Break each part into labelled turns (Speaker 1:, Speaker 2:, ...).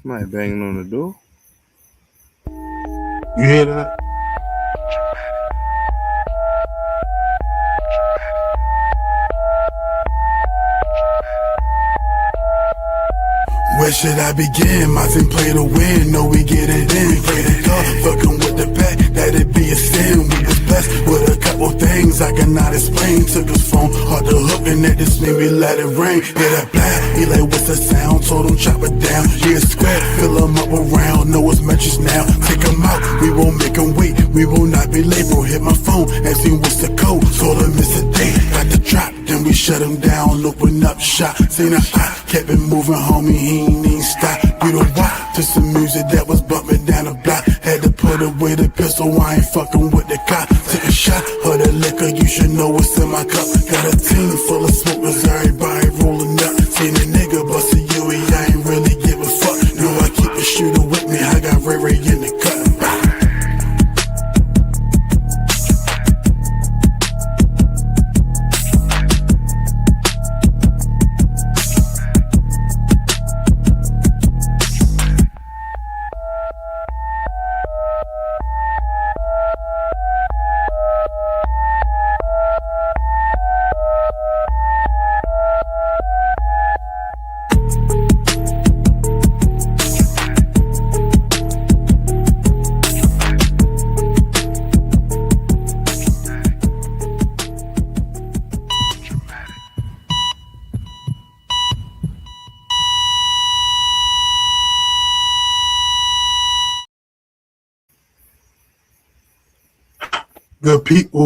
Speaker 1: Somebody banging on the door.
Speaker 2: You hear that?
Speaker 3: Where should I begin? My team play to win, no we get it in. Play the card, fucking with the pack, that'd be a sin. We was blessed with a couple things I cannot explain. Took his phone, hard to hook, and that just made me let it rain. Hit a blast, he like, what's the sound? Told him chop it down, yeah square, fill him up around. Know his metrics now, take him out, we won't make him wait. We will not be late, bro, hit my phone, asked him what's the code. Told him it's a day, got the drop, then we shut him down, open up shop. Seen a eye, kept it moving, homie, he ain't even stop. You know why? To some music that was bumping down the block. Had to put away the pistol, I ain't fucking with the cop. Took a shot of the liquor, you should know what's in my cup. Got a team full of smokers, everybody rolling up. Seen a nigga bust a UE, I ain't really give a fuck. No, I keep a shooter with me, I got Ray Ray in the cut.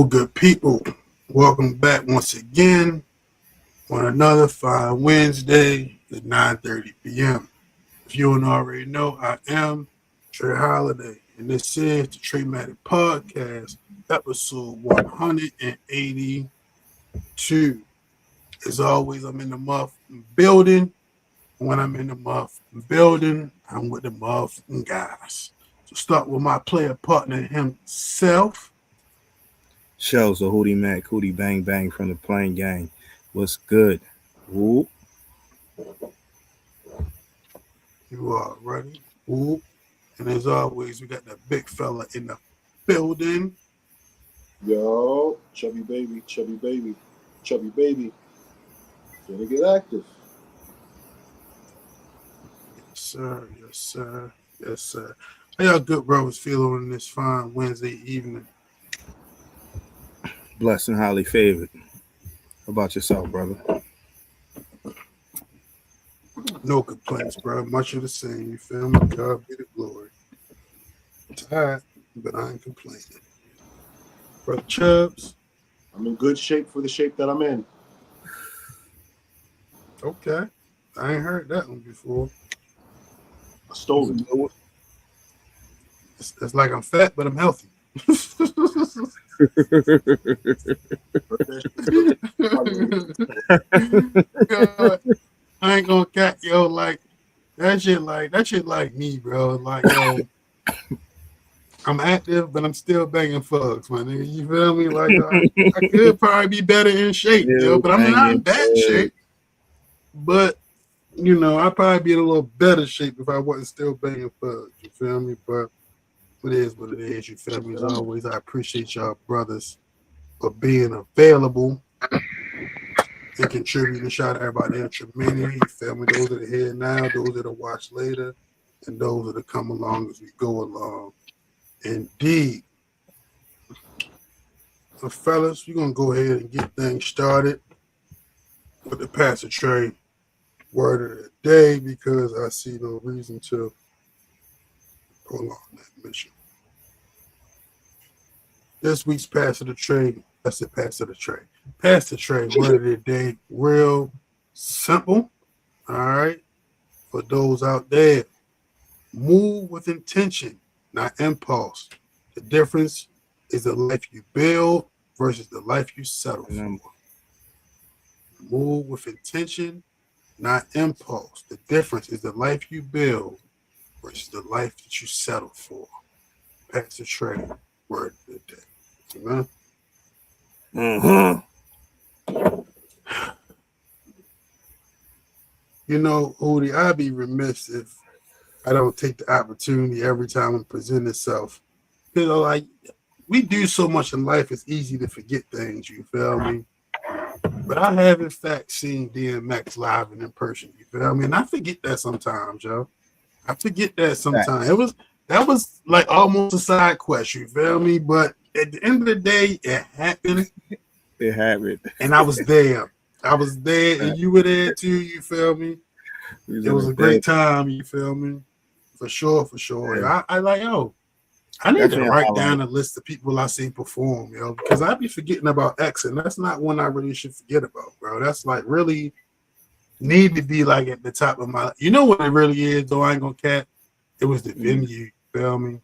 Speaker 3: Good people. Welcome back once again on another fine Wednesday at 9:30 p.m. If you don't already know, I am Trey Holiday, and this is the TraMatic Podcast, episode 182. As always, I'm in the muff building. When I'm in the muff building, I'm with the muff guys. So start with my player partner himself.
Speaker 1: Shells of Hootie Mac, Hootie Bang Bang from the Plain Gang. What's good? Whoop.
Speaker 3: You are ready. Whoop. And as always, we got that big fella in the building.
Speaker 4: Yo, chubby baby. Gonna get active.
Speaker 3: Yes, sir. How y'all good brothers feeling on this fine Wednesday evening?
Speaker 1: Blessed and highly favored. How about yourself, brother?
Speaker 3: No complaints, bro. Much of the same. You feel me? God be the glory. Tired, but I ain't complaining. Brother Chubbs.
Speaker 4: I'm in good shape for the shape that I'm in.
Speaker 3: Okay. I ain't heard that one before.
Speaker 4: I stole it.
Speaker 3: It's like I'm fat, but I'm healthy. God, I ain't gonna cat yo like that shit like me, bro. Like yo, I'm active, but I'm still banging fucks, my nigga. You feel me? Like I could probably be better in shape, yo, but I'm not in bad shape. But you know, I'd probably be in a little better shape if I wasn't still banging fucks. You feel me? But it is what it is. You feel me? As always, I appreciate y'all brothers for being available and contributing. Shout out everybody at TraMania. You feel me? Those that are here now, those that will watch later, and those that will come along as we go along. Indeed. So, fellas, we're going to go ahead and get things started with the Pastor Trey word of the day because I see no reason to prolong that mission. This week's Pastor Trey, that's the Pastor Trey. Pastor Trey word of the day, real simple. All right. For those out there, move with intention, not impulse. The difference is the life you build versus the life you settle for. Move with intention, not impulse. The difference is the life you build versus the life that you settle for. Pastor Trey, word of the day. Amen. You know, Hootie, I'd be remiss if I don't take the opportunity every time it presents itself. You know, like we do so much in life, it's easy to forget things. You feel me? But I have in fact seen DMX live and in person. You feel me? And I forget that sometimes, yo. I forget that sometimes.
Speaker 1: Facts.
Speaker 3: That was like almost a side quest. You feel me? But at the end of the day, it happened,
Speaker 1: It happened.
Speaker 3: and I was there. I was there, and you were there too. You feel me?
Speaker 1: We was
Speaker 3: It
Speaker 1: in
Speaker 3: was
Speaker 1: the
Speaker 3: a great
Speaker 1: building.
Speaker 3: time. You feel me? For sure, for sure.
Speaker 1: Yeah.
Speaker 3: I like, yo, I need to
Speaker 1: Definitely a
Speaker 3: write
Speaker 1: highlight.
Speaker 3: down a list of people I seen perform, yo, because I be forgetting about X, and that's not one I really should forget about, bro. That's like really need to be like at the top of my. You know what it really is, though. I ain't gonna cap. It was the
Speaker 1: Mm.
Speaker 3: venue. You feel me?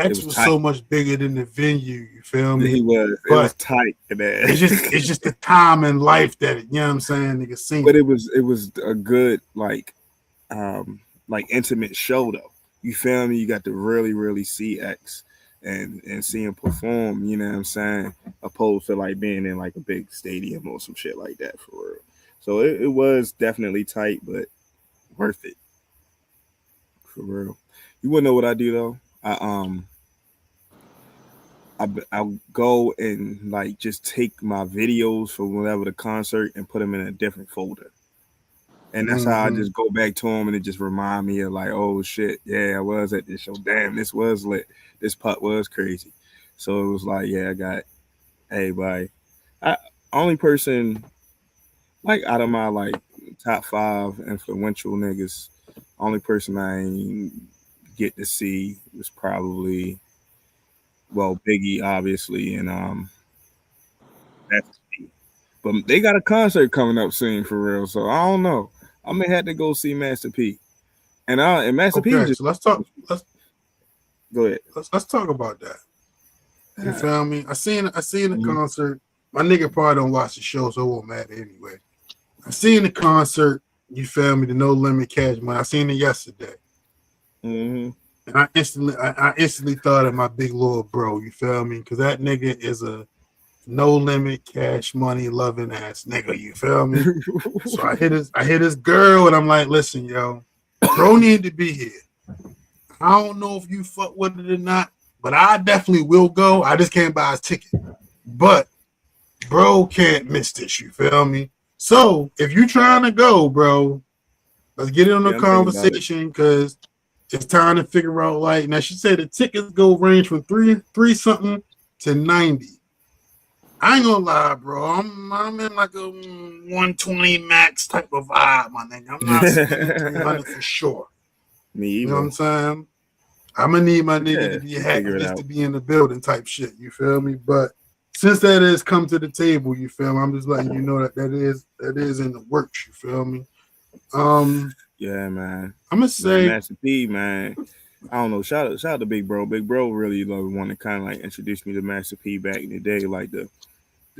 Speaker 1: It
Speaker 3: X
Speaker 1: was
Speaker 3: was
Speaker 1: tight.
Speaker 3: so much bigger than the venue. You feel
Speaker 1: He
Speaker 3: me?
Speaker 1: was. It was
Speaker 3: But
Speaker 1: tight. And
Speaker 3: it's just the time in life that you know what I'm saying. Nigga seen
Speaker 1: but
Speaker 3: it.
Speaker 1: it was a good um intimate show though. You feel me? You got to really see X and see him perform. You know what I'm saying? Opposed to like being in like a big stadium or some shit like that for real. So it was definitely tight, but worth it for real. You wouldn't know what I do though. I'll go and like just take my videos from whatever the concert and put them in a different folder. And that's how I
Speaker 3: Mm-hmm.
Speaker 1: just go back to them and it just remind me of like, oh shit, yeah, I was at this show. Damn, this was lit. This putt was crazy. So it was like, yeah, I got everybody. I only person like out of my like top five influential niggas, only person I ain't get to see was probably Biggie obviously and Master P. But they got a concert coming up soon for real, so I don't know. I may have to go see Master P. And Master P was
Speaker 3: Okay,
Speaker 1: just
Speaker 3: so let's talk.
Speaker 1: go ahead.
Speaker 3: Let's talk about that. You
Speaker 1: Yeah.
Speaker 3: feel me? I seen the
Speaker 1: Mhm.
Speaker 3: concert. My nigga probably don't watch the show, so it won't matter anyway. I seen the concert. You feel me? The No Limit Cash Money. I seen it yesterday,
Speaker 1: Mhm.
Speaker 3: and I instantly thought of my big little bro. You feel me? Because that nigga is a no limit cash money loving ass nigga. You feel me? So I hit his girl, and I'm like, listen, yo, bro need to be here. I don't know if you fuck with it or not, but I definitely will go. I just can't buy his ticket. But bro can't miss this, you feel me? So if you trying to go, bro, let's get in on
Speaker 1: Yeah,
Speaker 3: the
Speaker 1: I'm thinking about it.
Speaker 3: conversation because it's time to figure out like now she said the tickets go range from three something to 90. I ain't gonna lie, bro. I'm in like a 120 max type of vibe, my nigga. I'm not spending 300 for sure.
Speaker 1: Me
Speaker 3: You know what
Speaker 1: either.
Speaker 3: I'm saying? I'm gonna need my nigga to
Speaker 1: Yeah,
Speaker 3: be
Speaker 1: we
Speaker 3: happy
Speaker 1: figure it
Speaker 3: just to
Speaker 1: out.
Speaker 3: be in the building type shit. You feel me? But since that has come to the table, you feel me? I'm just letting you know that is in the works. You feel me? Um,
Speaker 1: Yeah, man.
Speaker 3: I'm gonna
Speaker 1: Man,
Speaker 3: say
Speaker 1: Master P, man. I don't know. Shout out to Big Bro. Big Bro really like one to kind of like introduce me to Master P back in the day, like the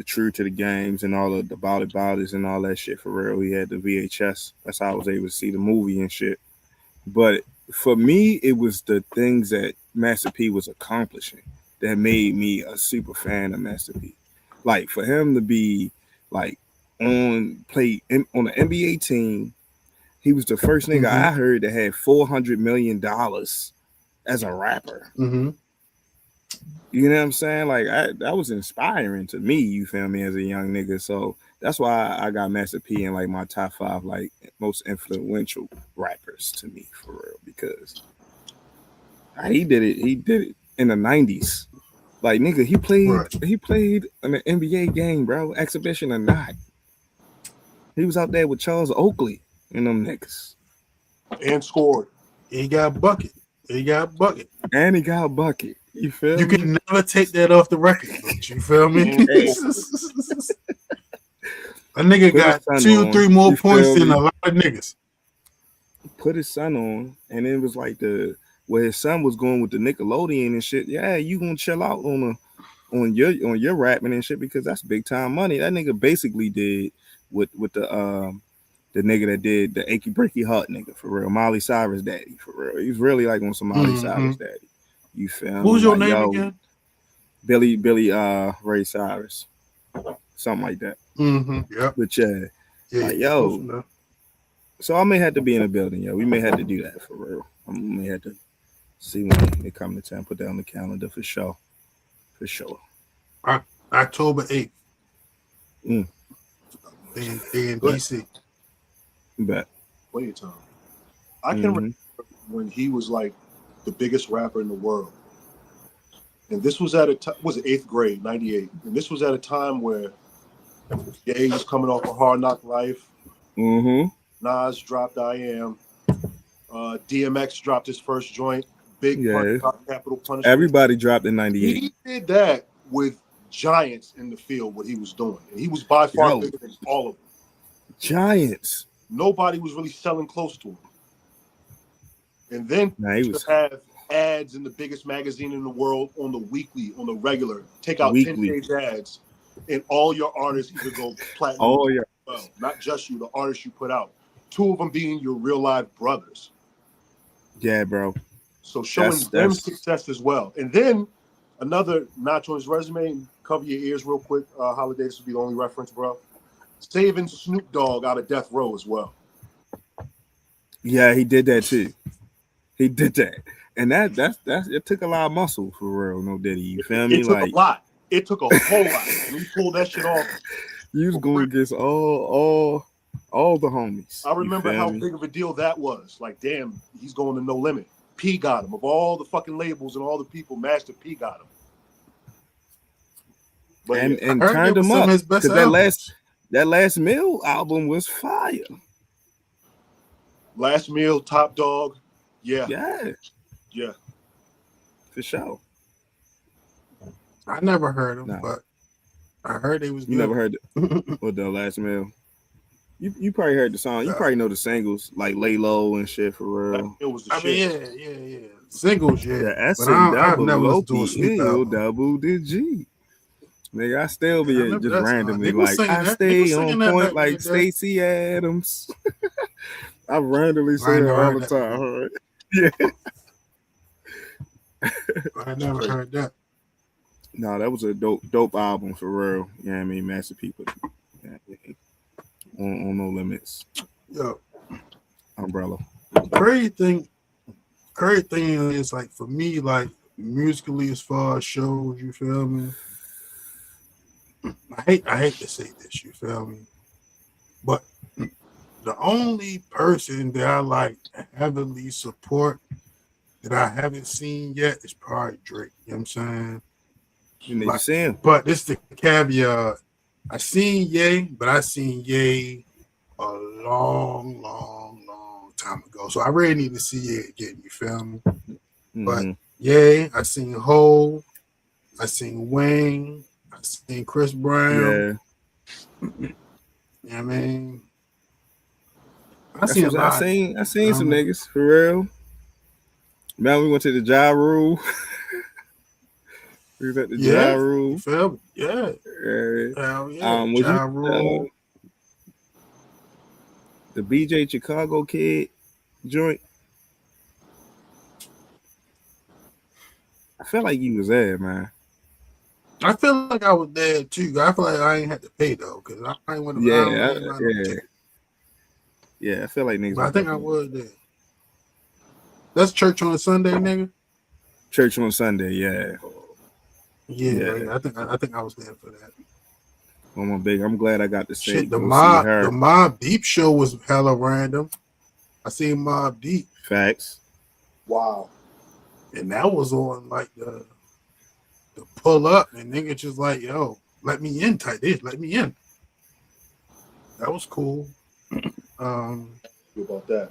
Speaker 1: True to the Games and all of the About It and all that shit for real. He had the VHS. That's how I was able to see the movie and shit. But for me, it was the things that Master P was accomplishing that made me a super fan of Master P. Like for him to be like on the NBA team, he was the first nigga
Speaker 3: mm-hmm,
Speaker 1: I heard that had $400 million as a rapper.
Speaker 3: mm-hmm.
Speaker 1: You know what I'm saying? Like that was inspiring to me. You feel me as a young nigga. So that's why I got Master P in like my top five like most influential rappers to me for real because he did it. He did it in the '90s. Like nigga,
Speaker 3: Right.
Speaker 1: he played in an NBA game, bro, exhibition or not. He was out there with Charles Oakley and them niggas,
Speaker 4: And scored.
Speaker 3: He got bucket. He got bucket.
Speaker 1: and he got a bucket. You feel
Speaker 3: You
Speaker 1: me?
Speaker 3: can never take that off the record, but you feel me?
Speaker 4: And
Speaker 1: Hey,
Speaker 4: scored.
Speaker 3: A nigga
Speaker 1: put his
Speaker 3: got
Speaker 1: son
Speaker 3: two,
Speaker 1: on.
Speaker 3: three more
Speaker 1: You
Speaker 3: points
Speaker 1: feel
Speaker 3: than
Speaker 1: me?
Speaker 3: a lot of niggas.
Speaker 1: Put his son on, and it was like the where his son was going with the Nickelodeon and shit. Yeah, you gonna chill out on your rapping and shit because that's big time money. That nigga basically did with the nigga that did the Achy Breaky Heart nigga for real, Molly Cyrus daddy for real. He's really like on some Molly
Speaker 3: Mm-hmm.
Speaker 1: Cyrus daddy. You feel
Speaker 3: What
Speaker 1: me?
Speaker 3: was your
Speaker 1: Like
Speaker 3: name
Speaker 1: yo,
Speaker 3: again?
Speaker 1: Billy Ray Cyrus, something like that.
Speaker 3: Mm-hmm. Yep.
Speaker 1: But yeah,
Speaker 3: Yeah,
Speaker 1: like
Speaker 3: yeah. Close
Speaker 1: yo,
Speaker 3: enough.
Speaker 1: So I may have to be in the building, yo. We may have to do that for real. I may have to see when they come to town. Put that on the calendar for sure. For sure.
Speaker 4: October 8th.
Speaker 1: Mm.
Speaker 4: They in
Speaker 1: But
Speaker 4: DC.
Speaker 1: but
Speaker 4: Plenty of time. I can remember
Speaker 1: mm-hmm.
Speaker 4: when he was like the biggest rapper in the world. And this was at a time, was it 8th grade, 98. And this was at a time where Ye was coming off a Hard Knock Life.
Speaker 1: Mm-hmm.
Speaker 4: Nas dropped I Am. DMX dropped his first joint. Big Pun
Speaker 1: Yeah.
Speaker 4: dropped Capital Punishment.
Speaker 1: Everybody dropped in '98.
Speaker 4: He did that with giants in the field, what he was doing. And he was by far
Speaker 1: Yo,
Speaker 4: bigger than all of them.
Speaker 1: Giants.
Speaker 4: Nobody was really selling close to him. And then
Speaker 1: Nah, he
Speaker 4: to
Speaker 1: was
Speaker 4: have ads in the biggest magazine in the world on the weekly, on the regular, take out
Speaker 1: weekly.
Speaker 4: 10-page ads, and all your artists either go platinum
Speaker 1: Oh yeah.
Speaker 4: well, not just you, the artists you put out. 2 of them being your real life brothers.
Speaker 1: Yeah, bro.
Speaker 4: So showing them
Speaker 1: That's
Speaker 4: success as well. And then another notch on his resume, cover your ears real quick, Holiday, this will be the only reference, bro. Saving Snoop Dogg out of death row as well.
Speaker 1: yeah, he did that too. He did that. And that's it took a lot of muscle for real, no Diddy. You feel me?
Speaker 4: It took
Speaker 1: Like
Speaker 4: a lot. It took a whole lot. And he pulled that shit off.
Speaker 1: you was going against all the homies.
Speaker 4: I remember how
Speaker 1: me?
Speaker 4: big of a deal that was. Like, damn, he's going to No Limit. P got him. Of all the fucking labels and all the people, Master P got him. But
Speaker 1: and
Speaker 4: yeah,
Speaker 1: and
Speaker 2: heard
Speaker 1: turned
Speaker 2: it was
Speaker 1: him
Speaker 2: some
Speaker 1: up
Speaker 2: of his best
Speaker 1: because that
Speaker 2: albums.
Speaker 1: last Mill album was fire.
Speaker 4: Last Meal, Top Dog. Yeah,
Speaker 1: Yeah, for sure.
Speaker 2: I never heard him,
Speaker 1: Nah,
Speaker 2: but I heard it was
Speaker 1: you
Speaker 2: good.
Speaker 1: never heard what the last Mill. You probably heard the song. You probably know the singles like "Lay Low" and shit for real.
Speaker 4: it was the
Speaker 2: I
Speaker 4: shit.
Speaker 2: mean, yeah. Singles, yeah.
Speaker 1: The S
Speaker 2: But
Speaker 1: and
Speaker 2: I've
Speaker 1: double
Speaker 2: never listened to a
Speaker 1: Loki
Speaker 2: Snoop
Speaker 1: L
Speaker 2: album.
Speaker 1: double the G. Nigga, I still
Speaker 2: Yeah, I
Speaker 1: be
Speaker 2: remember
Speaker 1: just
Speaker 2: that song.
Speaker 1: randomly
Speaker 2: Nigga was
Speaker 1: like
Speaker 2: singing
Speaker 1: I
Speaker 2: that. Nigga was
Speaker 1: stay
Speaker 2: singing
Speaker 1: on
Speaker 2: that
Speaker 1: point
Speaker 2: back in the
Speaker 1: like
Speaker 2: day.
Speaker 1: Stacey Adams. I randomly
Speaker 2: I
Speaker 1: say
Speaker 2: ain't
Speaker 1: that
Speaker 2: never
Speaker 1: all
Speaker 2: heard
Speaker 1: the
Speaker 2: that
Speaker 1: time.
Speaker 2: before.
Speaker 1: Right? Yeah.
Speaker 2: I never heard that.
Speaker 1: No, that was a dope album for real. Yeah, I mean, Master People. Yeah, on No Limits.
Speaker 2: Yo,
Speaker 1: Umbrella.
Speaker 2: crazy thing is like for me, like musically as far as shows, you feel me? I hate to say this, you feel me? But the only person that I like heavily support that I haven't seen yet is probably Drake. You know what I'm saying?
Speaker 1: You need to
Speaker 2: Like,
Speaker 1: see him.
Speaker 2: but this the caveat. I seen Ye, but I seen Ye a long time ago. So I really need to see Ye again, you feel me? But
Speaker 1: Mm-hmm.
Speaker 2: Ye, I seen Hov, I seen Wayne, I seen Chris Brown.
Speaker 1: Yeah.
Speaker 2: You know what I mean? I
Speaker 1: That's
Speaker 2: seen a
Speaker 1: what I
Speaker 2: lot.
Speaker 1: seen. I seen some niggas for real. Man, we went to the Ja Rule. We was at the Ja Rule.
Speaker 2: You feel me? Yeah. Hell yeah.
Speaker 1: Was
Speaker 2: Ja
Speaker 1: you
Speaker 2: Rule.
Speaker 1: the BJ Chicago Kid joint? I feel like you was there, man.
Speaker 2: I feel like I was there too. I feel like I ain't had to pay though, because I ain't want to.
Speaker 1: Yeah, I feel like niggas.
Speaker 2: But I think I was there. That's church on a Sunday, nigga.
Speaker 1: Church on Sunday, yeah.
Speaker 2: Yeah. I think I was there for that.
Speaker 1: Oh my big, I'm glad I got to say
Speaker 2: Shit, the
Speaker 1: see her.
Speaker 2: The Mobb Deep show was hella random. I seen Mobb Deep.
Speaker 1: Facts.
Speaker 4: Wow.
Speaker 2: And that was on like the pull up, and nigga just like, yo, let me in, type this, let me in. That was cool.
Speaker 4: About that.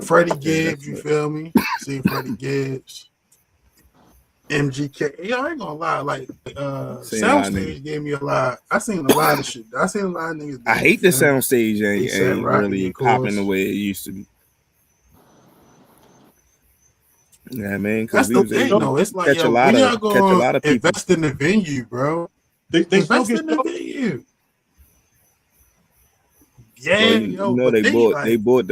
Speaker 2: Freddie Gibbs, you feel me? See Freddie Gibbs. MGK. Yeah, I ain't gonna lie. Like, Soundstage gave me a lot. I seen a lot of shit. I seen a lot of niggas.
Speaker 1: I hate the Soundstage ain't really popping the way it used to be. Yeah, man.
Speaker 2: That's the thing, though. It's like, yo, we are gonna invest in the venue, bro.
Speaker 4: They
Speaker 2: invest in the venue. Yeah,
Speaker 1: well,
Speaker 2: yo,
Speaker 1: you know they bought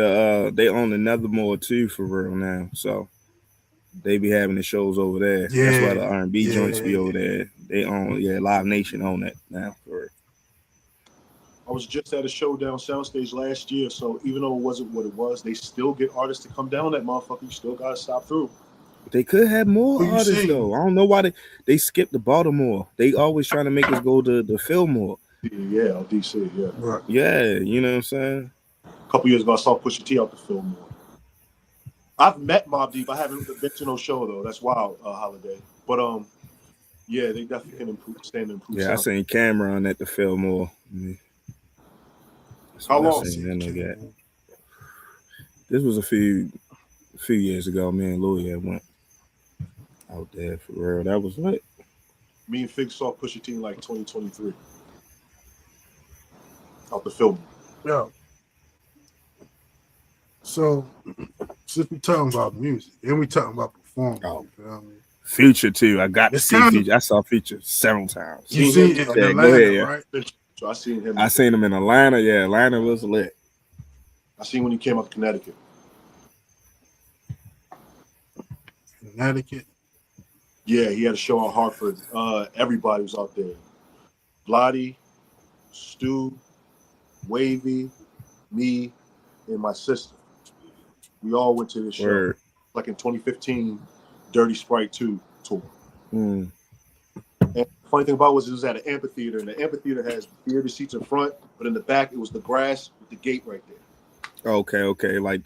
Speaker 1: they own another mall too for real now, so they be having the shows over there.
Speaker 2: Yeah,
Speaker 1: that's why the R&B joints be over there. They own Live Nation own that now for real.
Speaker 4: I was just at a show down Soundstage last year, so even though it wasn't what it was, they still get artists to come down that motherfucker. You still gotta stop through.
Speaker 1: They could have more
Speaker 2: Who you
Speaker 1: artists
Speaker 2: seen?
Speaker 1: though. I don't know why they skipped the Baltimore. They always trying to make us go to Fillmore.
Speaker 4: Yeah, DC, yeah.
Speaker 2: Right.
Speaker 1: Yeah, you know what I'm saying?
Speaker 4: A couple years ago, I saw Pusha T out the Fillmore. I've met Mobb Deep. I haven't been to no show though. That's wild, Holiday. But yeah, they definitely can improve
Speaker 1: Yeah, I seen Cameron at the Fillmore.
Speaker 4: How long?
Speaker 1: This was a few years ago. Me and Louis had went out there for real. That was lit.
Speaker 4: Me and Fig saw Pusha T in like 2023 out the Fillmore.
Speaker 2: Yeah. So, since we talking about music, and we talking about performing, you feel me?
Speaker 1: Future too. I got to see Future. I saw Future several times.
Speaker 2: You seen him in Atlanta,
Speaker 1: go ahead,
Speaker 2: right?
Speaker 4: So I seen him.
Speaker 1: I seen him in Atlanta. Yeah, Atlanta was lit.
Speaker 4: I seen when he came up to Connecticut.
Speaker 2: Connecticut.
Speaker 4: Yeah, he had a show in Hartford. Everybody was out there. Blotty, Stu, Wavy, me, and my sister. We all went to this show. Like in 2015, Dirty Sprite 2 tour. And the funny thing about it was at an amphitheater, and the amphitheater has theater seats in front, but in the back it was the grass with the gate right there.
Speaker 1: Okay, like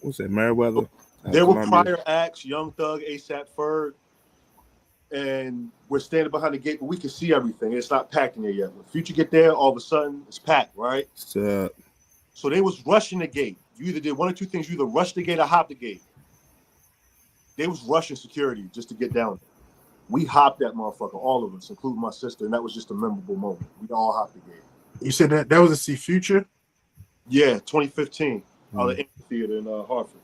Speaker 1: what's that, Meriwether?
Speaker 4: There were prior acts, Young Thug, ASAP Ferg, and we're standing behind the gate, but we can see everything. It's not packed in there yet. When Future get there, all of a sudden it's packed, right? So they was rushing the gate. You either did one or two things. You either rushed the gate or hopped the gate. They was rushing security just to get down there. We hopped that motherfucker, all of us, including my sister, and that was just a memorable moment. We all hopped the gate.
Speaker 2: You said that was a See Future?
Speaker 4: Yeah, 2015, out of the amphitheater in Hartford.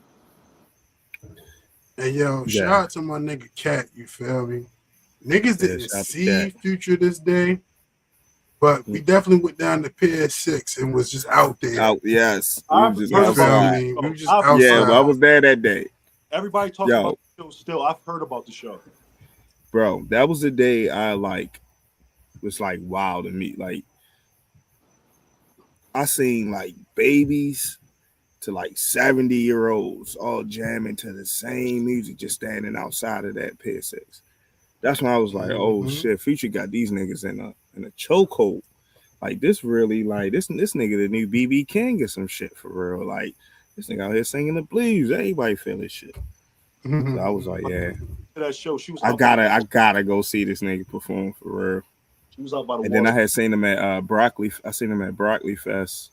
Speaker 2: And shout out to my nigga Cat, you feel me? Niggas didn't see Future this day, but we definitely went down to Pier 6 and was just out there.
Speaker 1: Yes.
Speaker 2: We were just outside.
Speaker 1: Yeah, well, I was there that day.
Speaker 4: Everybody talking about the show still. I've heard about the show.
Speaker 1: Bro, that was the day I was like wow to me. Like I seen like babies to like 70-year-olds all jamming to the same music, just standing outside of that Pier 6. That's when I was like, oh shit, Future got these niggas in a chokehold. Like this really, like this nigga the new BB King or some shit for real. Like this nigga out here singing the blues. Everybody feeling shit. So I was like, yeah.
Speaker 4: That show, she was.
Speaker 1: I gotta go see this nigga perform for real.
Speaker 4: She was out by the
Speaker 1: and then I had seen him at Broccoli. I seen him at Broccoli Fest.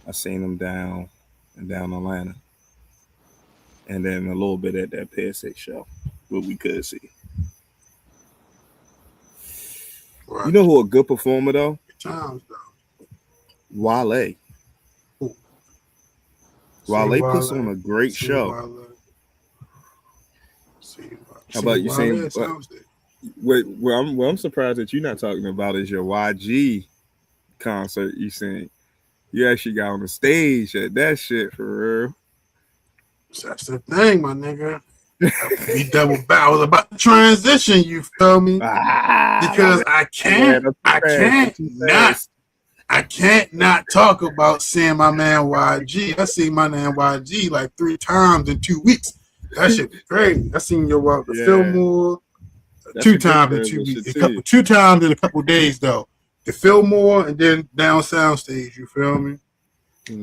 Speaker 1: I seen him down Atlanta, and then a little bit at that Pier 6 show, what we could see. Right. You know who a good performer though? Wale. Wale puts on a great show. How about you saying? Well, I'm surprised that you're not talking about is your YG concert. You saying you actually got on the stage at that shit for real?
Speaker 2: That's the thing, my nigga. We double back. I was about to transition. You feel me? Because I can't not talk about seeing my man YG. I seen my man YG like 3 times in 2 weeks. That shit was crazy. I seen your the Fillmore 2 times in 2 weeks. 2 times in a couple days though. The Fillmore and then down Soundstage. You feel me?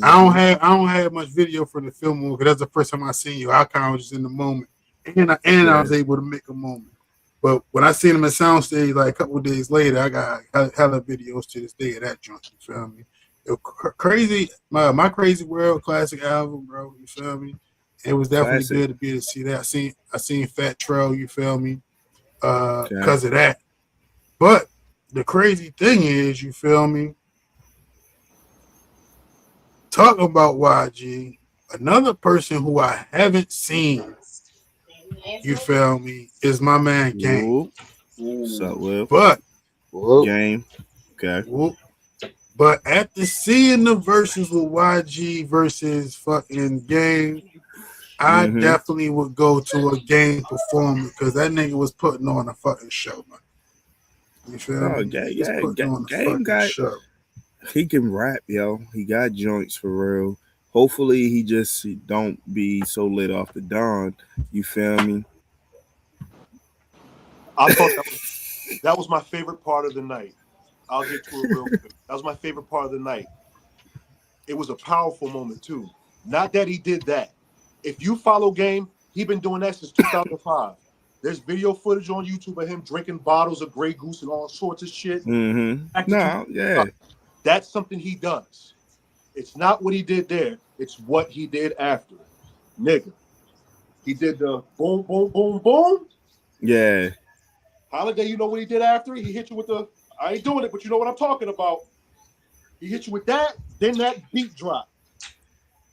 Speaker 2: I don't have much video for the Fillmore because that's the first time I seen you. I kind of was just in the moment, and I was able to make a moment. But when I seen him at Soundstage like a couple of days later, I got hella videos to this day of that joint. You feel me? It was crazy. My Crazy World classic album, bro. You feel me? It was definitely good to be able to see that. I seen Fat Trail. You feel me? Because of that. But the crazy thing is, you feel me? Talking about YG, another person who I haven't seen, you feel me, is my man Game.
Speaker 1: What's up, Will?
Speaker 2: But
Speaker 1: Game, okay.
Speaker 2: But after seeing the verses with YG versus fucking Game, I definitely would go to a Game performance because that nigga was putting on a fucking show, man. You feel me?
Speaker 1: Game got show. He can rap, yo. He got joints for real. Hopefully, he just don't be so lit off the dawn. You feel me?
Speaker 4: I thought that was my favorite part of the night. I'll get to it real quick. That was my favorite part of the night. It was a powerful moment too. Not that he did that. If you follow Game, he been doing that since 2005. There's video footage on YouTube of him drinking bottles of Grey Goose and all sorts of shit.
Speaker 1: No, yeah,
Speaker 4: That's something he does. It's not what he did there. It's what he did after. Nigga. He did the boom, boom, boom, boom.
Speaker 1: yeah.
Speaker 4: Holiday, you know what he did after? He hit you with the, I ain't doing it, but you know what I'm talking about. He hit you with that, then that beat drop.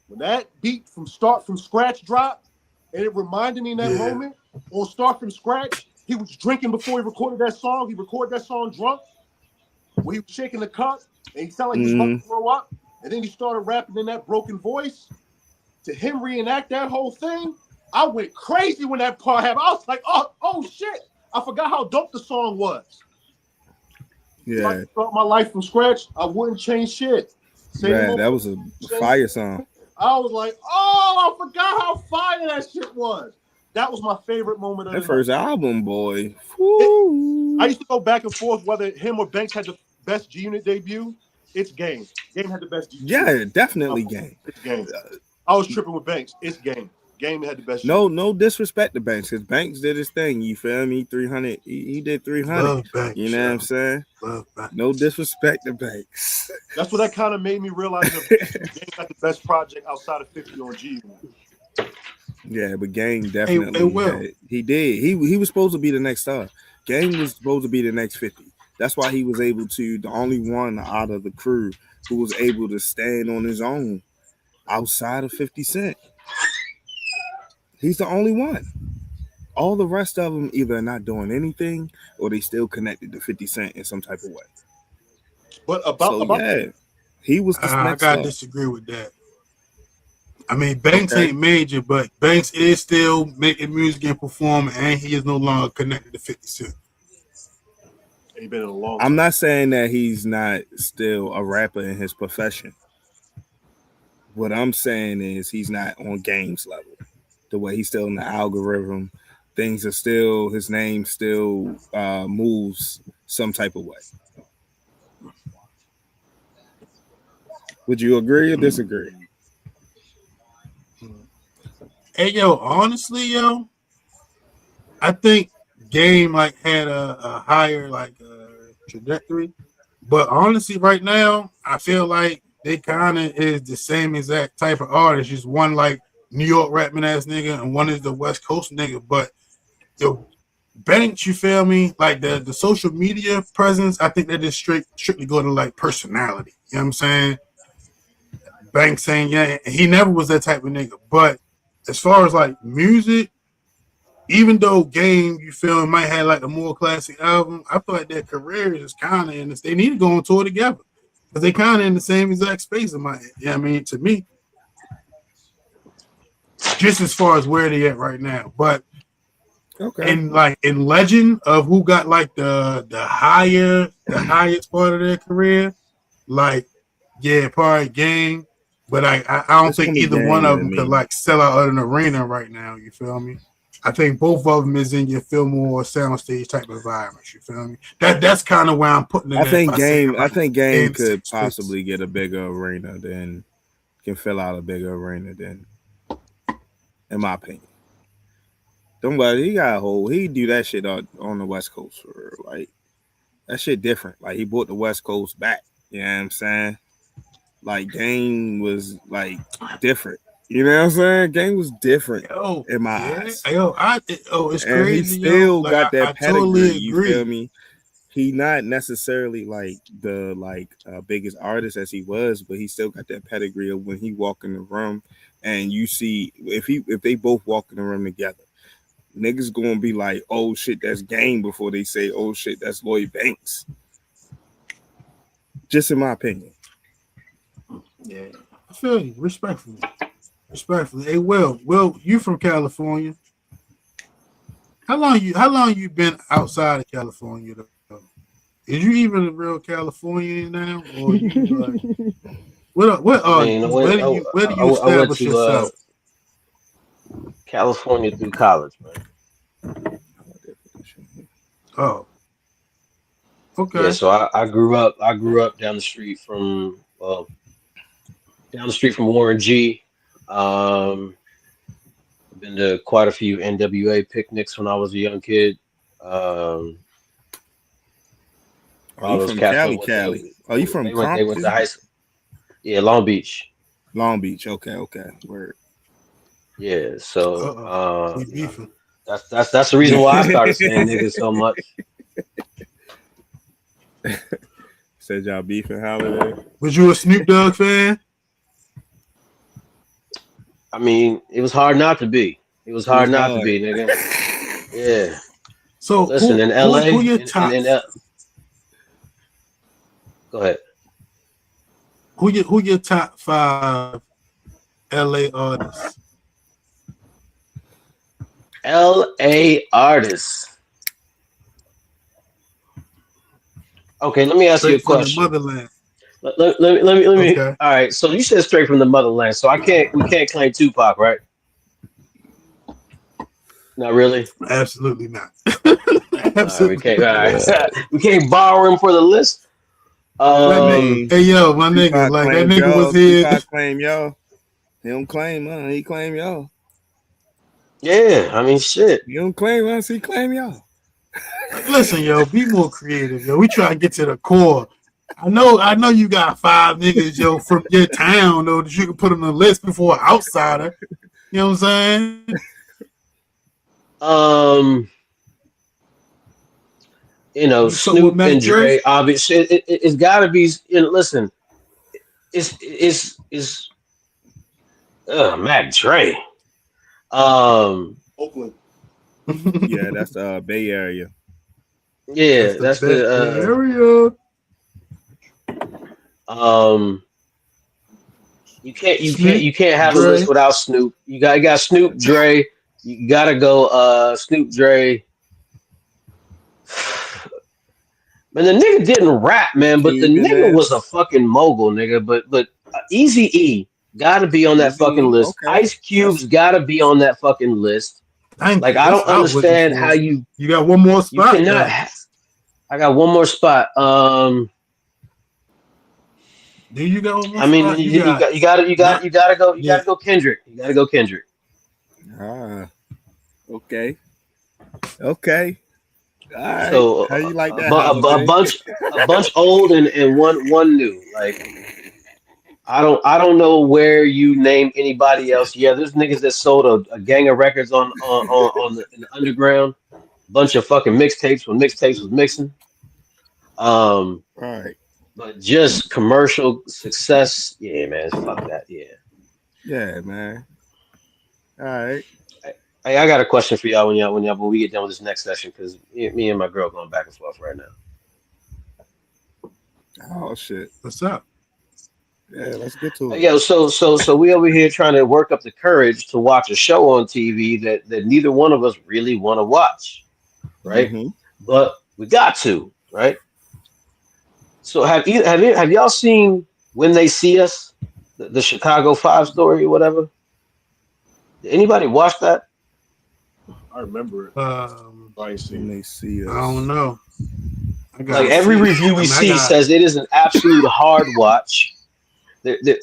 Speaker 4: When that beat from Start From Scratch dropped, and it reminded me in that moment, on Start From Scratch, he was drinking before he recorded that song. He recorded that song drunk, where he was shaking the cup, and he sounded like he was about to throw up. And then he started rapping in that broken voice. To him reenact that whole thing, I went crazy when that part happened. I was like, oh shit. I forgot how dope the song was.
Speaker 1: Yeah.
Speaker 4: If I could start my life from scratch, I wouldn't change shit.
Speaker 1: Man, that was a fire song.
Speaker 4: I was like, oh, I forgot how fire that shit was. That was my favorite moment of
Speaker 1: that
Speaker 4: the
Speaker 1: first
Speaker 4: night.
Speaker 1: album, boy.
Speaker 4: I used to go back and forth whether him or Banks had the best G Unit debut. It's Game. Game had the best G Unit.
Speaker 1: Yeah, definitely Game.
Speaker 4: It's Game. I was tripping with Banks. It's Game. Game had the best.
Speaker 1: No disrespect to Banks, because Banks did his thing. You feel me? 300. He did 300.
Speaker 2: Love Banks,
Speaker 1: you know what I'm saying?
Speaker 2: Love Banks.
Speaker 1: No disrespect to Banks.
Speaker 4: That's what that kind of made me realize that Game got the best project outside of 50 on G.
Speaker 1: Yeah, but Game definitely he did. He was supposed to be the next star. Game was supposed to be the next 50. That's why he was able to, the only one out of the crew who was able to stand on his own outside of 50 Cent. He's the only one. All the rest of them either not doing anything or they still connected to 50 Cent in some type of way.
Speaker 4: But about
Speaker 1: he was the
Speaker 2: I gotta disagree with that. I mean, Banks ain't major, but Banks is still making music and performing, and he is no longer connected to 50 Cent.
Speaker 4: He been in a long time.
Speaker 1: I'm not saying that he's not still a rapper in his profession. What I'm saying is he's not on Game's level. The way he's still in the algorithm, things are still, his name still moves some type of way. Would you agree or disagree?
Speaker 2: Hey, yo, honestly, yo, I think Game like had a higher trajectory, but honestly, right now, I feel like they kind of is the same exact type of artist. Just one like New York rapping ass nigga, and one is the West Coast nigga. But yo, Banks, you feel me? Like the social media presence, I think they just strictly go to like personality. You know what I'm saying? Banks saying, yeah, he never was that type of nigga. But as far as like music, even though Game, you feel, might have like a more classic album, I feel like their careers is kind of in this. They need to go on tour together because they kind of in the same exact space. I mean, to me, just as far as where they at right now. But in legend of who got like the highest part of their career, like probably Game. But I don't think either one of them could like sell out an arena right now. You feel me? I think both of them is in your Fillmore soundstage type of environment. You feel me? That's kind of where I'm putting it.
Speaker 1: I think Game could possibly get a bigger arena than can fill out a bigger arena than, in my opinion. Don't worry, he do that shit on the West Coast for real. Like that shit different. Like he brought the West Coast back. You know what I'm saying? Like Game was like different. You know what I'm saying? Game was different in my eyes.
Speaker 2: It's
Speaker 1: and
Speaker 2: crazy.
Speaker 1: He still got that pedigree.
Speaker 2: Totally
Speaker 1: you feel me? He not necessarily like the biggest artist as he was, but he still got that pedigree of when he walk in the room and you see if they both walk in the room together, niggas gonna be like, oh shit, that's Game before they say, oh shit, that's Lloyd Banks. Just in my opinion.
Speaker 2: Yeah, I feel you. Respectfully. Hey, Will, you from California? How long you been outside of California though? is you even a real Californian now, or you like what
Speaker 5: I
Speaker 2: are
Speaker 5: mean,
Speaker 2: you? Where do you
Speaker 5: I went
Speaker 2: establish
Speaker 5: to
Speaker 2: yourself?
Speaker 5: California through college, man.
Speaker 2: Oh,
Speaker 5: Yeah,
Speaker 2: okay.
Speaker 5: so I grew up down the street from Warren G. I've been to quite a few NWA picnics when I was a young kid. Um,
Speaker 1: Oh,
Speaker 5: all
Speaker 1: you
Speaker 5: those
Speaker 1: from
Speaker 5: cats
Speaker 1: Cali, Cali? Oh, you from
Speaker 5: they went to
Speaker 1: Compton?
Speaker 5: high school. Yeah, Long Beach.
Speaker 1: Long Beach. Okay, word.
Speaker 5: Yeah, so
Speaker 2: We
Speaker 5: you know,
Speaker 2: beefing.
Speaker 5: that's the reason why I started saying niggas so much.
Speaker 1: Said y'all beefing holiday.
Speaker 2: Was you a Snoop Dogg fan?
Speaker 5: I mean, it was hard not to be. It was
Speaker 1: It was
Speaker 5: hard not to
Speaker 1: hard.
Speaker 5: be, nigga. Yeah.
Speaker 2: So
Speaker 5: Listen, in LA,
Speaker 2: who your
Speaker 5: in,
Speaker 2: top
Speaker 5: in L go ahead.
Speaker 2: who your top 5 LA artists?
Speaker 5: LA artists. Okay, let me ask you a
Speaker 2: Straight from the
Speaker 5: question.
Speaker 2: motherland.
Speaker 5: Let me.
Speaker 2: Okay.
Speaker 5: All right, so you said straight from the motherland, so we can't claim Tupac, right? Not really.
Speaker 2: Absolutely not.
Speaker 5: All right, we
Speaker 2: Absolutely
Speaker 5: can't. All
Speaker 2: not.
Speaker 5: right, we can't borrow him for the list.
Speaker 1: I
Speaker 5: Um,
Speaker 1: mean,
Speaker 2: Hey yo, my nigga,
Speaker 1: Tupac
Speaker 2: like that
Speaker 1: claimed
Speaker 2: nigga was
Speaker 1: y'all.
Speaker 2: here.
Speaker 1: Tupac claimed y'all. He don't claim us. He claim y'all.
Speaker 5: yeah, I mean, shit.
Speaker 1: He don't claim us. He claim y'all.
Speaker 2: Listen, yo, be more creative, yo. We try to get to the core. I know you got 5 niggas, yo, from your town, though, that you can put on the list before an outsider. You know what I'm saying?
Speaker 5: Um,
Speaker 2: You fuck with
Speaker 5: Snoop
Speaker 2: Mac
Speaker 5: and
Speaker 2: Dre?
Speaker 5: Dre. Obviously, it's got to be. Listen, it's Mac Dre. Um,
Speaker 4: Oakland.
Speaker 1: Yeah, that's the Bay Area.
Speaker 5: yeah,
Speaker 2: That's the
Speaker 5: that's
Speaker 2: Bay
Speaker 5: the
Speaker 2: Area.
Speaker 5: um.
Speaker 2: Snoop,
Speaker 5: You can't have a list
Speaker 2: Dre.
Speaker 5: without Snoop. You got Snoop Dre. You gotta go Snoop Dre. Man, the nigga didn't rap, man, but the
Speaker 1: Cuban
Speaker 5: nigga was a
Speaker 1: S.
Speaker 5: fucking mogul, nigga. But Easy E gotta be on that fucking
Speaker 1: Easy.
Speaker 5: list.
Speaker 1: Okay.
Speaker 5: Ice Cube's gotta be on that fucking list.
Speaker 2: Thank
Speaker 5: Like
Speaker 2: you.
Speaker 5: I
Speaker 2: That's
Speaker 5: don't
Speaker 2: what I was looking
Speaker 5: understand
Speaker 2: for.
Speaker 5: how
Speaker 2: You got one more
Speaker 5: you
Speaker 2: spot,
Speaker 5: cannot.
Speaker 2: though.
Speaker 5: I got one more spot.
Speaker 2: Do you got one more
Speaker 5: I mean,
Speaker 2: spot? You got Mac.
Speaker 5: you
Speaker 2: Yeah.
Speaker 5: gotta go Kendrick. You gotta go Kendrick.
Speaker 1: Ah. Okay. Okay. All right.
Speaker 5: So
Speaker 1: How you like that holiday?
Speaker 5: a bunch old and one new. Like I don't know where you name anybody else. Yeah, there's niggas that sold a gang of records in the underground. Bunch of fucking mixtapes when mixtapes was mixing. Um,
Speaker 1: All right.
Speaker 5: but just commercial success. Yeah, man, fuck that. Yeah.
Speaker 1: Yeah, man. All right.
Speaker 5: Hey, I got a question for y'all when we get done with this next session because me and my girl going back and forth right now.
Speaker 1: Oh shit.
Speaker 2: What's up?
Speaker 1: Yeah, let's get to it.
Speaker 5: Yo, so we over here trying to work up the courage to watch a show on TV that neither one of us really want to watch, right?
Speaker 1: Mm-hmm.
Speaker 5: But we got to, right? So have y'all seen When They See Us, the Chicago 5 story or whatever? Did anybody watch that?
Speaker 4: I remember it. I ain't
Speaker 1: When
Speaker 4: seen it.
Speaker 1: they see
Speaker 2: I don't
Speaker 1: us.
Speaker 2: know. I
Speaker 5: Like
Speaker 2: gotta
Speaker 5: every
Speaker 2: see.
Speaker 5: review we
Speaker 2: I
Speaker 5: see
Speaker 2: got.
Speaker 5: says it is an absolute hard watch.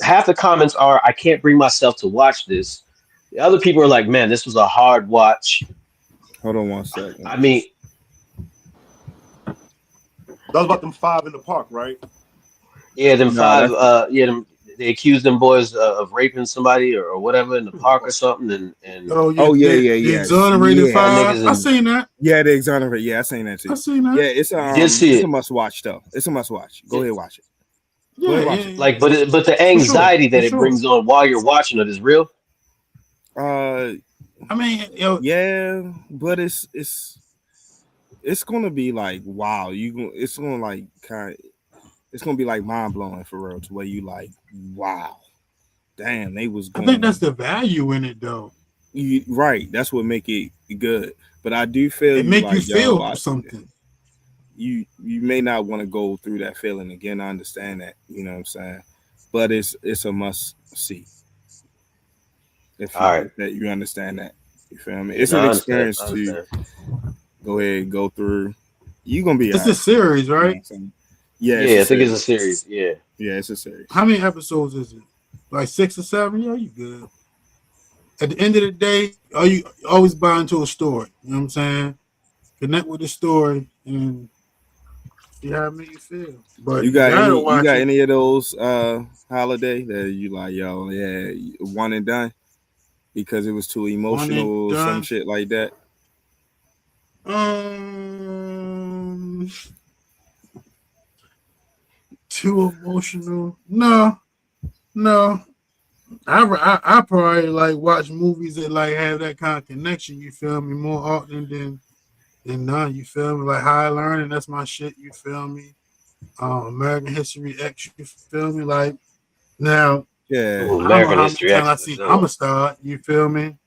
Speaker 5: Half the comments are, I can't bring myself to watch this. The other people are like, man, this was a hard watch.
Speaker 1: Hold on one second.
Speaker 5: I mean,
Speaker 4: That was about them 5 in the park, right?
Speaker 5: yeah, them
Speaker 1: No,
Speaker 5: five,
Speaker 1: that's
Speaker 5: they accused them boys of raping somebody or whatever in the park or something, and
Speaker 2: Oh yeah,
Speaker 1: oh yeah,
Speaker 2: the,
Speaker 1: yeah,
Speaker 2: the
Speaker 1: yes.
Speaker 2: exonerated
Speaker 1: Yeah.
Speaker 5: that
Speaker 2: 5.
Speaker 5: niggas
Speaker 2: I
Speaker 5: in.
Speaker 2: seen that.
Speaker 1: Yeah, the exonerate. Yeah, I seen that
Speaker 2: I
Speaker 1: too.
Speaker 2: seen that.
Speaker 1: Yeah,
Speaker 5: You did see
Speaker 1: it's a
Speaker 5: it,
Speaker 1: must watch though. It's a must watch. Go ahead, watch it. Go
Speaker 2: Yeah,
Speaker 1: ahead,
Speaker 2: yeah,
Speaker 1: watch it.
Speaker 2: yeah.
Speaker 5: like, but the
Speaker 2: For sure,
Speaker 5: anxiety
Speaker 2: for
Speaker 5: that it
Speaker 2: sure.
Speaker 5: brings on while you're watching it is real.
Speaker 1: Uh
Speaker 2: I mean, yo,
Speaker 1: yeah, but it's gonna be like wow, it's gonna like it's gonna be like mind blowing for real to where you like, wow, damn, they was
Speaker 2: I think that's
Speaker 1: going
Speaker 2: the value in it, though.
Speaker 1: right. That's what make it good. But I do feel
Speaker 2: It
Speaker 1: you
Speaker 2: make you
Speaker 1: like, yo,
Speaker 2: feel something.
Speaker 1: you may not want to go through that feeling again. I understand that, you know what I'm saying, but it's a must see if
Speaker 5: All right.
Speaker 1: you understand that. You feel me?
Speaker 5: Yeah,
Speaker 1: It's
Speaker 5: no,
Speaker 1: an
Speaker 5: I understand.
Speaker 1: experience
Speaker 5: I
Speaker 1: to
Speaker 5: understand.
Speaker 1: go ahead and go through. You gonna be
Speaker 2: It's
Speaker 1: alright.
Speaker 2: a series,
Speaker 1: You know what
Speaker 2: right?
Speaker 1: I'm saying? Yeah, it's a
Speaker 5: Yeah, I think it's a
Speaker 1: series.
Speaker 5: series. Yeah.
Speaker 1: Yeah, it's a series.
Speaker 2: How many episodes is it? Like 6 or 7? Yeah, you good. At the end of the day, are you always buy into a story? You know what I'm saying? Connect with the story and see how it make you feel. But you gotta
Speaker 1: You
Speaker 2: watch
Speaker 1: got
Speaker 2: it
Speaker 1: any of those holiday that you like, yo, yeah, one and done because it was too
Speaker 2: one and
Speaker 1: emotional or some
Speaker 2: done.
Speaker 1: shit like that?
Speaker 2: Um, too emotional? No, no. I probably like watch movies that like have that kind of connection. You feel me? More often than none. You feel me? Like High Learning, that's my shit. You feel me? American History X. You feel me? Like now,
Speaker 1: Yeah.
Speaker 5: Ooh,
Speaker 2: I don't know
Speaker 5: American
Speaker 2: how many
Speaker 5: History
Speaker 2: times
Speaker 5: X
Speaker 2: I've
Speaker 5: is a
Speaker 2: seen
Speaker 5: good one.
Speaker 2: Amistad. You feel me?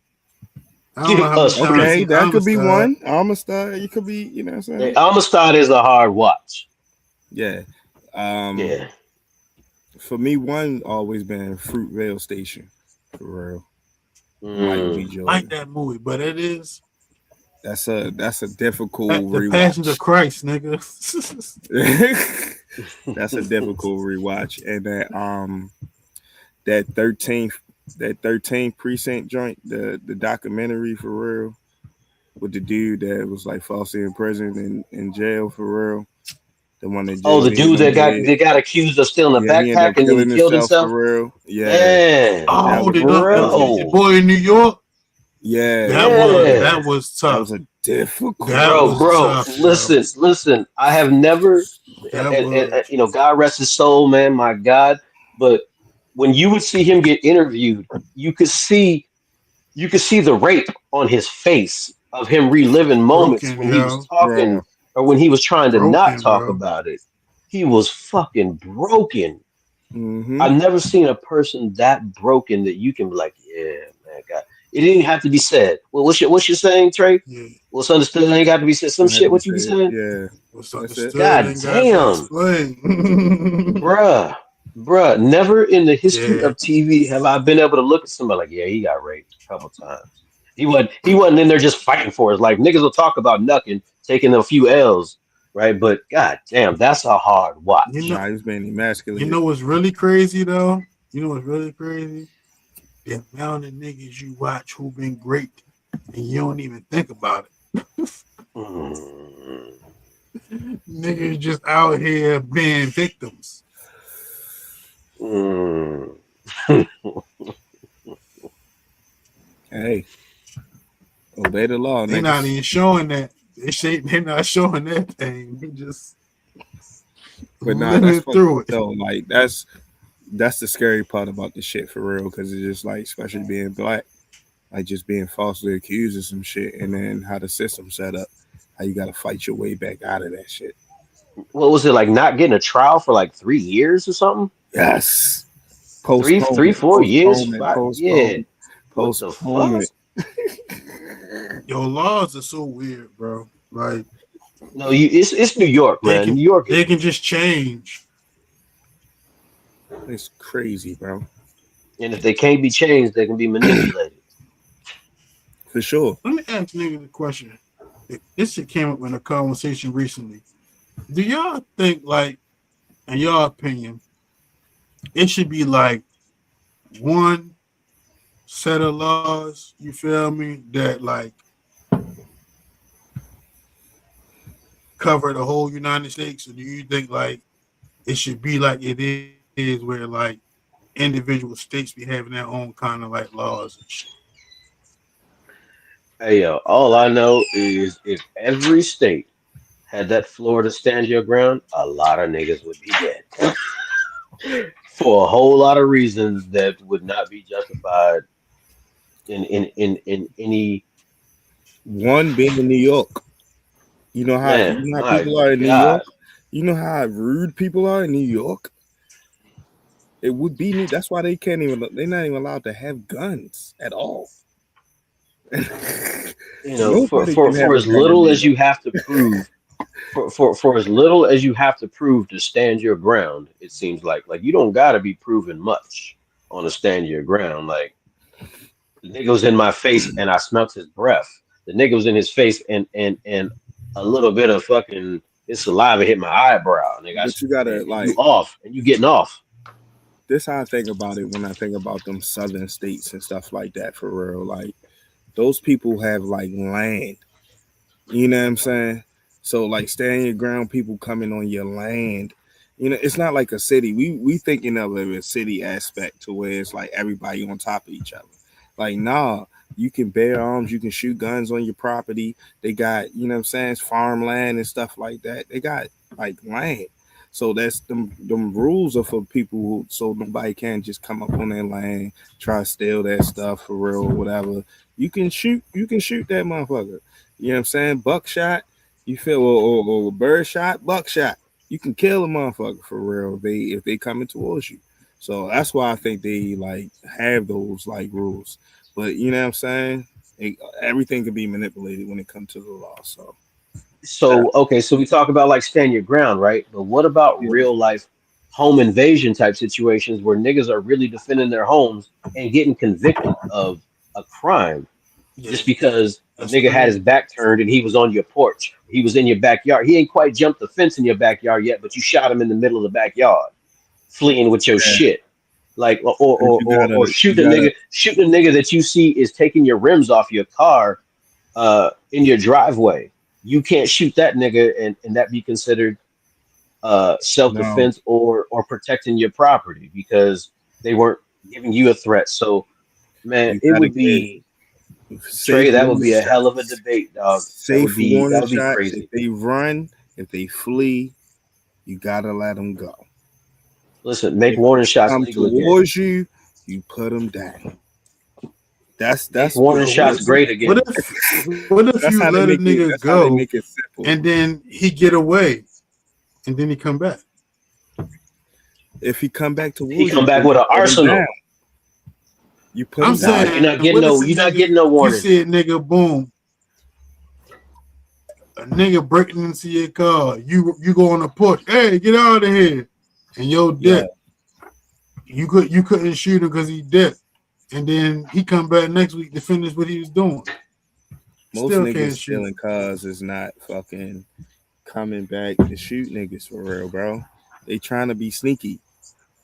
Speaker 2: I don't know
Speaker 5: Give
Speaker 2: how many
Speaker 5: us
Speaker 2: times I've
Speaker 1: Okay,
Speaker 5: freedom.
Speaker 2: seen
Speaker 1: that could be
Speaker 2: Amistad.
Speaker 1: one. Amistad, you could be, you know what I'm
Speaker 5: Hey,
Speaker 1: saying?
Speaker 5: Amistad is a hard watch.
Speaker 1: Yeah. Um,
Speaker 5: Yeah.
Speaker 1: for me, one always been Fruitvale Station, for real. Michael B.
Speaker 5: Mm.
Speaker 2: Like
Speaker 1: Jordan.
Speaker 2: that movie, but it is
Speaker 1: That's a difficult
Speaker 2: the Passion of
Speaker 1: rewatch.
Speaker 2: Christ, nigga.
Speaker 1: That's a difficult rewatch, and that 13th that 13th precinct joint, the documentary for real with the dude that was like falsely in prison and in jail for real. The one that
Speaker 5: Oh, the
Speaker 1: me and
Speaker 5: dude
Speaker 1: them
Speaker 5: that got
Speaker 1: did.
Speaker 5: they got accused of stealing a
Speaker 1: Yeah, he ended
Speaker 5: backpack
Speaker 1: up
Speaker 5: and then he
Speaker 1: killing
Speaker 5: killed
Speaker 1: himself for
Speaker 5: himself.
Speaker 1: real. Yeah,
Speaker 5: Man,
Speaker 1: that
Speaker 2: Oh,
Speaker 1: was
Speaker 2: the
Speaker 1: that was a
Speaker 5: bro.
Speaker 2: boy in New York.
Speaker 1: yeah,
Speaker 5: Yeah,
Speaker 2: That was
Speaker 1: that
Speaker 2: tough.
Speaker 1: was a difficult
Speaker 2: That was
Speaker 5: bro.
Speaker 2: tough,
Speaker 1: rewatch.
Speaker 2: yo.
Speaker 5: Listen. I have never,
Speaker 2: That was.
Speaker 5: you know, God rest his soul, man. My God. But when you would see him get interviewed, you could see the rape on his face of him reliving moments
Speaker 2: Broken,
Speaker 5: when he was
Speaker 2: yo.
Speaker 5: talking
Speaker 1: Bro.
Speaker 5: or when he was trying to not
Speaker 2: Broken,
Speaker 5: talk
Speaker 2: bro.
Speaker 5: about it. He was fucking broken.
Speaker 1: Mm-hmm.
Speaker 5: I've never seen a person that broken that you can be like, yeah, man, God. It didn't have to be said. Well, what's your saying, Trey?
Speaker 2: Yeah.
Speaker 5: What's understood ain't got to be said. Some
Speaker 1: Don't have to
Speaker 5: shit.
Speaker 1: be
Speaker 5: What you be
Speaker 1: said.
Speaker 5: saying?
Speaker 1: Yeah,
Speaker 2: What's
Speaker 1: that's it.
Speaker 2: understood
Speaker 5: God
Speaker 2: ain't got to be
Speaker 5: damn,
Speaker 2: explained.
Speaker 5: bruh. Never in the history
Speaker 2: Yeah.
Speaker 5: of TV have I been able to look at somebody like, yeah, he got raped a couple times. He wasn't in there just fighting for us. Like niggas will talk about knucking, taking a few L's, right? But god damn, that's a hard
Speaker 2: You
Speaker 5: watch.
Speaker 2: know,
Speaker 1: Nah, he was being
Speaker 2: you
Speaker 1: emasculated.
Speaker 2: know what's really crazy though? You know what's really crazy? The amount of niggas you watch who been great and you don't even think about it.
Speaker 5: Mm.
Speaker 2: Niggas just out here being victims.
Speaker 5: Mm.
Speaker 1: Hey, obey the law,
Speaker 2: They not
Speaker 1: niggas.
Speaker 2: even showing that. They not showing that thing. They just
Speaker 1: But nah, that's
Speaker 2: living
Speaker 1: fucked
Speaker 2: through
Speaker 1: up
Speaker 2: it.
Speaker 1: though. Like that's the scary part about this shit for real, because it's just like, especially being black, like just being falsely accused of some shit, and then how the system set up, how you got to fight your way back out of that shit.
Speaker 5: What was it like? Not getting a trial for like 3 years or something?
Speaker 1: Yes,
Speaker 5: Three,
Speaker 1: postponement,
Speaker 5: 4 years?
Speaker 1: postponement,
Speaker 5: Five? Yeah. What the fuck?
Speaker 1: postponement.
Speaker 2: Yo, laws are so weird, bro. Like
Speaker 5: No, it's New York,
Speaker 2: they
Speaker 5: man.
Speaker 2: can
Speaker 5: New York is
Speaker 2: they can
Speaker 5: weird,
Speaker 2: just change.
Speaker 1: It's crazy, bro,
Speaker 5: and if they can't be changed, they can be manipulated.
Speaker 1: for sure.
Speaker 2: Let me ask niggas a question. This shit came up in a conversation recently. Do y'all think, like, in your opinion, it should be like one set of laws, you feel me, that like cover the whole United States? Or do you think like it should be like it is where like individual states be having their own kind of like laws and shit?
Speaker 5: Hey yo, all I know is if every state had that Florida stand your ground, a lot of niggas would be dead for a whole lot of reasons that would not be justified in any
Speaker 1: One being in New York.
Speaker 5: man.
Speaker 1: You know how
Speaker 5: My
Speaker 1: people are in New
Speaker 5: God,
Speaker 1: York. You know how rude people are in New York. It would be me. That's why they can't even. They're not even allowed to have guns at all.
Speaker 5: you know,
Speaker 1: Nobody can have
Speaker 5: for
Speaker 1: a
Speaker 5: as
Speaker 1: gun in
Speaker 5: little
Speaker 1: New
Speaker 5: as
Speaker 1: York.
Speaker 5: you have to prove. For as little as you have to prove to stand your ground, it seems like you don't gotta be proven much on a stand your ground. Like the nigga was in my face and I smelt his breath. The nigga was in his face and a little bit of fucking his saliva hit my eyebrow. Nigga,
Speaker 1: But you gotta
Speaker 5: and you
Speaker 1: like
Speaker 5: off and you getting off.
Speaker 1: this. How I think about it when I think about them southern states and stuff like that. For real, like those people have like land. You know what I'm saying? So like stand your ground, people coming on your land. You know, it's not like a city. We thinking of it as a city aspect to where it's like everybody on top of each other. Like, nah, you can bear arms, you can shoot guns on your property. They got, you know what I'm saying, it's farmland and stuff like that. They got like land. So that's them rules are for people who, so nobody can just come up on their land, try to steal that stuff for real or whatever. You can shoot that motherfucker. You know what I'm saying? Buckshot, you feel or bird shot, buckshot. You can kill a motherfucker for real if they coming towards you. So that's why I think they like have those like rules. But you know what I'm saying? Everything can be manipulated when it comes to the law. So
Speaker 5: So okay, so we talk about like stand your ground, right? But what about
Speaker 1: yeah,
Speaker 5: real life home invasion type situations where niggas are really defending their homes and getting convicted of a crime
Speaker 2: Yeah,
Speaker 5: just because a
Speaker 2: that's
Speaker 5: nigga had
Speaker 2: crazy.
Speaker 5: his back turned and he was on your porch, he was in your backyard. He ain't quite jumped the fence in your backyard yet, but you shot him in the middle of the backyard, fleeing with your
Speaker 1: yeah.
Speaker 5: shit. Like
Speaker 1: But
Speaker 5: or shooting a nigga that you see is taking your rims off your car in your driveway. You can't shoot that nigga and that be considered self
Speaker 1: no,
Speaker 5: defense or protecting your property because they weren't giving you a threat. So man,
Speaker 1: you
Speaker 5: it
Speaker 1: gotta
Speaker 5: would
Speaker 1: get
Speaker 5: be Trey.
Speaker 1: safe
Speaker 5: That would
Speaker 1: warning
Speaker 5: be a hell of a
Speaker 1: shots.
Speaker 5: debate, dog.
Speaker 1: Safe
Speaker 5: That
Speaker 1: warning
Speaker 5: would be
Speaker 1: shots. If
Speaker 5: crazy.
Speaker 1: they run, if they flee, you gotta let them go.
Speaker 5: Listen, make
Speaker 1: If they
Speaker 5: warning shots
Speaker 1: come
Speaker 5: legal again.
Speaker 1: towards you, you put them down.
Speaker 5: Make
Speaker 1: That's
Speaker 5: warning
Speaker 2: Yo,
Speaker 5: shots great again.
Speaker 2: what if
Speaker 1: that's
Speaker 2: you
Speaker 1: how they
Speaker 2: let a
Speaker 1: make it.
Speaker 2: nigga
Speaker 1: That's how they
Speaker 2: go
Speaker 1: make it simple.
Speaker 2: and then he get away and then he come back?
Speaker 1: If he come back
Speaker 5: He
Speaker 1: towards you,
Speaker 5: come back
Speaker 1: then
Speaker 5: with
Speaker 1: you
Speaker 5: an
Speaker 1: put him down.
Speaker 5: arsenal.
Speaker 1: You put
Speaker 2: I'm
Speaker 1: him
Speaker 5: Nah,
Speaker 1: down.
Speaker 5: you're
Speaker 2: saying,
Speaker 5: not getting
Speaker 2: what if
Speaker 5: no.
Speaker 2: a
Speaker 5: You're not
Speaker 2: nigga
Speaker 5: getting no
Speaker 2: you
Speaker 5: warning.
Speaker 2: said nigga boom, a nigga breaking into your car, you go on the porch, hey, get out of here, and yo
Speaker 1: Yeah,
Speaker 2: dead. You couldn't shoot him because he dead, and then he come back next week to finish what he was doing.
Speaker 1: most
Speaker 2: Still
Speaker 1: niggas
Speaker 2: can't shoot
Speaker 1: stealing
Speaker 2: him.
Speaker 1: cars is not fucking coming back to shoot niggas for real, bro. They trying to be sneaky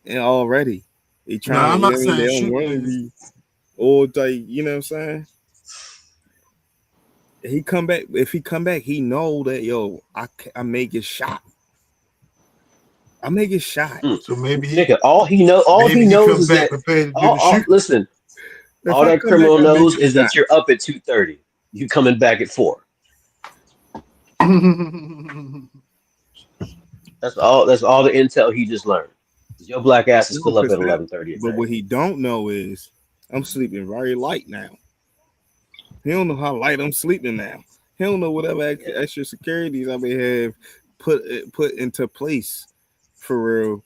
Speaker 1: and already. They
Speaker 2: No,
Speaker 1: trying to,
Speaker 2: I'm
Speaker 1: you
Speaker 2: not
Speaker 1: know what I mean? They
Speaker 2: saying
Speaker 1: don't
Speaker 2: shoot
Speaker 1: want to
Speaker 2: niggas.
Speaker 1: be all like, you know what I'm saying? He come back. If he come back, he know that yo, I may get shot. I may get shot.
Speaker 5: Mm.
Speaker 2: So maybe
Speaker 5: Nigga, all he
Speaker 2: he
Speaker 5: knows
Speaker 2: come
Speaker 5: is
Speaker 2: back
Speaker 5: that
Speaker 2: prepared to do the
Speaker 5: all
Speaker 2: shooting.
Speaker 5: listen,
Speaker 1: If
Speaker 5: all
Speaker 1: I
Speaker 5: that
Speaker 1: come back,
Speaker 5: criminal
Speaker 1: I may
Speaker 5: knows
Speaker 1: get
Speaker 5: is
Speaker 1: shot.
Speaker 5: that you're up at 2:30. You coming back at 4. That's all the intel he just learned. Your black ass is
Speaker 1: No,
Speaker 5: still up
Speaker 1: cause
Speaker 5: at
Speaker 1: that.
Speaker 5: 11:30 at
Speaker 1: But
Speaker 5: night.
Speaker 1: what he don't know is I'm sleeping very light now. He don't know how light I'm sleeping now. He don't know whatever
Speaker 5: Yeah,
Speaker 1: extra securities I may have put into place for real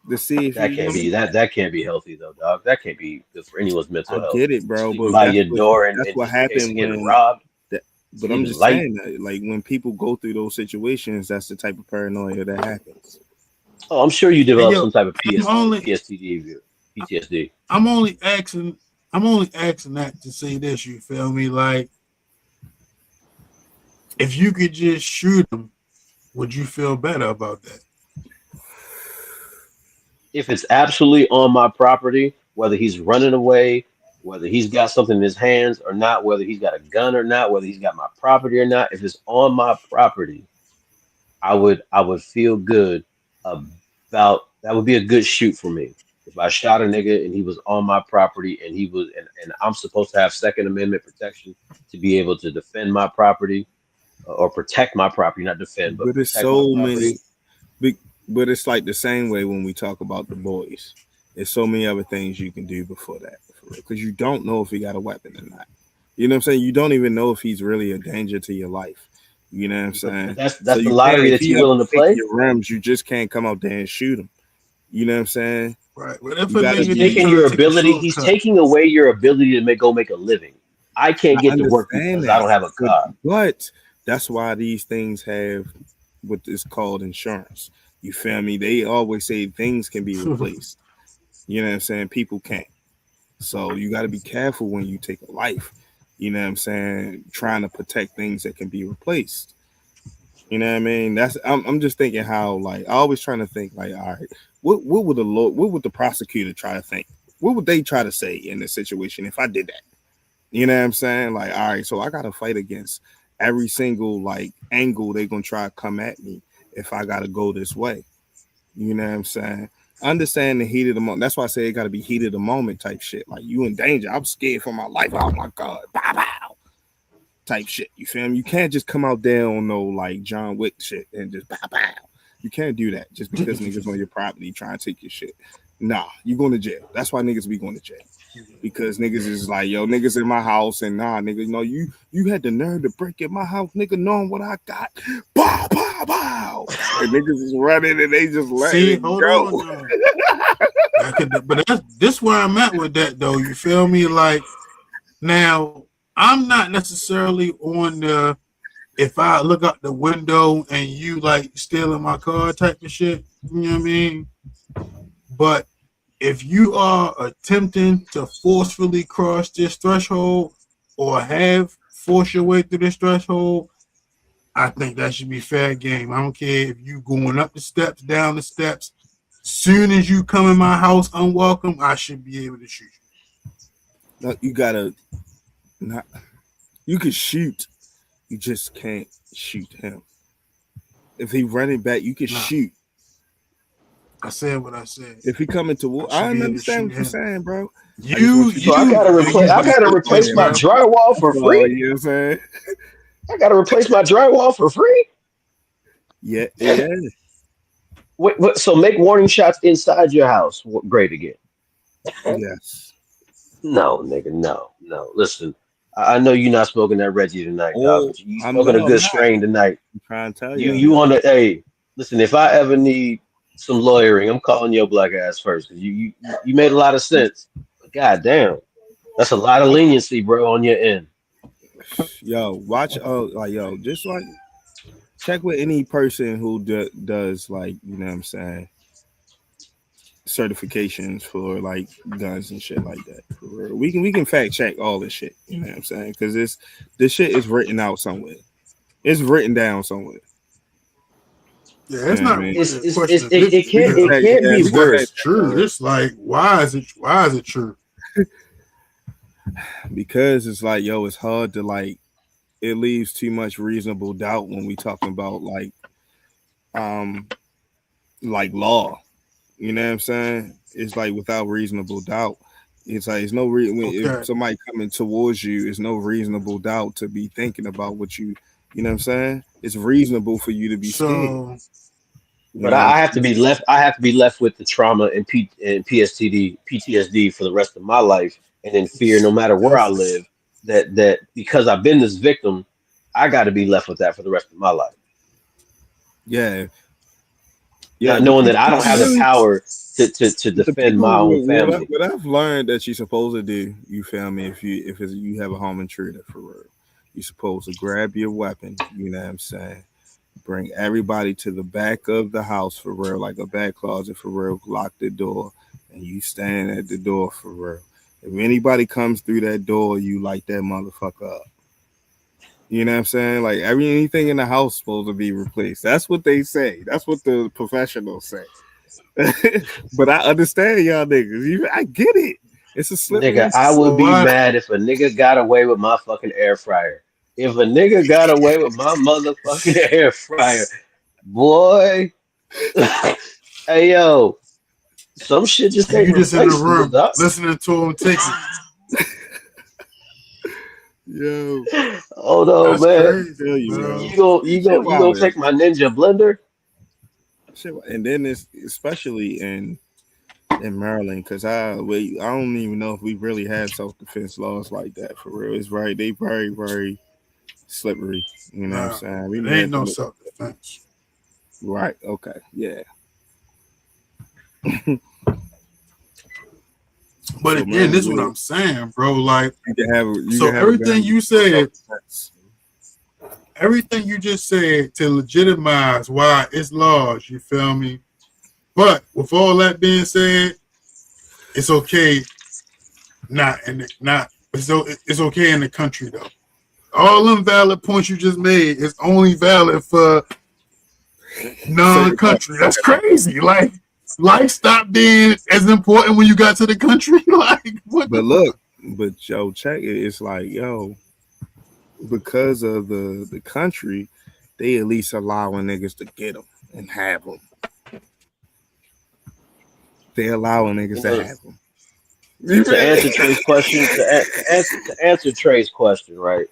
Speaker 1: to see if
Speaker 5: that
Speaker 1: you know
Speaker 5: can't
Speaker 1: what I
Speaker 5: be
Speaker 1: mean.
Speaker 5: that can't be healthy though, dog. That can't be good for anyone's mental
Speaker 1: I
Speaker 5: health.
Speaker 1: get it, bro,
Speaker 5: Sleeping
Speaker 1: but
Speaker 5: by your door
Speaker 1: that's
Speaker 5: and
Speaker 1: what
Speaker 5: just in case of
Speaker 1: happened
Speaker 5: getting
Speaker 1: when
Speaker 5: robbed,
Speaker 1: that. But I'm
Speaker 5: sleeping
Speaker 1: just
Speaker 5: light.
Speaker 1: saying that, like when people go through those situations, that's the type of paranoia that happens.
Speaker 5: Oh, I'm sure you
Speaker 2: And
Speaker 5: develop
Speaker 2: yo,
Speaker 5: some type of
Speaker 2: I'm only
Speaker 5: PTSD.
Speaker 2: I'm only asking I'm only asking that to say this, you feel me? Like if you could just shoot him, would you feel better about that?
Speaker 5: If it's absolutely on my property, whether he's running away, whether he's got something in his hands or not, whether he's got a gun or not, whether he's got my property or not, if it's on my property, I would feel good about that would be a good shoot for me. If I shot a nigga and he was on my property and and I'm supposed to have Second Amendment protection to be able to defend my property or protect my property, not defend, but
Speaker 1: But it's
Speaker 5: protect my
Speaker 1: so
Speaker 5: property.
Speaker 1: many big. But it's like the same way when we talk about the boys. There's so many other things you can do before that, because you don't know if he got a weapon or not. You know what I'm saying? You don't even know if he's really a danger to your life. You know what I'm
Speaker 5: But
Speaker 1: saying?
Speaker 5: that's
Speaker 1: So
Speaker 5: the
Speaker 1: you can't,
Speaker 5: lottery
Speaker 1: if
Speaker 5: that
Speaker 1: he
Speaker 5: you're
Speaker 1: up
Speaker 5: willing to
Speaker 1: to take
Speaker 5: play.
Speaker 1: your rims, you just can't come out there and shoot him. You know what I'm saying?
Speaker 2: Right. But if
Speaker 1: You
Speaker 2: a
Speaker 1: gotta
Speaker 5: He's
Speaker 2: nigga just
Speaker 5: taking
Speaker 1: be.
Speaker 2: trying to
Speaker 5: your
Speaker 2: take a
Speaker 5: ability. He's
Speaker 2: shortcut,
Speaker 5: taking away your ability to go make a living. I can't
Speaker 1: I
Speaker 5: get to work
Speaker 1: understand
Speaker 5: because I
Speaker 1: that,
Speaker 5: don't have a
Speaker 1: but
Speaker 5: car.
Speaker 1: but That's why these things have what is called insurance. You feel me? They always say things can be replaced. You know what I'm saying? People can't. So you got to be careful when you take a life. You know what I'm saying? Trying to protect things that can be replaced. You know what I mean? I'm just thinking how like I always trying to think like, all right, what would the law, what would the prosecutor try to think? What would they try to say in this situation if I did that? You know what I'm saying? Like, all right, so I gotta fight against every single like angle they gonna try to come at me if I gotta go this way. You know what I'm saying? Understand the heat of the moment. That's why I say it gotta be heat of the moment type shit. Like you in danger. I'm scared for my life. Oh my god. Bow bow. Type shit. You feel me? You can't just come out there on no like John Wick shit and just bow bow. You can't do that just because niggas on your property trying to take your shit. Nah, you going to jail. That's why niggas be going to jail. Because niggas is like, yo, niggas in my house, and nah, nigga, you know, you had the nerve to break in my house, nigga, knowing what I got. Bow, bow, bow. And niggas is running and they just letting
Speaker 2: See,
Speaker 1: it
Speaker 2: hold
Speaker 1: go.
Speaker 2: on. But this where I'm at with that though. You feel me? Like now, I'm not necessarily on the if I look out the window and you like stealing my car type of shit. You know what I mean? But if you are attempting to forcefully cross this threshold or have forced your way through this threshold, I think that should be fair game. I don't care if you going up the steps, down the steps. Soon as you come in my house unwelcome, I should be able to shoot
Speaker 1: No, you gotta not. You can shoot, you just can't shoot him. If he running back, you can
Speaker 2: you. Nah,
Speaker 1: shoot.
Speaker 2: I said what I said.
Speaker 1: If he coming
Speaker 2: I
Speaker 1: toward, I
Speaker 2: should be able to
Speaker 1: understand
Speaker 2: shoot
Speaker 1: what you're
Speaker 2: him.
Speaker 1: saying, bro. I just
Speaker 2: You,
Speaker 1: want you
Speaker 5: So
Speaker 1: to.
Speaker 5: I
Speaker 2: you,
Speaker 5: gotta
Speaker 2: you
Speaker 5: replace. I
Speaker 2: better
Speaker 5: gotta
Speaker 2: stay
Speaker 5: replace
Speaker 2: quiet,
Speaker 5: my
Speaker 2: bro.
Speaker 5: drywall for
Speaker 1: Oh,
Speaker 5: free.
Speaker 1: you know what I'm saying?
Speaker 5: I gotta replace my drywall for free.
Speaker 1: Yeah, yeah.
Speaker 5: Wait, so make warning shots inside your house great again.
Speaker 1: Yes.
Speaker 5: No, nigga, no, no. Listen, I know you're not smoking that Reggie tonight, dog,
Speaker 1: Oh,
Speaker 5: but you
Speaker 1: I'm
Speaker 5: smoking a
Speaker 1: no, I'm
Speaker 5: good
Speaker 1: not.
Speaker 5: strain tonight.
Speaker 1: I'm trying to tell
Speaker 5: You
Speaker 1: y'all
Speaker 5: you
Speaker 1: that.
Speaker 5: want to? Hey, listen. If I ever need some lawyering, I'm calling your black ass first because you made a lot of sense. But god damn, that's a lot of leniency, bro, on your end.
Speaker 1: Yo, watch. Like yo, just like check with any person who does like you know what I'm saying certifications for like guns and shit like that. For real. We can fact check all this shit. You know what I'm saying? Because this shit is written out somewhere. It's written down somewhere.
Speaker 2: Yeah,
Speaker 1: You
Speaker 2: it's
Speaker 1: know what I
Speaker 2: not
Speaker 1: mean?
Speaker 2: really a question of
Speaker 5: It
Speaker 2: if
Speaker 1: We can
Speaker 5: it
Speaker 2: it's,
Speaker 1: fact,
Speaker 5: can't
Speaker 1: yeah,
Speaker 5: be
Speaker 1: we can
Speaker 2: if
Speaker 1: fact
Speaker 2: it's
Speaker 5: worse.
Speaker 1: check all
Speaker 2: true.
Speaker 1: that
Speaker 2: It's like why is it true?
Speaker 1: because it's like yo, it's hard to like. It leaves too much reasonable doubt when we talking about um like law. You know what I'm saying? It's like without reasonable doubt. It's like it's no if
Speaker 2: Okay,
Speaker 1: somebody coming towards you, it's no reasonable doubt to be thinking about what you know what I'm saying? It's reasonable for you to be scared.
Speaker 2: so
Speaker 1: You
Speaker 5: But
Speaker 1: know what I'm
Speaker 5: I have to
Speaker 1: saying?
Speaker 5: be left. I have to be left with the trauma and PTSD for the rest of my life, and in fear, no matter where I
Speaker 2: if
Speaker 5: live, that because I've been this victim, I got to be left with that for the rest of my life.
Speaker 1: Yeah. Yeah,
Speaker 5: Not
Speaker 1: the
Speaker 5: knowing that
Speaker 1: people
Speaker 5: I don't have the
Speaker 1: really
Speaker 5: power to
Speaker 1: the
Speaker 5: defend
Speaker 1: people
Speaker 5: my own family.
Speaker 1: what I've learned that you're supposed to do, you feel me, if you have a home intruder for real. You're supposed to grab your weapon, you know what I'm saying? Bring everybody to the back of the house for real, like a back closet for real. Lock the door, and you stand at the door for real. If anybody comes through that door, you light that motherfucker up. You know what I'm saying? Like anything in the house supposed to be replaced. That's what they say. That's what the professionals say. But I understand y'all niggas. I get it. It's a
Speaker 5: Nigga,
Speaker 1: slippery.
Speaker 5: I would be
Speaker 2: what
Speaker 5: mad if a nigga got away with my fucking air fryer. If a nigga got away with my motherfucking air fryer, boy. Hey yo, some shit just
Speaker 2: and
Speaker 5: ain't
Speaker 2: you just in the
Speaker 5: replaceable,
Speaker 2: room
Speaker 5: dog.
Speaker 2: listening to him take it.
Speaker 1: Yo,
Speaker 5: Hold on,
Speaker 2: That's
Speaker 5: man.
Speaker 2: crazy,
Speaker 1: tell you,
Speaker 2: bro.
Speaker 1: yo, shit
Speaker 5: You gonna
Speaker 1: wild.
Speaker 5: take my Ninja blender?
Speaker 1: And then it's especially in Maryland, because I don't even know if we really have self defense laws like that for real. It's right, they very slippery. You know what I'm
Speaker 2: Nah,
Speaker 1: saying? We
Speaker 2: it
Speaker 1: may
Speaker 2: ain't
Speaker 1: have to
Speaker 2: no
Speaker 1: look
Speaker 2: self defense.
Speaker 1: right. Okay, yeah.
Speaker 2: But
Speaker 1: So
Speaker 2: again, this
Speaker 1: Maryland,
Speaker 2: is what I'm saying, bro. Like,
Speaker 1: you can have
Speaker 2: so
Speaker 1: a
Speaker 2: everything
Speaker 1: gun,
Speaker 2: you
Speaker 1: self
Speaker 2: said,
Speaker 1: defense.
Speaker 2: everything you just said to legitimize why it's laws. You feel me? But with all that being said, it's okay. It's okay in the country though. All them valid points you just made is only valid for non-country. That's crazy. Like life stopped being as important when you got to the country. Like what
Speaker 1: But
Speaker 2: the
Speaker 1: look, but yo, check it. It's like, yo, because of the country, they at least allowing niggas to get them and have them. They allowing niggas
Speaker 5: You
Speaker 1: to
Speaker 5: know,
Speaker 1: have them.
Speaker 5: to answer Trey's question, to answer Trey's question, right?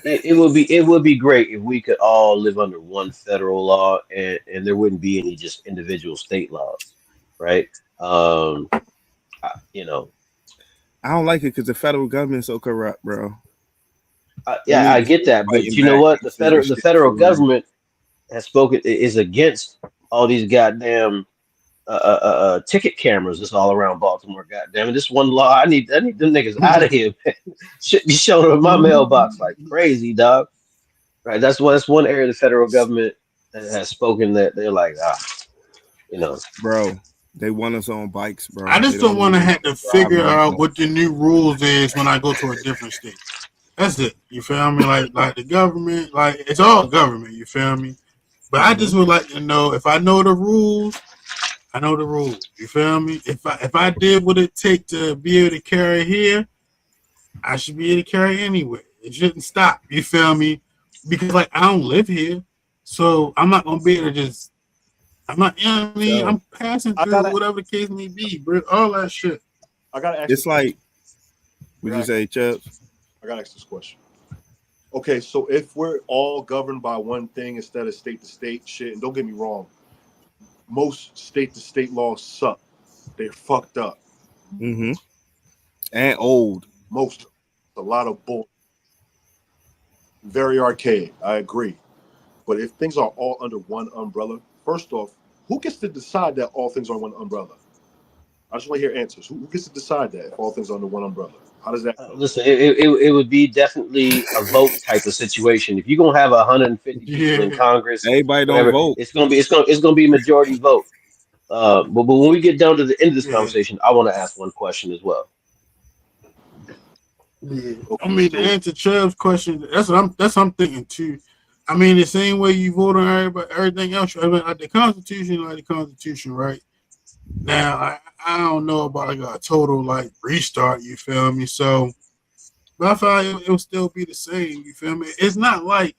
Speaker 5: It would be great if we could all live under one federal law and there wouldn't be any just individual state laws, right? You know,
Speaker 1: I don't like it because the federal government's so corrupt, bro. They
Speaker 5: yeah,
Speaker 1: need
Speaker 5: I
Speaker 1: to
Speaker 5: get
Speaker 1: start
Speaker 5: that, but
Speaker 1: fighting
Speaker 5: you know
Speaker 1: back
Speaker 5: what?
Speaker 1: and saying
Speaker 5: The
Speaker 1: shit
Speaker 5: federal
Speaker 1: for real.
Speaker 5: government has spoken is against all these goddamn ticket cameras that's all around Baltimore. Goddamn it, this one law. I need them niggas out of here, man. Should be showing up in my mailbox like crazy, dog. Right? That's one area the federal government has spoken that they're like, you know,
Speaker 1: Bro, they want us on bikes,
Speaker 2: I
Speaker 1: bro. They
Speaker 2: just don't
Speaker 1: don't
Speaker 2: want to
Speaker 1: want us
Speaker 2: have to figure
Speaker 1: driving
Speaker 2: out
Speaker 1: anymore.
Speaker 2: what the new rules is when I go to a different state. That's it. You feel me? Like the government, like it's all government. You feel me? But I
Speaker 1: Mm-hmm.
Speaker 2: just would like to know if I know the rules. I know the rules. You feel me? If I did what it take to be able to carry here, I should be able to carry anywhere. It shouldn't stop. You feel me? Because like I don't live here, so I'm not gonna be able to just. I'm not. You know what I mean,
Speaker 5: so
Speaker 2: I'm passing
Speaker 4: I
Speaker 2: through
Speaker 4: gotta,
Speaker 2: whatever the case may be, bro. All that shit.
Speaker 4: I gotta ask
Speaker 1: It's
Speaker 4: this question.
Speaker 1: like, would you say, Chubbs?
Speaker 4: I gotta ask this question. Okay, so if we're all governed by one thing instead of state to state shit, and don't get me wrong, most state to state laws suck. They're fucked up.
Speaker 1: Mm-hmm. And old.
Speaker 4: Most of them. A lot of bull. Very archaic. I agree. But if things are all under one umbrella, first off, who gets to decide that all things are one umbrella? I just want to hear answers. Who gets to decide that if all things are under one umbrella? How does that go?
Speaker 5: listen, it would be definitely a vote type of situation. If you're gonna have 150 people in
Speaker 2: Yeah.
Speaker 5: Congress,
Speaker 1: Everybody don't
Speaker 5: whatever,
Speaker 1: vote.
Speaker 5: it's gonna be majority vote. But when we get down to the end of this
Speaker 2: Yeah.
Speaker 5: conversation, I want to ask one question as well.
Speaker 2: Yeah. I
Speaker 4: Okay,
Speaker 2: mean, to
Speaker 4: so
Speaker 2: answer Chubb's question, that's what I'm thinking too. I mean, the same way you vote on everything else. I mean, like the Constitution, right? Now, I don't know about like a total like restart. You feel me? So, but I feel like it'll still be the same. You feel me? It's not like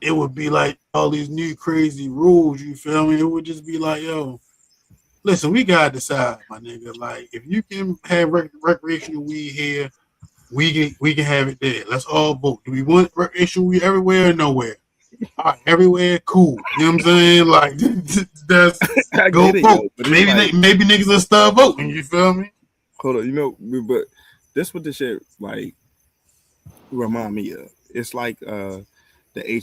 Speaker 2: it would be like all these new crazy rules. You feel me? It would just be like, yo, listen, we gotta decide, my nigga. Like, if you can have recreational weed here, we can have it there. Let's all vote. Do we want recreational weed everywhere or nowhere? All right, everywhere, cool. You know what I'm saying? Like, that's
Speaker 1: I
Speaker 2: go
Speaker 1: get it,
Speaker 2: vote.
Speaker 1: yo. But it's
Speaker 2: Maybe
Speaker 1: like,
Speaker 2: maybe niggas will start voting. You feel me?
Speaker 1: hold on, but this what the shit like remind me of. It's like the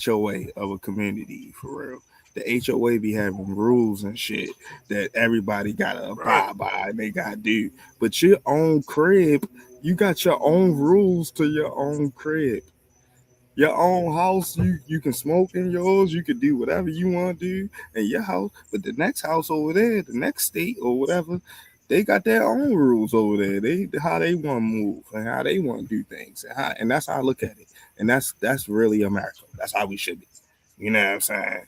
Speaker 1: HOA of a community for real. The HOA be having rules and shit that everybody gotta
Speaker 2: Right.
Speaker 1: abide by and they gotta do. But your own crib, you got your own rules to your own crib. Your own house, you can smoke in yours, you can do whatever you want to do in your house. But the next house over there, the next state or whatever, they got their own rules over there. They how they want to move and how they want to do things, and that's how I look at it. And that's really America. That's how we should be. You know what I'm saying?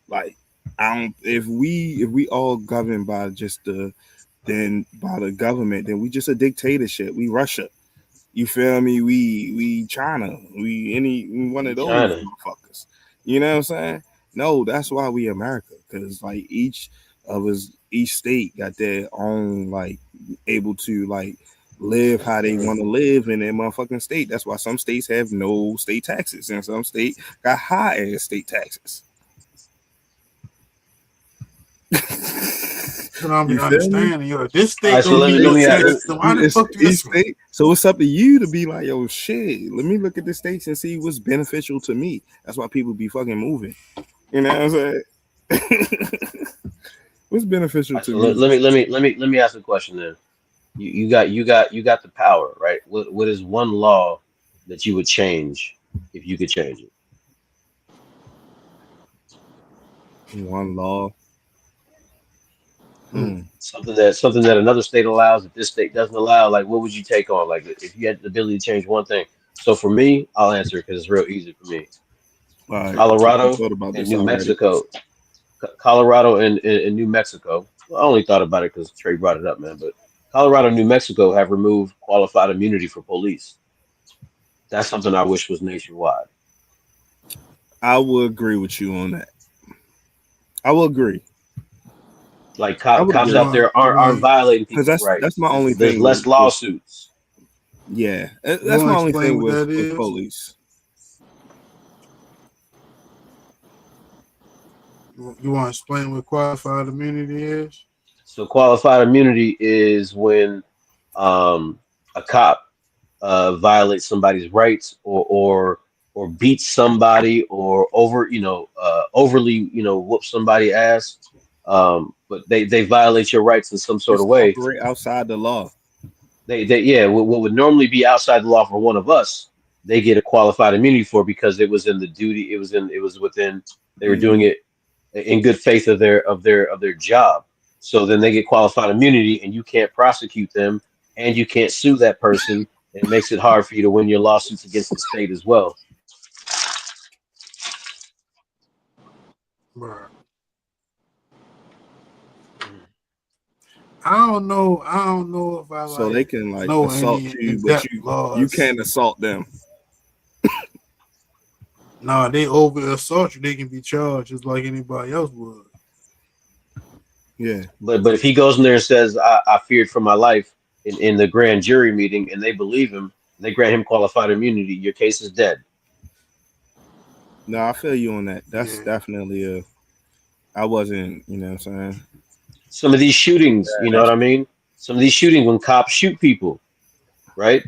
Speaker 1: Like I don't if we all governed by just by the government, then we just a dictatorship. We Russia. You feel me? We China. We any one of those
Speaker 5: China.
Speaker 1: motherfuckers. You know what I'm saying? No, that's why we America. Cause like each state got their own like able to like live how they want to live in their motherfucking state. That's why some states have no state taxes and some state got high ass state taxes.
Speaker 2: That's what I'm
Speaker 1: You feel me?
Speaker 2: understanding. Yo, this
Speaker 5: All
Speaker 2: state
Speaker 5: right, so
Speaker 2: don't
Speaker 1: Each
Speaker 2: need
Speaker 5: let
Speaker 2: no
Speaker 5: me
Speaker 1: state,
Speaker 2: taxes. So why the fuck do
Speaker 1: each
Speaker 2: this one?
Speaker 1: state. So it's up to you to be like, yo, shit. Let me look at the states and see what's beneficial to me. That's why people be fucking moving. You know what I'm saying? What's beneficial to
Speaker 5: so
Speaker 1: me?
Speaker 5: let me ask a question then. You got the power, right? What is one law that you would change if you could change it?
Speaker 1: One law.
Speaker 5: Something that another state allows that this state doesn't allow. Like, what would you take on? Like, if you had the ability to change one thing. So for me, I'll answer because it's real easy for me.
Speaker 1: All right. I
Speaker 5: Colorado
Speaker 1: thought about
Speaker 5: and
Speaker 1: this
Speaker 5: New
Speaker 1: already.
Speaker 5: Mexico. Colorado and New Mexico. Well, I only thought about it because Trey brought it up, man. But Colorado and New Mexico have removed qualified immunity for police. That's something I wish was nationwide.
Speaker 1: I will agree with you on that. I will agree.
Speaker 5: Like
Speaker 1: I would
Speaker 5: cops
Speaker 1: agree
Speaker 5: out there aren't
Speaker 2: Wait,
Speaker 5: violating
Speaker 1: because
Speaker 5: people's
Speaker 1: that's
Speaker 5: rights.
Speaker 1: my only
Speaker 5: There's
Speaker 1: thing
Speaker 5: less
Speaker 1: with
Speaker 5: lawsuits.
Speaker 1: yeah.
Speaker 2: you
Speaker 1: That's
Speaker 2: want
Speaker 1: my
Speaker 2: to
Speaker 1: only
Speaker 2: explain
Speaker 1: thing
Speaker 2: what that
Speaker 1: with
Speaker 2: is?
Speaker 1: police.
Speaker 2: You want to explain what qualified immunity is?
Speaker 5: So qualified immunity is when a cop violates somebody's rights or beats somebody or overly whoops somebody ass. But they violate your rights in some sort of
Speaker 1: Just
Speaker 5: way.
Speaker 1: operate outside the law.
Speaker 5: They yeah, what would normally be outside the law for one of us, they get a qualified immunity for because it was in the duty, it was within, they were doing
Speaker 1: Mm,
Speaker 5: it in good faith of their job. So then they get qualified immunity, and you can't prosecute them, and you can't sue that person. It makes it hard for you to win your lawsuits against the state as well.
Speaker 2: Bruh. I don't know if I
Speaker 1: so they
Speaker 2: like
Speaker 1: can like
Speaker 2: know
Speaker 1: assault
Speaker 2: any
Speaker 1: you, but
Speaker 2: in-depth
Speaker 1: you
Speaker 2: laws.
Speaker 1: can't assault them.
Speaker 2: Nah, they over assault you, they can be charged just like anybody else would.
Speaker 1: Yeah.
Speaker 5: But if he goes in there and says, I feared for my life in the grand jury meeting, and they believe him, and they grant him qualified immunity, your case is dead.
Speaker 1: No, I feel you on that. That's
Speaker 2: Yeah.
Speaker 1: definitely a. I wasn't. You know what I'm saying?
Speaker 5: Some of these shootings, you know what
Speaker 1: That's
Speaker 5: I mean? Some of these shootings when cops shoot people, right?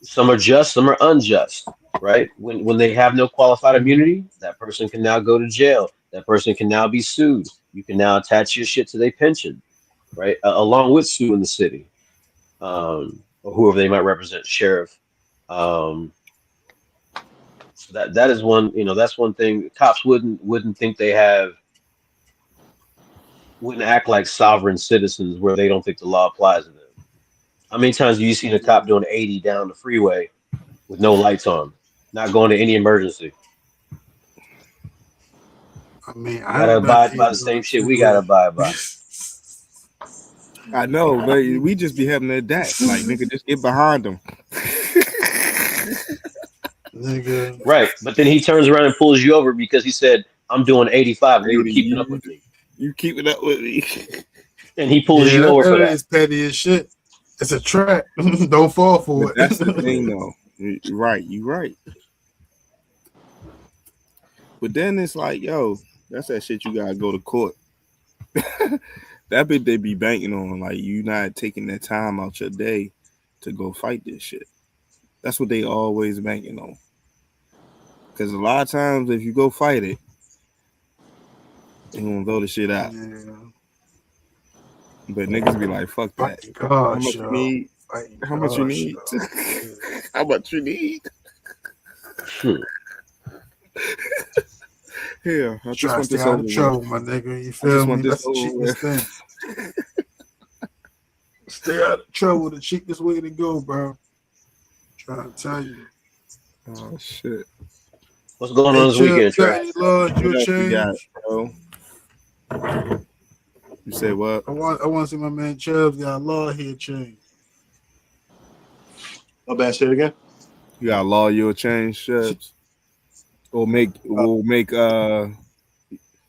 Speaker 5: Some are just, some are unjust, right? When they have no qualified immunity, that person can now go to jail. That person can now be sued. You can now attach your shit to their pension, right? Along with suing the city, or whoever they might represent, sheriff. Um, so that is one, that's one thing. Cops wouldn't think they have, wouldn't act like sovereign citizens where they don't think the law applies to them. How many times have you seen a cop doing 80 down the freeway with no lights on, not going to any emergency?
Speaker 2: I mean,
Speaker 5: You
Speaker 2: I
Speaker 5: gotta
Speaker 2: ain't done
Speaker 5: abide by
Speaker 2: 80
Speaker 5: the
Speaker 2: on
Speaker 5: same
Speaker 2: the
Speaker 5: shit we gotta
Speaker 2: freeway.
Speaker 5: abide by.
Speaker 1: I know, but we just be having that. Like, nigga, just get behind them.
Speaker 2: Nigga.
Speaker 5: Right. But then he turns around and pulls you over because he said, I'm doing 85 and you were
Speaker 1: Lady,
Speaker 5: keeping up with me.
Speaker 1: you keep it up with me.
Speaker 5: And he pulls
Speaker 2: Yeah,
Speaker 5: you over for
Speaker 2: that
Speaker 5: that.
Speaker 2: is petty as shit. It's a trap. Don't fall for
Speaker 1: But that's the
Speaker 2: it.
Speaker 1: thing, though. You're right. You right. But then it's like, yo, that's that shit you gotta go to court. That bit they be banking on, like you not taking that time out your day to go fight this shit. That's what they always banking on. Because a lot of times, if you go fight it, they gonna throw the shit out.
Speaker 2: Yeah.
Speaker 1: But niggas be like, fuck that.
Speaker 2: Fighting
Speaker 1: How
Speaker 2: cards,
Speaker 1: much you
Speaker 2: y'all.
Speaker 1: need?
Speaker 2: Fighting
Speaker 1: How much you
Speaker 2: cards,
Speaker 1: need?
Speaker 2: y'all. Yeah.
Speaker 1: How much you need?
Speaker 5: Hmm.
Speaker 1: Here, I just
Speaker 2: Try to
Speaker 1: want
Speaker 2: stay
Speaker 1: this
Speaker 2: out
Speaker 1: over
Speaker 2: of
Speaker 1: with.
Speaker 2: trouble, my nigga. You
Speaker 1: I just
Speaker 2: feel me?
Speaker 1: want this
Speaker 2: That's the
Speaker 1: over
Speaker 2: cheapest
Speaker 1: with.
Speaker 2: thing. Stay out of trouble. The cheapest way to go, bro. Trying to tell you.
Speaker 1: Oh shit.
Speaker 5: What's going on
Speaker 2: Hey,
Speaker 5: this
Speaker 2: Chubb,
Speaker 5: weekend,
Speaker 2: you got
Speaker 5: Trey?
Speaker 2: any laws
Speaker 1: What
Speaker 2: you'll
Speaker 1: else we got,
Speaker 2: change?
Speaker 1: bro? You said what?
Speaker 2: I want to see my man Chubb's got a law here change.
Speaker 4: My bad. Say it again.
Speaker 1: You got a law you'll change, Shubs? Or will make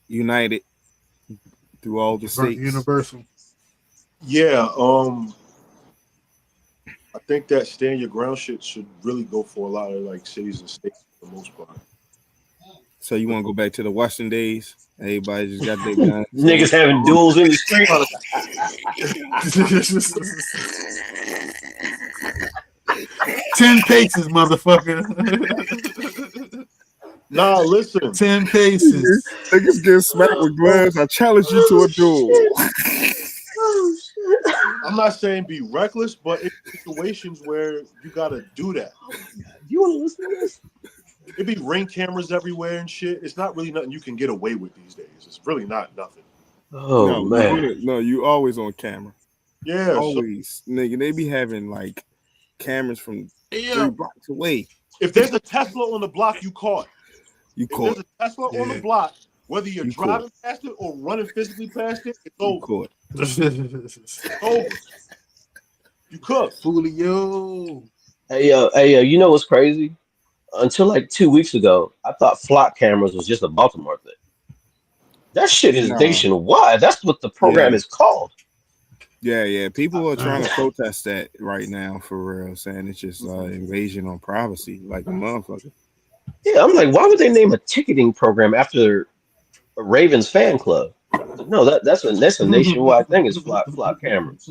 Speaker 1: united through all the states.
Speaker 2: Universal.
Speaker 4: Yeah. I think that stand your ground shit should really go for a lot of like cities and states for the most part.
Speaker 1: So you want to go back to the Western days? Everybody just got their guns.
Speaker 5: Niggas having duels in the street.
Speaker 2: 10 paces, motherfucker.
Speaker 4: Nah, listen.
Speaker 2: 10 paces.
Speaker 1: Niggas get smacked with gloves. I challenge you to a duel.
Speaker 5: Oh, shit.
Speaker 4: I'm not saying be reckless, but in situations where you gotta do that.
Speaker 5: Oh my God. Do you want to listen to this?
Speaker 4: It be ring cameras everywhere and shit. It's not really nothing you can get away with these days. It's really not nothing.
Speaker 5: Oh man.
Speaker 1: You always on camera.
Speaker 4: Yeah. So
Speaker 1: Always, nigga. They be having like cameras from
Speaker 2: Yeah.
Speaker 1: 3 blocks away.
Speaker 4: if there's a Tesla on the block, you caught.
Speaker 1: You
Speaker 4: If there's
Speaker 1: caught.
Speaker 4: a Tesla on the
Speaker 2: Yeah.
Speaker 4: block, whether you're
Speaker 1: You
Speaker 4: driving
Speaker 1: caught.
Speaker 4: past it or running physically past it, it's
Speaker 1: You
Speaker 4: over.
Speaker 1: caught.
Speaker 4: It's over. You cooked.
Speaker 2: Foolio.
Speaker 5: Hey yo, you know what's crazy? Until like 2 weeks ago, I thought flock cameras was just a Baltimore thing. That shit is
Speaker 1: Nah.
Speaker 5: nationwide. That's what the program
Speaker 1: Yeah.
Speaker 5: is called.
Speaker 1: Yeah. People are trying to
Speaker 2: Man.
Speaker 1: protest that right now for real, saying it's just invasion on privacy, like a motherfucker.
Speaker 5: Yeah, I'm like, why would they name a ticketing program after a Ravens fan club? No, that's a nationwide thing. Is flock cameras.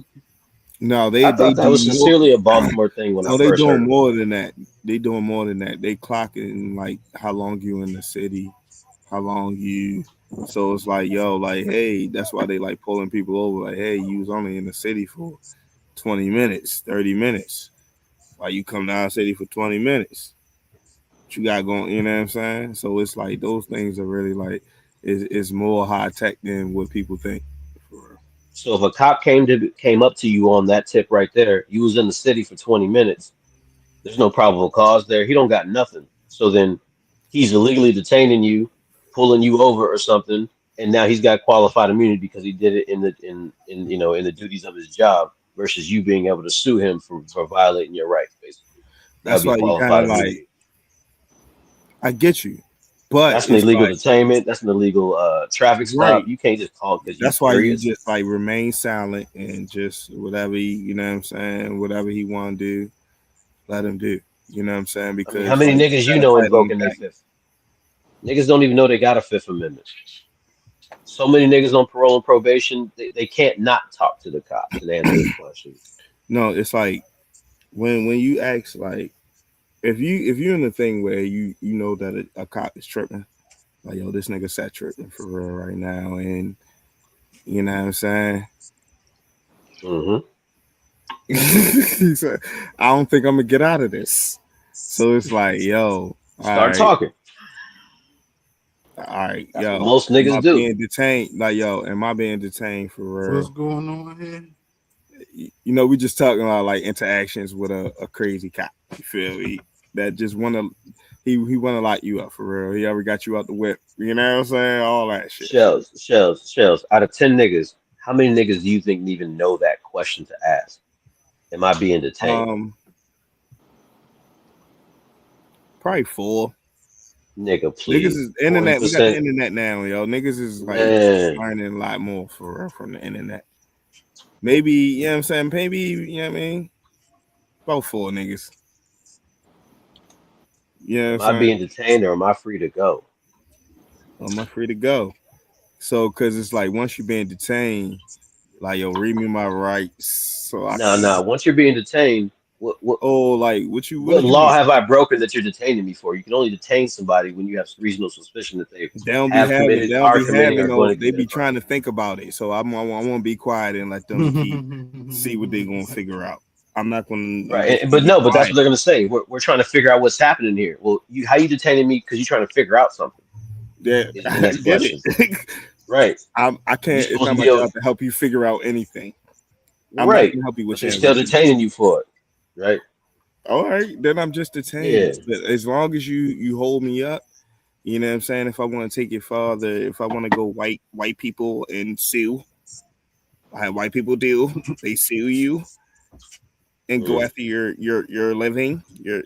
Speaker 1: No,
Speaker 5: I
Speaker 1: they
Speaker 5: thought that
Speaker 1: do
Speaker 5: was
Speaker 1: more.
Speaker 5: sincerely a Baltimore thing when I
Speaker 1: No, they
Speaker 5: first
Speaker 1: doing
Speaker 5: heard of it.
Speaker 1: more than that. They doing more than that. They clocking like how long you in the city, how long you. So it's like, yo, like, hey, that's why they like pulling people over. Like, hey, you was only in the city for 20 minutes, 30 minutes. Why you come down the city for 20 minutes? What you got going, you know what I'm saying? So it's like those things are really like is more high tech than what people think. For real.
Speaker 5: So if a cop came up to you on that tip right there, you was in the city for 20 minutes. There's no probable cause there. He don't got nothing. So then he's illegally detaining you, pulling you over or something, and now he's got qualified immunity because he did it in the duties of his job versus you being able to sue him for violating your rights, basically. That would
Speaker 1: That's
Speaker 5: be
Speaker 1: why you kind
Speaker 5: qualified
Speaker 1: of like,
Speaker 5: immunity.
Speaker 1: I get you, but
Speaker 5: That's an
Speaker 1: it's
Speaker 5: illegal
Speaker 1: like,
Speaker 5: detainment. That's an illegal traffic
Speaker 1: right.
Speaker 5: stop. You can't just call because you
Speaker 1: That's why you
Speaker 5: curious.
Speaker 1: just like remain silent and just whatever you know what I'm saying, whatever he want to do, let him do. You know what I'm saying?
Speaker 5: I mean, how
Speaker 1: Because
Speaker 5: many
Speaker 1: like you
Speaker 5: niggas you
Speaker 1: gotta
Speaker 5: know
Speaker 1: fight on
Speaker 5: invoking their
Speaker 1: that.
Speaker 5: fifth? Niggas don't even know they got a Fifth Amendment. So many niggas on parole and probation, they can't not talk to the cops and answer their questions.
Speaker 1: No, it's like when you ask like if you're in the thing where you know that a cop is tripping, like yo, this nigga sat tripping for real right now, and you know what I'm saying.
Speaker 5: Hmm.
Speaker 1: He said, I don't think I'm gonna get out of this. So it's like, yo,
Speaker 5: Start talking.
Speaker 1: all right,
Speaker 5: That's what
Speaker 1: yo,
Speaker 5: most
Speaker 1: am I
Speaker 5: niggas do.
Speaker 1: being detained? Like, yo, am I being detained for
Speaker 2: What's
Speaker 1: real?
Speaker 2: going on here?
Speaker 1: You know, we just talking about like interactions with a crazy cop. You feel me? That just wanna he wanna lock you up for real. He ever got you out the whip. You know what I'm saying? All that shit.
Speaker 5: Shells. Out of 10 niggas, how many niggas do you think even know that question to ask? Am I being detained?
Speaker 1: Um, Probably 4.
Speaker 5: Nigga,
Speaker 1: Niggas
Speaker 5: please.
Speaker 1: is internet. We got the
Speaker 5: 40%?
Speaker 1: internet now, yo. Niggas is like
Speaker 5: Man.
Speaker 1: learning a lot more for real from the internet. Maybe, you know what I'm saying? Maybe, you know what I mean? About 4 niggas. You know what I'm
Speaker 5: Am I
Speaker 1: saying?
Speaker 5: being detained or am I free to go?
Speaker 1: Am I free to go? So, cause it's like once you're being detained, like yo, read me my rights, so I
Speaker 5: No,
Speaker 1: can.
Speaker 5: no. Once you're being detained,
Speaker 1: Oh, like what
Speaker 5: what
Speaker 1: did you
Speaker 5: law
Speaker 1: mean?
Speaker 5: have I broken that you're detaining me for? You can only detain somebody when you have reasonable suspicion that they have
Speaker 1: They
Speaker 5: committed,
Speaker 1: don't
Speaker 5: are
Speaker 1: be
Speaker 5: committing,
Speaker 1: having
Speaker 5: or going
Speaker 1: no.
Speaker 5: to
Speaker 1: They
Speaker 5: commit a
Speaker 1: be
Speaker 5: crime.
Speaker 1: trying to think about it. So I want to be quiet and let them see what they gonna figure out. I'm not gonna. I'm
Speaker 5: Right,
Speaker 1: just gonna
Speaker 5: but
Speaker 1: be
Speaker 5: no, but that's what
Speaker 1: quiet.
Speaker 5: they're gonna say. We're trying to figure out what's happening here. Well, how you detaining me because you're trying to figure out something
Speaker 1: Yeah,
Speaker 5: is the
Speaker 1: I
Speaker 5: next
Speaker 1: get
Speaker 5: question.
Speaker 1: it.
Speaker 5: Right,
Speaker 1: I
Speaker 5: you
Speaker 1: can't. It's
Speaker 5: supposed
Speaker 1: not
Speaker 5: to
Speaker 1: my
Speaker 5: be able,
Speaker 1: job to help you figure out anything. I'm not
Speaker 5: right,
Speaker 1: gonna help you
Speaker 5: but
Speaker 1: with
Speaker 5: they're
Speaker 1: that.
Speaker 5: still detaining you for it. Right,
Speaker 1: All right, then I'm just
Speaker 5: yeah.
Speaker 1: detained. But as long as you hold me up, you know what I'm saying. If I want to take it farther, if I want to go white people and sue, how white people do, they sue you and go
Speaker 5: Mm.
Speaker 1: after your living. Your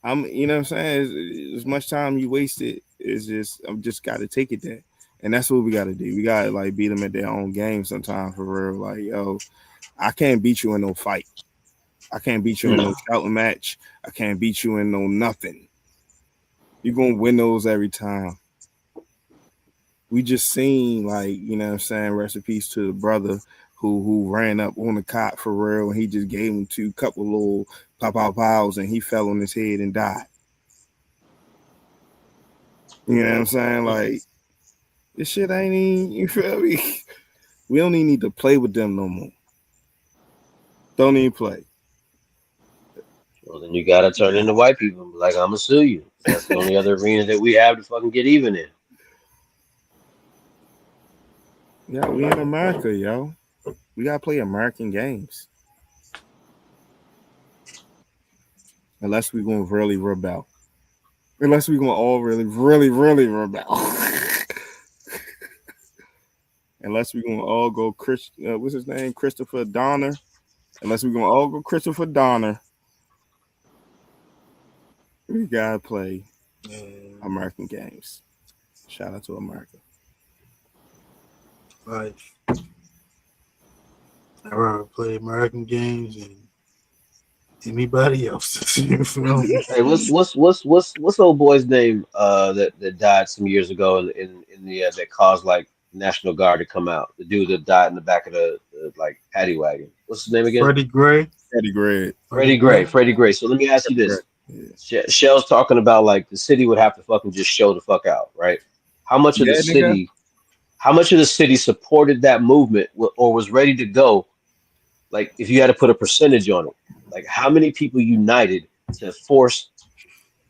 Speaker 1: I'm you know what I'm saying. As much time you wasted is just I'm just got to take it there, and that's what we got to do. We got to like beat them at their own game sometimes for real. Like yo, I can't beat you in no fight. I can't beat you in no
Speaker 5: No,
Speaker 1: shouting match. I can't beat you in no nothing. You're gonna win those every time. We just seen like, you know what I'm saying, rest in peace to the brother who ran up on the cop for real and he just gave him two couple little pows and he fell on his head and died. You know what I'm saying? Like this shit ain't even you feel me? We don't even need to play with them no more. Don't even play.
Speaker 5: Well, then you gotta turn into white people and be like, I'm gonna sue you. That's the only other arena that we have to fucking get even in.
Speaker 1: Yeah, we in America, yo. We gotta play American games. Unless we gonna really rebel. Unless we gonna all really rebel. Unless we gonna all go what's his name? Christopher Donner. Unless we gonna all go Christopher Donner. We gotta play American games. Shout out to America.
Speaker 2: Like, I'd rather play American games and anybody else. You feel me?
Speaker 5: Hey, what's old boy's name? That died some years ago in the that caused like National Guard to come out. The dude that died in the back of the like paddy wagon. What's his name again?
Speaker 2: Freddie Gray.
Speaker 1: Eddie Gray.
Speaker 5: Freddie Gray. Freddie Gray. So let me ask you this:
Speaker 1: Yeah.
Speaker 5: Shell's talking about like the city would have to fucking just show the fuck out, right? How much of the
Speaker 1: Yeah, nigga.
Speaker 5: city? How much of the city supported that movement or was ready to go? Like, if you had to put a percentage on it, like how many people united to force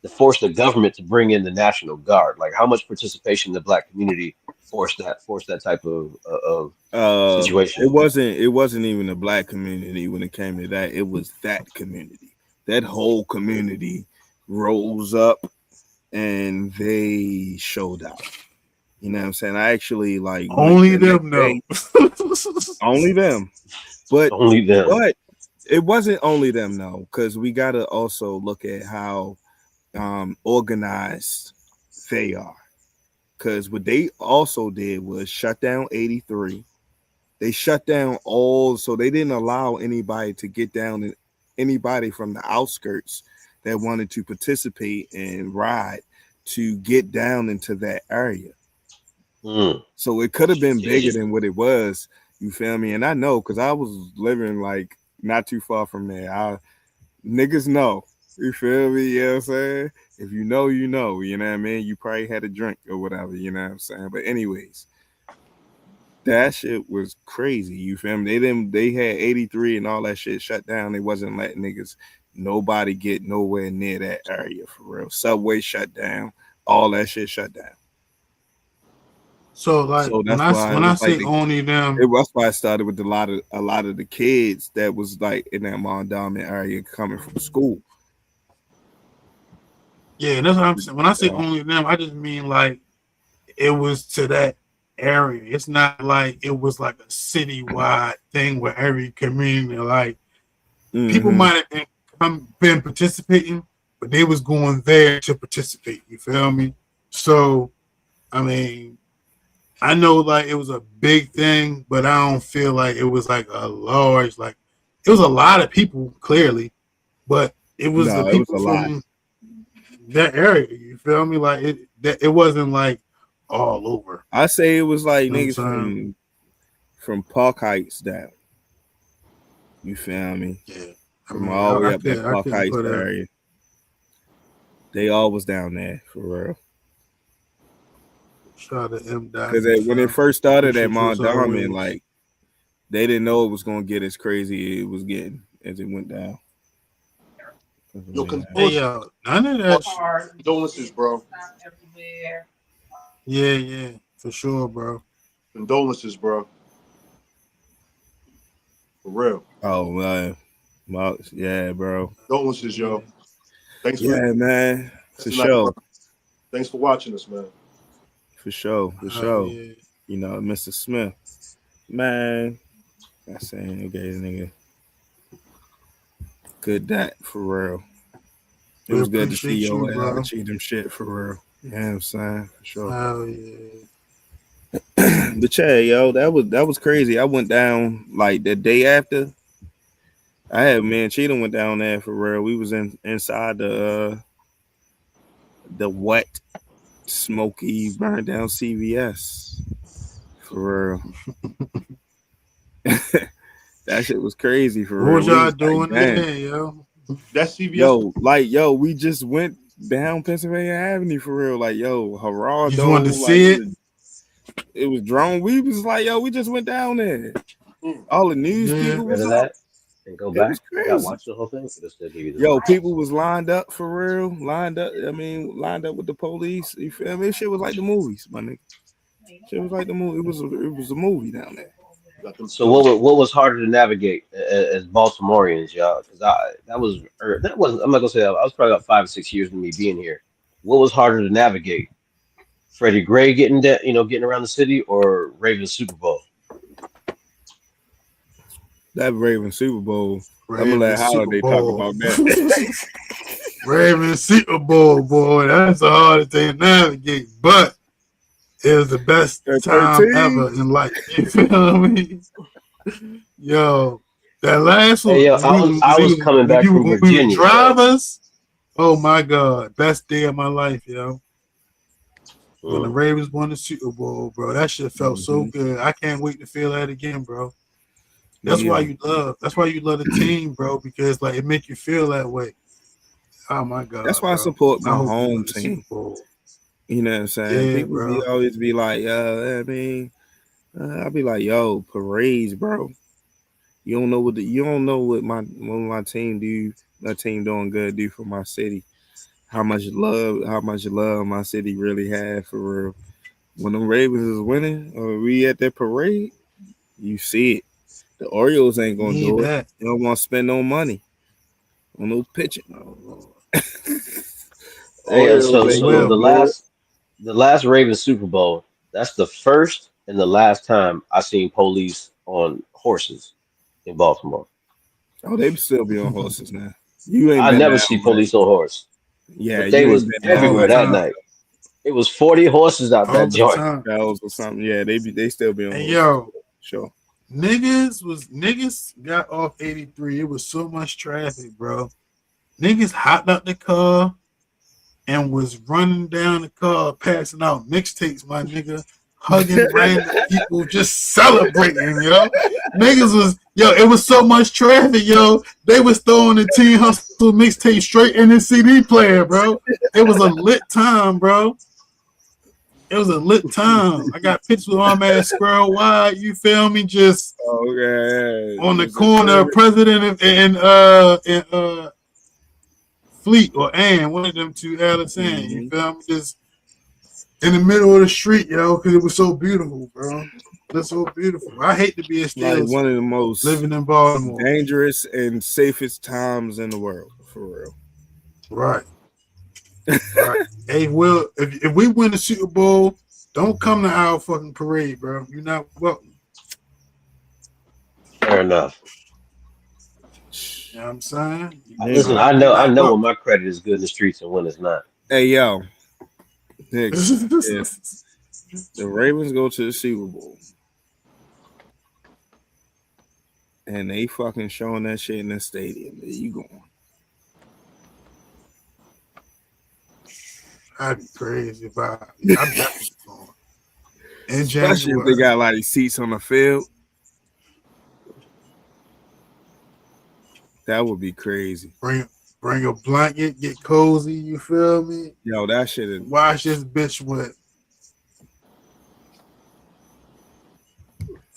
Speaker 5: the government to bring in the National Guard? Like, how much participation in the black community forced that type of situation?
Speaker 1: It wasn't even the black community when it came to that. It was that community. That whole community rose up and they showed out. You know what I'm saying? I actually like
Speaker 2: Only them know.
Speaker 1: Only them. But
Speaker 5: Only them.
Speaker 1: But it wasn't only them, no, because we gotta also look at how organized they are. Because what they also did was shut down 83. They shut down so they didn't allow anybody to get down, anybody from the outskirts that wanted to participate and ride to get down into that area. So it could have been bigger than what it was. You feel me? And I know because I was living like not too far from there. Niggas know. You feel me? You know what I'm saying? If you know, you know. You know what I mean? You probably had a drink or whatever. You know what I'm saying? But anyways, that shit was crazy. You feel me? They had 83 and all that shit shut down. They wasn't letting nobody get nowhere near that area for real. Subway shut down. All that shit shut down.
Speaker 2: So like when I say only them,
Speaker 1: that's why I started with a lot of the kids that was like in that Mondawmin area coming from school.
Speaker 2: Yeah, that's what I'm saying. When I say only them, I just mean like it was to that area. It's not like it was like a citywide thing where every community like people might have been participating, but they was going there to participate. You feel me? So I mean, I know like it was a big thing, but I don't feel like it was like a large, like it was a lot of people clearly, but it was the people from that area. You feel me? Like it wasn't like all over.
Speaker 1: I say it was like niggas from Park Heights down. You feel me?
Speaker 2: Yeah.
Speaker 1: From all the way up that Park Heights area. They all was down there for real.
Speaker 2: Shout out to M.
Speaker 1: Because when it first started at Mondawmin, like they didn't know it was gonna get as crazy as it was getting as it went down.
Speaker 4: Yo,
Speaker 2: none of that
Speaker 4: condolences, bro.
Speaker 2: Yeah, for sure, bro.
Speaker 4: Condolences, bro. For real.
Speaker 1: Oh man. Yeah, bro.
Speaker 4: Condolences, yo. Thanks
Speaker 1: man. For sure.
Speaker 4: Thanks for watching us, man.
Speaker 1: For sure. Yeah. You know, Mr. Smith. Man. I saying okay, nigga. Good that for real. It was good to see your ass achieve them shit for real. You know what I'm saying? For sure.
Speaker 2: Oh yeah.
Speaker 1: But yeah, yo, that was crazy. I went down like the day after. I had me and Cheetah went down there for real. We was inside the wet, smoky, burned down CVS for real. That shit was crazy for real.
Speaker 2: What was y'all doing there, yo?
Speaker 4: That's CVS.
Speaker 1: Yo, we just went down Pennsylvania Avenue for real. Like, yo, Geraldo.
Speaker 2: You just wanted to see it?
Speaker 1: It was drone. We was like, yo, we just went down there. All the news people was
Speaker 5: that. And go
Speaker 1: It was
Speaker 5: back. You got to
Speaker 1: crazy.
Speaker 5: watch the whole thing. It'll still give you the
Speaker 1: Yo,
Speaker 5: vibe.
Speaker 1: people was lined up for real. Lined up. I mean, lined up with the police. You feel me? Shit was like the movies, my nigga. Shit was like the movie. It was a movie down there.
Speaker 4: Got them
Speaker 5: So
Speaker 4: stores.
Speaker 5: what was harder to navigate as Baltimoreans, y'all? Because that wasn't. I'm not gonna say that. I was probably about 5 or 6 years of me being here. What was harder to navigate? Freddie Gray getting around the city, or Ravens Super Bowl?
Speaker 1: That Ravens Super Bowl. I'm gonna let
Speaker 2: Ravens Super
Speaker 1: Holiday talk
Speaker 2: Bowl.
Speaker 1: about that.
Speaker 2: Ravens Super Bowl, boy. That's the hardest thing to navigate, but it was the best
Speaker 1: That
Speaker 2: time
Speaker 1: 13.
Speaker 2: ever in life. You feel me? Yo, that last
Speaker 5: Hey,
Speaker 2: one
Speaker 5: yo, I was coming back from
Speaker 2: when we were
Speaker 5: Virginia, yo.
Speaker 2: drivers. Oh my God, best day of my life, yo. When the
Speaker 5: Mm.
Speaker 2: Ravens won the Super Bowl, bro, that shit felt so
Speaker 1: Mm-hmm.
Speaker 2: good. I can't wait to feel that again, bro.
Speaker 1: Me
Speaker 2: That's why
Speaker 1: either.
Speaker 2: you love. That's why you love the team, bro, because like it make you feel that way. Oh my
Speaker 1: That's
Speaker 2: God,
Speaker 1: why I
Speaker 2: bro.
Speaker 1: support
Speaker 2: I
Speaker 1: my
Speaker 2: hope we
Speaker 1: home
Speaker 2: win the Super
Speaker 1: team.
Speaker 2: Bowl.
Speaker 1: You know what I'm saying?
Speaker 2: Yeah,
Speaker 1: People be
Speaker 2: bro.
Speaker 1: always be like, I mean, I'll be like, yo, parades, bro. You don't know what my team do. My team doing good do for my city. How much love my city really had for real. When the Ravens is winning or we at that parade, you see it. The Orioles ain't gonna
Speaker 2: Need
Speaker 1: do it.
Speaker 2: that.
Speaker 1: They don't want to spend no money on no pitching.
Speaker 2: Oh, Lord.
Speaker 5: Hey,
Speaker 1: Orioles
Speaker 2: They
Speaker 1: ain't
Speaker 5: so
Speaker 1: gonna
Speaker 2: will.
Speaker 1: do it.
Speaker 5: the last Ravens Super Bowl. That's the first and the last time I seen police on horses in Baltimore.
Speaker 1: Oh, they still be on horses now. You ain't
Speaker 5: I
Speaker 1: been
Speaker 5: never
Speaker 1: there,
Speaker 5: see
Speaker 1: but
Speaker 5: police on horse,
Speaker 1: yeah,
Speaker 5: but they
Speaker 1: you ain't
Speaker 5: was
Speaker 1: been there
Speaker 2: All the
Speaker 5: everywhere
Speaker 1: like
Speaker 5: that
Speaker 2: time.
Speaker 5: night. It was 40 horses out
Speaker 2: All
Speaker 5: that
Speaker 2: the
Speaker 5: joint.
Speaker 2: time.
Speaker 1: bells or something. Yeah, they still be on
Speaker 2: And
Speaker 1: horses.
Speaker 2: yo,
Speaker 1: Sure.
Speaker 2: niggas got off 83. It was so much traffic, bro. Niggas hopped out the car and was running down the car, passing out mixtapes, my nigga, hugging random people, just celebrating, yo. Niggas was, yo, it was so much traffic, yo. They was throwing the Teen Hustle mixtape straight in the CD player, bro. It was a lit time, bro. It was a lit time. I got pictures with arm ass squirrel wide, you feel me? Just
Speaker 1: Okay,
Speaker 2: on the
Speaker 1: just a
Speaker 2: corner of
Speaker 1: perfect.
Speaker 2: President and Fleet or Ann, one of them two, Alice Ann, you
Speaker 1: Mhm.
Speaker 2: feel me? Just in the middle of the street, yo, because it was so beautiful, bro. It's so beautiful. I hate to be a
Speaker 1: Like
Speaker 2: Steelers
Speaker 1: one of
Speaker 2: fan
Speaker 1: the most
Speaker 2: living in Baltimore.
Speaker 1: dangerous and safest times in the world, for real.
Speaker 2: Right, right. Hey, Will, if we win the Super Bowl, don't come to our fucking parade, bro. You're not welcome.
Speaker 5: Fair enough.
Speaker 2: You know what I'm saying?
Speaker 5: Listen,
Speaker 1: Nigga.
Speaker 2: You're
Speaker 5: I
Speaker 2: not
Speaker 5: know when
Speaker 2: welcome.
Speaker 5: my credit is good in the streets and when it's not.
Speaker 1: Hey yo, nigga, if the Ravens go to the Super Bowl and they fucking showing that shit in the stadium, there you going.
Speaker 2: That'd be crazy if I'm definitely going in
Speaker 1: Especially if they
Speaker 2: January.
Speaker 1: got like seats on the field. That would be crazy.
Speaker 2: Bring a blanket, get cozy. You feel me?
Speaker 1: Yo, that shit is
Speaker 2: Watch this bitch with.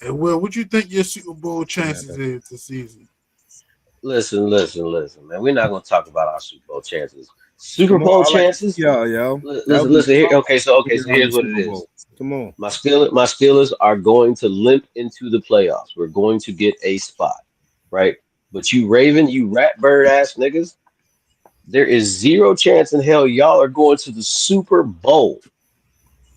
Speaker 2: Hey, Will, what you think your Super Bowl chances is this season?
Speaker 5: Listen, man. We're not gonna talk about our Super Bowl chances. Super
Speaker 1: come on.
Speaker 5: Bowl
Speaker 1: I like
Speaker 5: chances.
Speaker 1: yo. That would be
Speaker 5: Listen here.
Speaker 1: fun
Speaker 5: Okay,
Speaker 1: to
Speaker 5: so
Speaker 1: get on the
Speaker 5: here's what it
Speaker 1: Super
Speaker 5: is.
Speaker 1: Bowl. Come on.
Speaker 5: My Steelers are going to limp into the playoffs. We're going to get a spot, right? But you rat bird ass niggas, there is zero chance in hell y'all are going to the Super Bowl.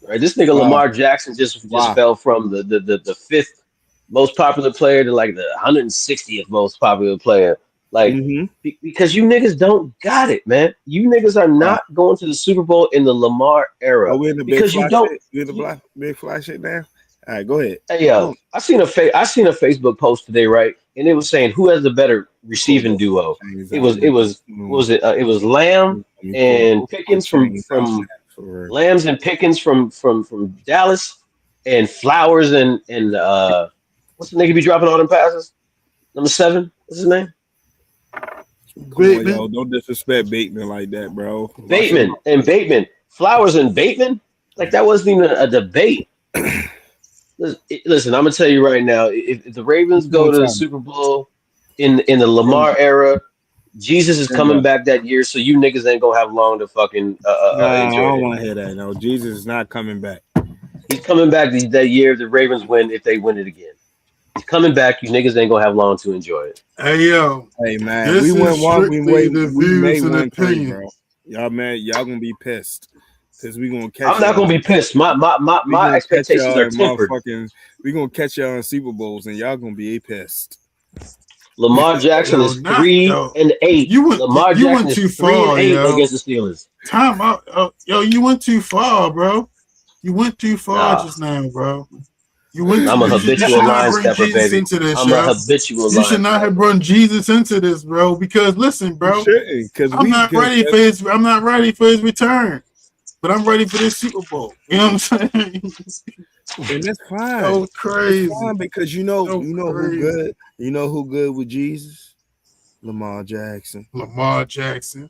Speaker 5: Right? This nigga
Speaker 1: Wow.
Speaker 5: Lamar Jackson just
Speaker 1: Wow.
Speaker 5: fell from the fifth most popular player to like the 160th most popular player. Like
Speaker 1: Mm-hmm.
Speaker 5: because you niggas don't got it, man. You niggas are
Speaker 1: Wow.
Speaker 5: not going to the Super Bowl in the Lamar
Speaker 1: Are
Speaker 5: era
Speaker 1: we in the big
Speaker 5: because you
Speaker 1: fly
Speaker 5: don't.
Speaker 1: shit? We in the
Speaker 5: You,
Speaker 1: big fly shit now? All right, go ahead.
Speaker 5: Hey
Speaker 1: Come
Speaker 5: yo,
Speaker 1: on.
Speaker 5: I seen a Facebook post today, right? And it was saying who has the better
Speaker 1: Let me pull
Speaker 5: receiving
Speaker 1: both my
Speaker 5: duo.
Speaker 1: chains
Speaker 5: It
Speaker 1: out
Speaker 5: was
Speaker 1: now.
Speaker 5: it was
Speaker 1: Come
Speaker 5: what
Speaker 1: on.
Speaker 5: was it? It was Lamb
Speaker 1: Let me pull
Speaker 5: and
Speaker 1: both my
Speaker 5: Pickens
Speaker 1: chains out now.
Speaker 5: from
Speaker 1: For real.
Speaker 5: Lambs and Pickens from Dallas and Flowers and what's the nigga be dropping all them passes? Number 7, what's his name?
Speaker 1: Come on,
Speaker 2: Bateman,
Speaker 1: yo. Don't disrespect Bateman like that, bro. Watch your
Speaker 5: Bateman
Speaker 1: mouth.
Speaker 5: and Bateman, Flowers and Bateman. Like that wasn't even a debate. Listen, I'm gonna tell you right now. If the Ravens
Speaker 1: Who's
Speaker 5: go
Speaker 1: gonna
Speaker 5: to the
Speaker 1: tell me?
Speaker 5: Super Bowl, in the Lamar era, Jesus is
Speaker 1: Stand
Speaker 5: coming
Speaker 1: up.
Speaker 5: back that year, so you niggas ain't gonna have long to fucking
Speaker 1: Nah, I
Speaker 5: enjoy
Speaker 1: don't
Speaker 5: it
Speaker 1: want to
Speaker 5: anymore.
Speaker 1: hear that. No, Jesus is not coming back.
Speaker 5: He's coming back that year if the Ravens win, if they win it again. He's coming back. You niggas ain't gonna have long to enjoy it.
Speaker 2: Hey yo,
Speaker 1: Hey man, we
Speaker 2: this is
Speaker 1: win one,
Speaker 2: strictly the
Speaker 1: we may
Speaker 2: views and
Speaker 1: win three, bro.
Speaker 2: opinions.
Speaker 1: Y'all man, y'all gonna be pissed because we gonna catch
Speaker 5: I'm not
Speaker 1: y'all.
Speaker 5: gonna be pissed. My my my,
Speaker 1: We
Speaker 5: my
Speaker 1: gonna catch
Speaker 5: expectations
Speaker 1: y'all
Speaker 5: are
Speaker 1: in
Speaker 5: tempered.
Speaker 1: motherfucking. We gonna catch y'all in Super Bowls and y'all gonna be pissed.
Speaker 5: Lamar Jackson
Speaker 2: Yo,
Speaker 5: is
Speaker 2: not
Speaker 5: 3-8. Lamar
Speaker 2: you
Speaker 5: Jackson
Speaker 2: went
Speaker 5: is
Speaker 2: too
Speaker 5: three and
Speaker 2: far,
Speaker 5: eight
Speaker 2: yo.
Speaker 5: against the Steelers.
Speaker 2: Time out, yo. You went too far, bro. You went too far
Speaker 5: Nah,
Speaker 2: just now, bro. You went.
Speaker 5: I'm a
Speaker 2: You
Speaker 5: habitual
Speaker 2: should not
Speaker 5: line
Speaker 2: bring
Speaker 5: stepper,
Speaker 2: Jesus
Speaker 5: baby.
Speaker 2: into this,
Speaker 5: I'm a
Speaker 2: yo.
Speaker 5: habitual
Speaker 2: You
Speaker 5: line
Speaker 2: should not have
Speaker 5: stepper.
Speaker 2: brought Jesus into this, bro. Because listen,
Speaker 1: You
Speaker 2: bro,
Speaker 1: shouldn't, cause
Speaker 2: I'm
Speaker 1: we
Speaker 2: not
Speaker 1: cause
Speaker 2: ready for his. I'm not ready for his return, but I'm ready for this Super Bowl. You know what I'm saying?
Speaker 1: and that's fine.
Speaker 2: Yo,
Speaker 1: It's
Speaker 2: crazy.
Speaker 1: fine because
Speaker 2: Yo,
Speaker 1: you know who
Speaker 2: crazy.
Speaker 1: good. You know who good with Jesus? Lamar Jackson.
Speaker 2: Lamar Jackson.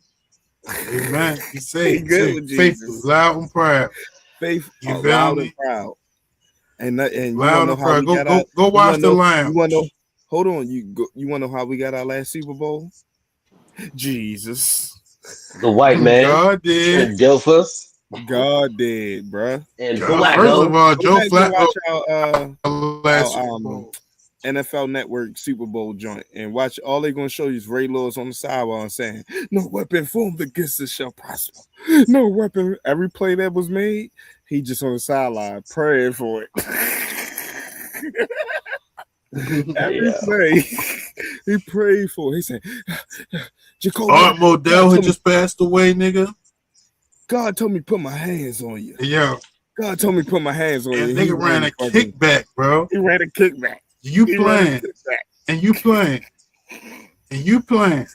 Speaker 2: Amen. He
Speaker 1: He
Speaker 2: said,
Speaker 1: good
Speaker 2: too,
Speaker 1: with
Speaker 2: faithful,
Speaker 1: Jesus.
Speaker 2: loud and proud.
Speaker 1: Faith
Speaker 2: You feel
Speaker 1: loud and
Speaker 2: me?
Speaker 1: proud. And you want
Speaker 2: Loud
Speaker 1: to know
Speaker 2: and
Speaker 1: how
Speaker 2: proud.
Speaker 1: we got out?
Speaker 2: Go
Speaker 1: You
Speaker 2: watch
Speaker 1: want to
Speaker 2: the
Speaker 1: know? You want to know?
Speaker 2: lounge.
Speaker 1: Hold on. You want to know how we got our last Super Bowl? Jesus.
Speaker 5: The white man,
Speaker 2: God did.
Speaker 5: Dilfus,
Speaker 1: God did, bruh.
Speaker 5: and
Speaker 2: God, first of
Speaker 5: Flacco.
Speaker 2: all,
Speaker 1: Go
Speaker 2: Joe
Speaker 1: back and
Speaker 2: Flacco
Speaker 1: watch
Speaker 2: last
Speaker 1: our
Speaker 2: Super Bowl.
Speaker 1: NFL Network Super Bowl joint and watch. All they're gonna show you is Ray Lewis on the sideline saying, "No weapon formed against us shall prosper. No weapon." Every play that was made, he just on the sideline praying for it. Every
Speaker 5: Yeah.
Speaker 1: play, he prayed for it. He said, "Jacoby,
Speaker 2: Art Modell had just passed away, nigga.
Speaker 1: God told me to put my hands on you.
Speaker 2: Yeah.
Speaker 1: God told me to put my hands on you."
Speaker 2: And
Speaker 1: He
Speaker 2: nigga ran
Speaker 1: ran
Speaker 2: a
Speaker 1: fucking.
Speaker 2: kickback, bro.
Speaker 1: He ran a kickback.
Speaker 2: You
Speaker 1: He ran a
Speaker 2: playing.
Speaker 1: kickback.
Speaker 2: And you playing. And you playing.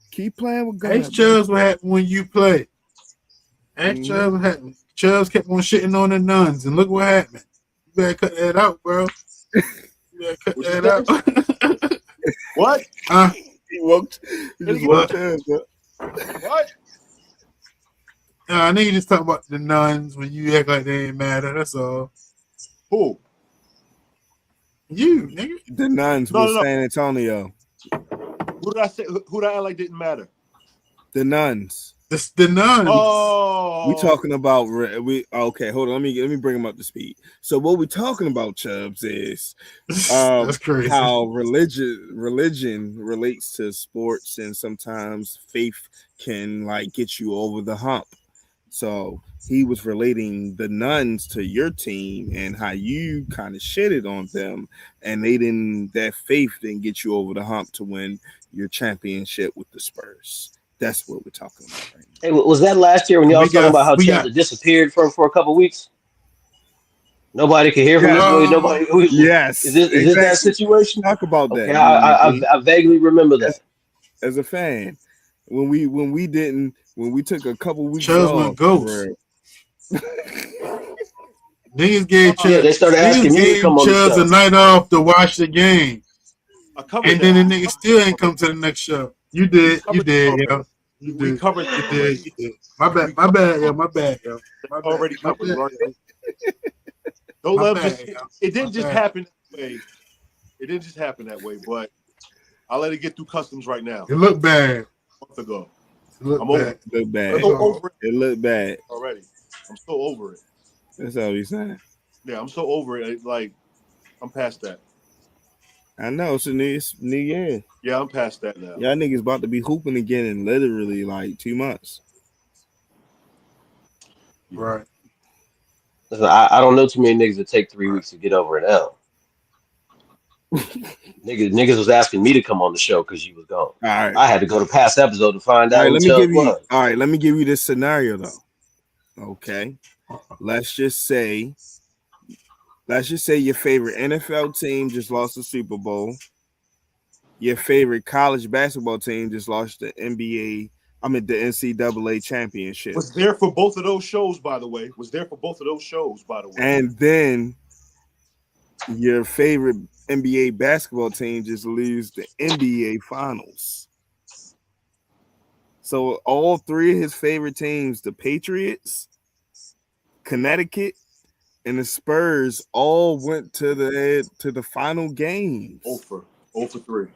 Speaker 1: Keep playing with
Speaker 2: Ask
Speaker 1: God, bro.
Speaker 2: Chubbs what happened when you play. Ask Chubbs what happened. Chubbs kept on shitting on the nuns, and look what happened. You better cut that out, bro. You better cut
Speaker 4: What'd you
Speaker 2: that out.
Speaker 4: What?
Speaker 1: He woke. He just woke
Speaker 2: What?
Speaker 1: Chubbs up.
Speaker 4: What?
Speaker 2: I know you just talking about the nuns when you act like they ain't matter. That's all.
Speaker 4: Who?
Speaker 2: You, nigga.
Speaker 1: The nuns
Speaker 4: No,
Speaker 1: was
Speaker 4: no, no.
Speaker 1: San Antonio.
Speaker 4: Who did I say? Who did I act like didn't matter?
Speaker 1: The nuns.
Speaker 2: The nuns.
Speaker 1: We
Speaker 4: Oh,
Speaker 1: talking about we okay. Hold on. Let me bring them up to speed. So what we talking about, Chubbs, is
Speaker 2: That's crazy.
Speaker 1: how religion relates to sports, and sometimes faith can like get you over the hump. So he was relating the nuns to your team and how you kind of shitted on them, and that faith didn't get you over the hump to win your championship with the Spurs. That's what we're talking about right
Speaker 5: Hey, was that last year when y'all
Speaker 2: We
Speaker 5: was talking
Speaker 2: got
Speaker 5: about how
Speaker 2: we
Speaker 5: Chubbs
Speaker 2: got
Speaker 5: had disappeared for a couple weeks? Nobody could hear from
Speaker 1: now.
Speaker 5: this.
Speaker 1: Yes,
Speaker 5: Nobody.
Speaker 1: yes,
Speaker 5: Is this that
Speaker 1: exactly.
Speaker 5: situation?
Speaker 1: Talk about
Speaker 5: Okay,
Speaker 1: that, BMG.
Speaker 5: I vaguely remember that.
Speaker 1: As a fan, when we took a couple weeks
Speaker 2: Chubbs went
Speaker 1: off,
Speaker 2: ghost.
Speaker 1: bro.
Speaker 5: Yeah, they started asking
Speaker 2: Niggas
Speaker 5: me to
Speaker 2: gave
Speaker 5: come on the
Speaker 2: Chubbs a
Speaker 5: show.
Speaker 2: night off to watch the game.
Speaker 4: I covered
Speaker 2: And then
Speaker 4: that.
Speaker 2: the nigga still ain't come to the next show. You did,
Speaker 4: Covered that
Speaker 2: yo.
Speaker 4: already.
Speaker 2: You
Speaker 4: We
Speaker 2: did,
Speaker 4: covered that already.
Speaker 2: you did. My
Speaker 4: We
Speaker 2: bad,
Speaker 4: covered,
Speaker 2: yo, my bad, yo. My bad,
Speaker 4: already
Speaker 2: my
Speaker 4: covered.
Speaker 2: bad,
Speaker 4: Right?
Speaker 2: yo.
Speaker 4: Don't
Speaker 2: My
Speaker 4: let them
Speaker 2: bad,
Speaker 4: just.
Speaker 2: yo.
Speaker 4: It
Speaker 2: My
Speaker 4: didn't just
Speaker 2: bad.
Speaker 4: happen that way. It didn't just happen that way. But I'll let it get through customs right now.
Speaker 2: It looked bad.
Speaker 4: A month ago,
Speaker 2: It looked
Speaker 4: I'm over
Speaker 2: bad.
Speaker 4: it.
Speaker 1: Look
Speaker 4: I'm
Speaker 1: bad.
Speaker 2: That's
Speaker 4: so
Speaker 2: all.
Speaker 4: over it
Speaker 1: It looked bad.
Speaker 4: already. I'm so over it.
Speaker 1: That's all he's saying.
Speaker 4: Yeah, I'm so over it. Like I'm past that.
Speaker 1: I know it's new year.
Speaker 4: Yeah, I'm past that now.
Speaker 1: Y'all niggas about to be hooping again in literally like 2 months.
Speaker 2: Right.
Speaker 5: Listen, I don't know too many niggas that take 3 weeks
Speaker 2: Right.
Speaker 5: to get over an L. Niggas was asking me to come on the show because you was gone.
Speaker 1: All right.
Speaker 5: I had to go to past episode to find
Speaker 1: All
Speaker 5: out
Speaker 1: right,
Speaker 5: who Chubbs was.
Speaker 1: let me give you this scenario though. Okay. Let's just say your favorite NFL team just lost the Super Bowl. Your favorite college basketball team just lost the NCAA championship.
Speaker 4: Was there for both of those shows, by the way. Was there for both of those shows, by the way.
Speaker 1: And then your favorite NBA basketball team just lose the NBA finals. So all three of his favorite teams, the Patriots, Connecticut, and the Spurs, all went to the final games.
Speaker 4: 0 for 3.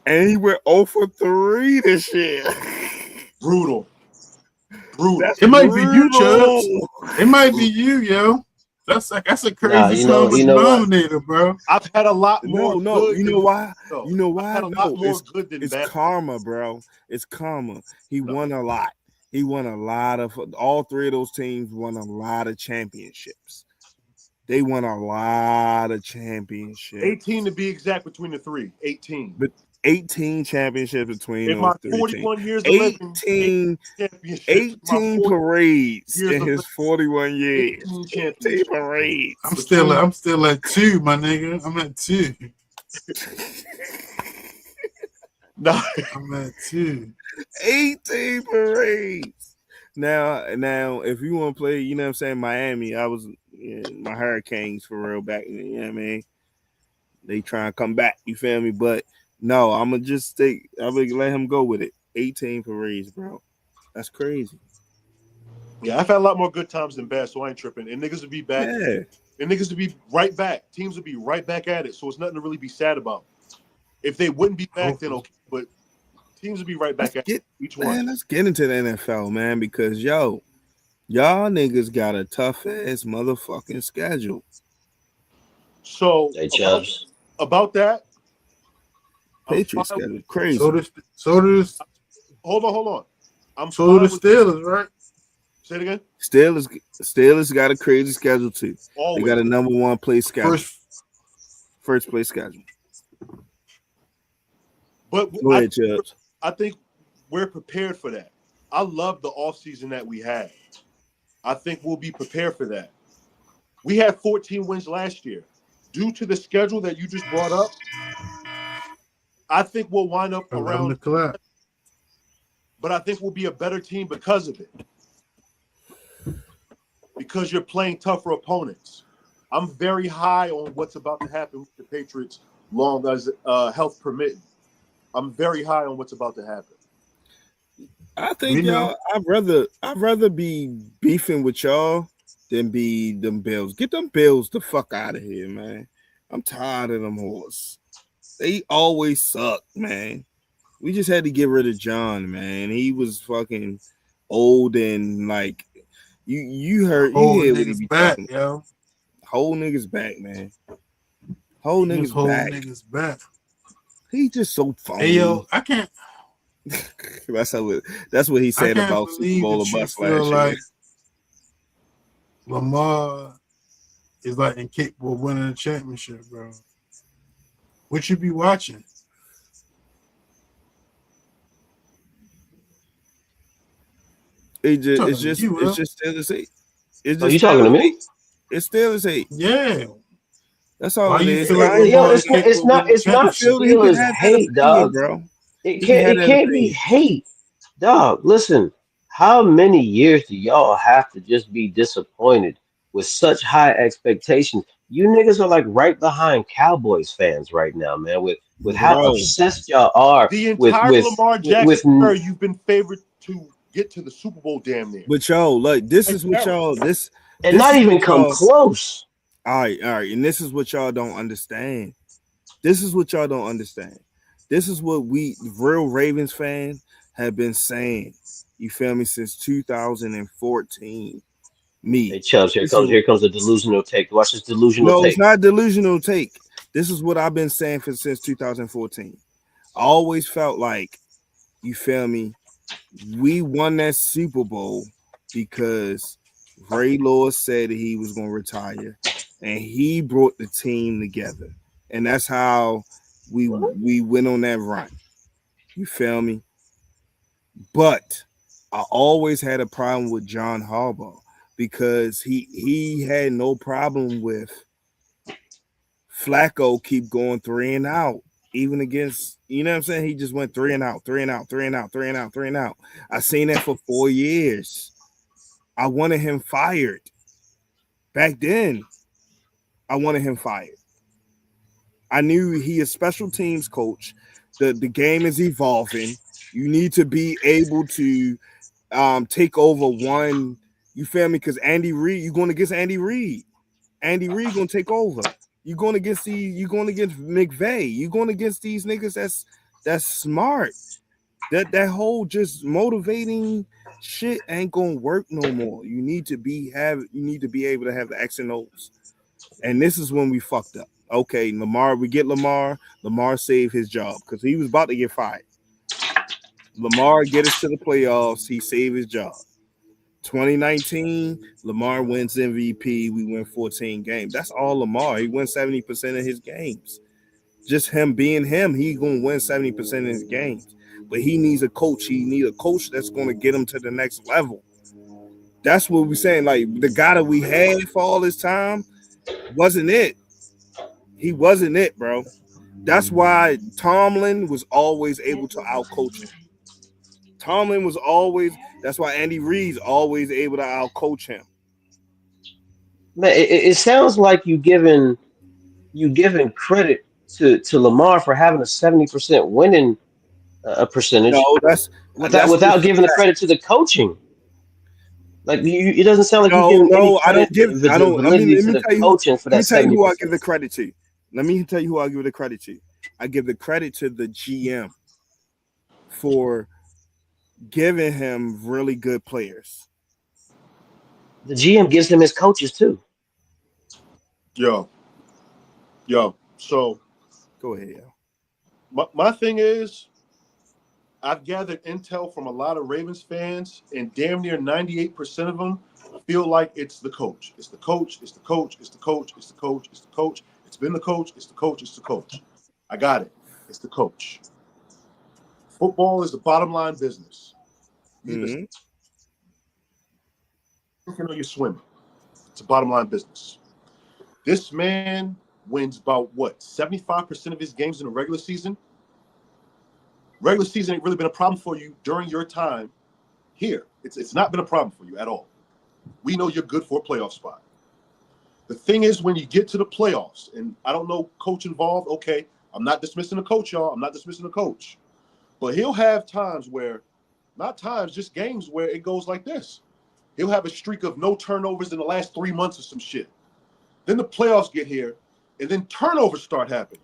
Speaker 1: And he went 0 for 3 this year.
Speaker 4: Brutal.
Speaker 1: That's
Speaker 2: It might be you, Chubbs.
Speaker 1: brutal.
Speaker 2: It might be you, yo. That's a
Speaker 5: Nah,
Speaker 2: crazy common
Speaker 5: you know what?
Speaker 2: denominator, bro.
Speaker 4: I've had a lot more
Speaker 1: No.
Speaker 4: good.
Speaker 1: You know
Speaker 4: than
Speaker 1: why?
Speaker 4: no.
Speaker 1: You know
Speaker 4: I've
Speaker 1: why?
Speaker 4: had a
Speaker 1: No,
Speaker 4: lot more good than
Speaker 1: it's
Speaker 4: bad.
Speaker 1: karma, bro. It's karma. He
Speaker 4: No.
Speaker 1: won a lot. He won a lot of. All three of those teams won a lot of championships. They won a lot of championships.
Speaker 4: 18 to be exact between the three. 18.
Speaker 1: But 18 championships between
Speaker 4: In my
Speaker 1: those three teams.
Speaker 4: 41 years of living,
Speaker 1: 18,
Speaker 4: championships.
Speaker 1: 18 parades
Speaker 4: years
Speaker 1: in
Speaker 4: of
Speaker 1: his 41 years.
Speaker 4: 18
Speaker 1: 18
Speaker 4: championships.
Speaker 1: parades.
Speaker 2: I'm still at 2, my nigga. I'm at 2.
Speaker 4: No.
Speaker 2: I'm at 2.
Speaker 1: 18 parades. Now, if you want to play, you know what I'm saying, Miami, I was my Hurricanes for real back in, you know what I mean? They trying to come back, you feel me? But no, I'm going to just I'm going to let him go with it. 18 parades, bro. That's crazy.
Speaker 4: Yeah, I've had a lot more good times than bad, so I ain't tripping. And niggas would be back.
Speaker 1: Yeah.
Speaker 4: And niggas would be right back. Teams would be right back at it. So it's nothing to really be sad about. If they wouldn't be back, then okay. But teams would be right back at each one.
Speaker 1: Man, let's get into the NFL, man, because y'all niggas got a tough ass motherfucking schedule.
Speaker 4: So
Speaker 5: Hey, Chubbs.
Speaker 4: about that,
Speaker 1: Patriots schedule crazy.
Speaker 2: So does
Speaker 4: hold on.
Speaker 2: So the Steelers, right?
Speaker 4: Say it again.
Speaker 1: Steelers got a crazy schedule too.
Speaker 4: Always.
Speaker 1: They got a number one place schedule. First place schedule.
Speaker 4: But
Speaker 1: go ahead, Chubbs.
Speaker 4: I think we're prepared for that. I love the offseason that we had. I think we'll be prepared for that. We had 14 wins last year. Due to the schedule that you just brought up, I think we'll wind up around
Speaker 2: the collapse.
Speaker 4: But I think we'll be a better team because of it. Because you're playing tougher opponents. I'm very high on what's about to happen with the Patriots, long as health permitting. I'm very high on what's about to happen.
Speaker 1: I think y'all. I'd rather be beefing with y'all than be them Bills. Get them Bills the fuck out of here, man. I'm tired of them horses. They always suck, man. We just had to get rid of John, man. He was fucking old and like you heard you hear what he be
Speaker 2: back,
Speaker 1: talking.
Speaker 2: Yo.
Speaker 1: Whole niggas back, man. Whole niggas back. He just so phony.
Speaker 2: Hey yo, I can't.
Speaker 1: That's what he said about Super Bowl of bust last year.
Speaker 2: Like Lamar is like incapable of winning a championship, bro. What you be watching?
Speaker 1: It's just Steelers hate. It's just
Speaker 5: you talking to me?
Speaker 1: It's Steelers hate.
Speaker 2: Yeah.
Speaker 1: That's all it is.
Speaker 5: It's not Steelers hate, dog.
Speaker 1: Bro.
Speaker 5: It can't be hate, dog. Listen, how many years do y'all have to just be disappointed with such high expectations? You niggas are like right behind Cowboys fans right now, man. With how obsessed y'all are.
Speaker 4: The entire Lamar Jackson era, you've been favored to get to the Super Bowl, damn near.
Speaker 1: But y'all, like this is what y'all
Speaker 5: and not even come close.
Speaker 1: All right, and this is what y'all don't understand. This is what we real Ravens fans have been saying. You feel me since 2014. Me.
Speaker 5: Hey Chubbs, here comes a delusional take. Watch this delusional take.
Speaker 1: No, it's not delusional take. This is what I've been saying since 2014. I always felt like, you feel me, we won that Super Bowl because Ray Lewis said that he was going to retire, and he brought the team together, and that's how we went on that run. You feel me? But I always had a problem with John Harbaugh because he had no problem with Flacco keep going 3 and out, even against, you know what I'm saying? He just went 3 and out. I seen that for 4 years. I wanted him fired. Back then, I wanted him fired. I knew he is special teams coach. The game is evolving. You need to be able to take over one. You feel me? Because Andy Reid, you're going against Andy Reid. Andy Reid going to take over. You're going against McVay. You're going against these niggas That's smart. That whole just motivating shit ain't gonna work no more. You need to be able to have the X and O's. And this is when we fucked up. Okay, Lamar, we get Lamar. Lamar saved his job because he was about to get fired. Lamar get us to the playoffs. He saved his job. 2019, Lamar wins MVP. We win 14 games. That's all Lamar. He wins 70% of his games. Just him being him, he gonna win 70% of his games. But he needs a coach. He needs a coach that's gonna get him to the next level. That's what we're saying. Like the guy that we had for all this time wasn't it. He wasn't it, bro. That's why Tomlin was always able to outcoach him. Tomlin was always. That's why Andy Reid's always able to outcoach him.
Speaker 5: Man, it sounds like you giving credit to Lamar for having a 70% winning
Speaker 1: No,
Speaker 5: percentage without
Speaker 1: that's
Speaker 5: without
Speaker 1: just
Speaker 5: giving the credit to the coaching. Like it doesn't sound like you're giving any
Speaker 1: no. I don't
Speaker 5: credit
Speaker 1: give. I don't. I mean,
Speaker 5: validity to the coaching for
Speaker 1: Let me
Speaker 5: that
Speaker 1: tell you
Speaker 5: seventy
Speaker 1: who I give
Speaker 5: percent.
Speaker 1: the credit to. Let me tell you who I give the credit to. I give the credit to the GM for giving him really good players.
Speaker 5: The GM gives him his coaches too.
Speaker 4: Yo, yo. So
Speaker 1: Go ahead, yo.
Speaker 4: my thing is, I've gathered intel from a lot of Ravens fans, and damn near 98% of them feel like it's the coach. It's the coach. It's the coach. It's the coach. It's the coach. It's the coach. It's been the coach. It's the coach. It's the coach. I got it. It's the coach. Football is the bottom line business. You either
Speaker 1: Mm-hmm.
Speaker 4: sinking or you're swimming. It's a bottom line business. This man wins about what 75% of his games in the regular season. Regular season ain't really been a problem for you during your time here. It's not been a problem for you at all. We know you're good for a playoff spot. The thing is, when you get to the playoffs, and I don't know coach involved, okay, I'm not dismissing the coach, y'all. I'm not dismissing the coach. But he'll have times where, not times, just games where it goes like this. He'll have a streak of no turnovers in the last 3 months or some shit. Then the playoffs get here, and then turnovers start happening.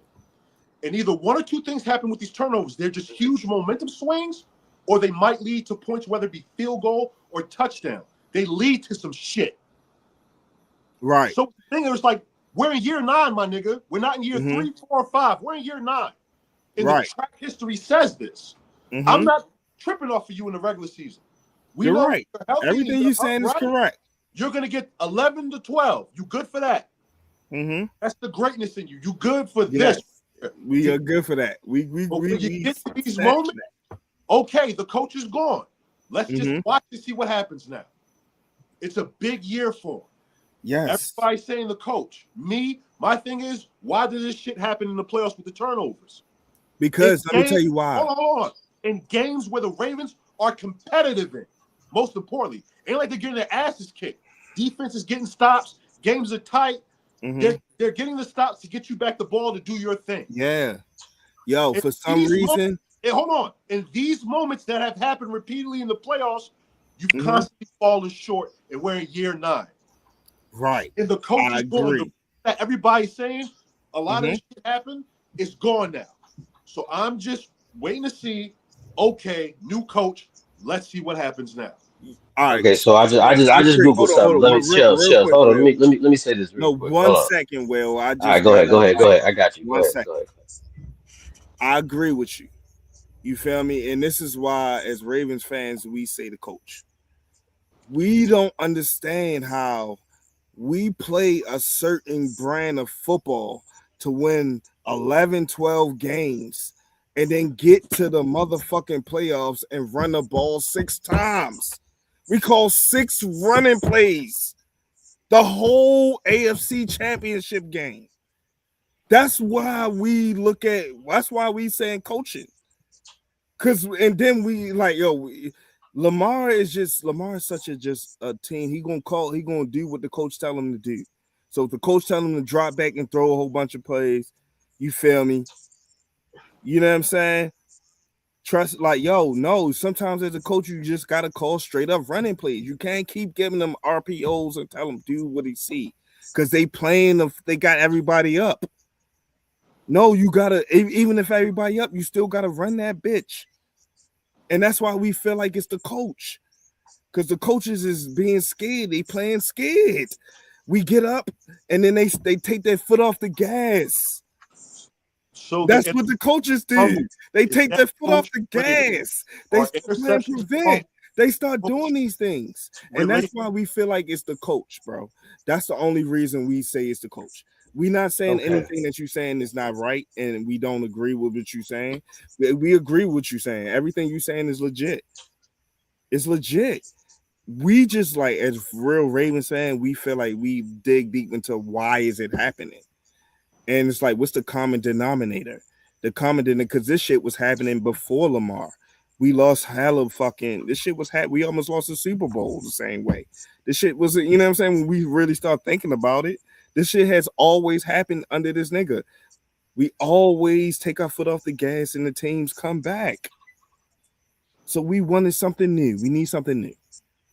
Speaker 4: And either one or two things happen with these turnovers. They're just huge momentum swings, or they might lead to points, whether it be field goal or touchdown. They lead to some shit.
Speaker 1: Right.
Speaker 4: So the thing is, like, we're in year 9, my nigga. We're not in year
Speaker 1: Mm-hmm.
Speaker 4: 3, 4, or 5. We're in year 9. And the
Speaker 1: Right.
Speaker 4: track history says this. I'm
Speaker 1: Mm-hmm.
Speaker 4: not tripping off of you in the regular season. We
Speaker 1: You're
Speaker 4: know
Speaker 1: right.
Speaker 4: you're healthy and
Speaker 1: Everything
Speaker 4: you're
Speaker 1: you're saying is
Speaker 4: upright.
Speaker 1: correct.
Speaker 4: You're going to get 11 to 12. You good for that.
Speaker 1: Mm-hmm.
Speaker 4: That's the greatness in you. You good for
Speaker 1: Yes.
Speaker 4: this.
Speaker 1: We are good for that. We
Speaker 4: But when you get to these
Speaker 1: snatch
Speaker 4: moments, okay, the coach is gone. Let's
Speaker 1: that.
Speaker 4: just
Speaker 1: Mm-hmm.
Speaker 4: watch and see what happens now. It's a big year for him.
Speaker 1: Yes.
Speaker 4: Everybody's saying the coach. My thing is, why did this shit happen in the playoffs with the turnovers?
Speaker 1: Because let me tell you why.
Speaker 4: Hold on. In games where the Ravens are competitive in, most importantly, ain't like they're getting their asses kicked. Defense is getting stops. Games are tight.
Speaker 1: Mm-hmm.
Speaker 4: They're getting the stops to get you back the ball to do your thing.
Speaker 1: Yeah. Yo,
Speaker 4: In
Speaker 1: for some reason.
Speaker 4: hold on. In these moments that have happened repeatedly in the playoffs, you've
Speaker 1: Mm-hmm.
Speaker 4: constantly fallen short, and we're in year 9.
Speaker 1: Right.
Speaker 4: And the coach
Speaker 1: I
Speaker 4: is going.
Speaker 1: agree.
Speaker 4: That everybody's saying a lot
Speaker 1: Mm-hmm.
Speaker 4: of this shit happened. It's gone now. So I'm just waiting to see. Okay, new coach. Let's see what happens now.
Speaker 1: All right.
Speaker 5: Okay, so I just
Speaker 1: Quick,
Speaker 5: googled something. Let me
Speaker 1: real
Speaker 5: chill.
Speaker 1: quick,
Speaker 5: Hold on.
Speaker 1: Will.
Speaker 5: Let me say this real
Speaker 1: No,
Speaker 5: quick.
Speaker 1: one
Speaker 5: Hold on.
Speaker 1: second, Will. I
Speaker 5: All right,
Speaker 1: just
Speaker 5: go ahead.
Speaker 1: gotta
Speaker 5: Go ahead. I got you. Go
Speaker 1: one
Speaker 5: ahead.
Speaker 1: second.
Speaker 5: Go ahead.
Speaker 1: I agree with you. You feel me? And this is why, as Ravens fans, we say the coach. We don't understand how we play a certain brand of football to win 11, 12 games and then get to the motherfucking playoffs and run the ball 6 times. We call 6 running plays the whole AFC championship game. That's why that's why we saying coaching. And then we like, Lamar is such a team. He gonna do what the coach tell him to do. So if the coach tell him to drop back and throw a whole bunch of plays, you feel me? You know what I'm saying? Trust, no. Sometimes as a coach, you just gotta call straight up running plays. You can't keep giving them RPOs and tell them do what he see because they got everybody up. No, you gotta even if everybody up, you still gotta run that bitch. And that's why we feel like it's the coach. Because the coaches is being scared. They playing scared. We get up and then they take their foot off the gas.
Speaker 4: So
Speaker 1: That's what the coaches did. They
Speaker 4: is
Speaker 1: take
Speaker 4: that
Speaker 1: their foot off
Speaker 4: coach
Speaker 1: the
Speaker 4: related?
Speaker 1: gas. They
Speaker 4: Are
Speaker 1: start playing
Speaker 4: interceptions
Speaker 1: prevent.
Speaker 4: from
Speaker 1: They start
Speaker 4: coach
Speaker 1: doing these things. And that's
Speaker 4: related?
Speaker 1: why we feel like it's the coach, bro. That's the only reason we say it's the coach. We're not saying
Speaker 5: Okay.
Speaker 1: anything that you're saying is not right, and we don't agree with what you're saying. We agree with what you're saying. Everything you're saying is legit. It's legit. We just like as real Ravens fan, we feel like we dig deep into why is it happening. And it's like, what's the common denominator? The common denominator, because this shit was happening before Lamar. We lost hella fucking. This shit was we almost lost the Super Bowl the same way. This shit was, you know what I'm saying? When we really start thinking about it, this shit has always happened under this nigga. We always take our foot off the gas and the teams come back. So we wanted something new. We need something new.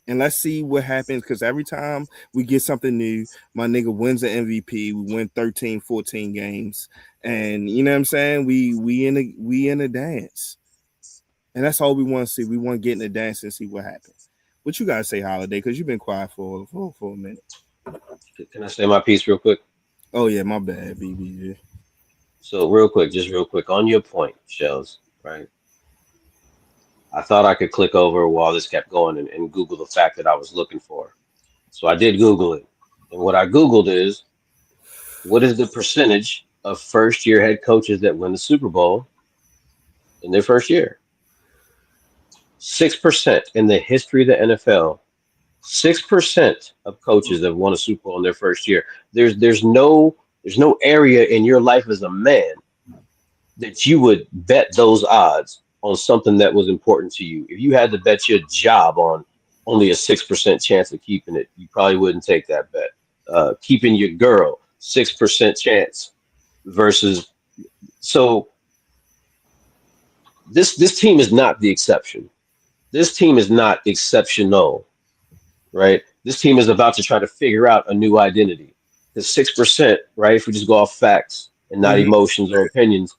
Speaker 1: And let's see what happens, because every time we get something new, my nigga wins the MVP. We win 13, 14 games. And you know what I'm saying? We in the dance. And that's all we want to see. We want to get in the dance and see what happens. What you gotta say, Holiday? Because you've been quiet for a minute.
Speaker 5: Can I say my piece real quick?
Speaker 1: Oh yeah, my bad, BB.
Speaker 5: So real quick, just real quick on your point, Shells, right? I thought I could click over while this kept going and Google the fact that I was looking for. So I did Google it. And what I Googled is what is the percentage of first year head coaches that win the Super Bowl in their first year? 6% in the history of the NFL. 6% of coaches have won a Super Bowl in their first year. There's no area in your life as a man that you would bet those odds on something that was important to you. If you had to bet your job on only a 6% chance of keeping it, you probably wouldn't take that bet. Keeping your girl, 6% chance versus. So this team is not the exception. This team is not exceptional, right? This team is about to try to figure out a new identity. The 6%, right? If we just go off facts and not
Speaker 1: Mm-hmm.
Speaker 5: emotions or opinions,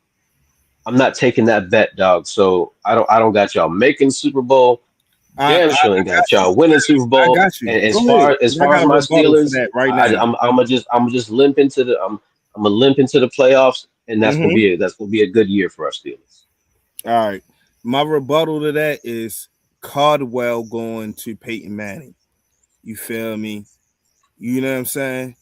Speaker 5: I'm not taking that bet, dog. So I don't got y'all making Super Bowl.
Speaker 1: I
Speaker 5: Damn sure ain't got y'all winning Super
Speaker 1: I
Speaker 5: Bowl.
Speaker 1: got you.
Speaker 5: And as
Speaker 1: Go ahead.
Speaker 5: far as
Speaker 1: I
Speaker 5: far
Speaker 1: got
Speaker 5: as
Speaker 1: a
Speaker 5: my
Speaker 1: rebuttal for
Speaker 5: Steelers,
Speaker 1: that right now.
Speaker 5: I'm just limp into the I'm gonna limp into the playoffs, and
Speaker 1: Mm-hmm.
Speaker 5: that's gonna be a good year for our Steelers.
Speaker 1: All right. My rebuttal to that is Cardwell going to Peyton Manning. You feel me? You know what I'm saying?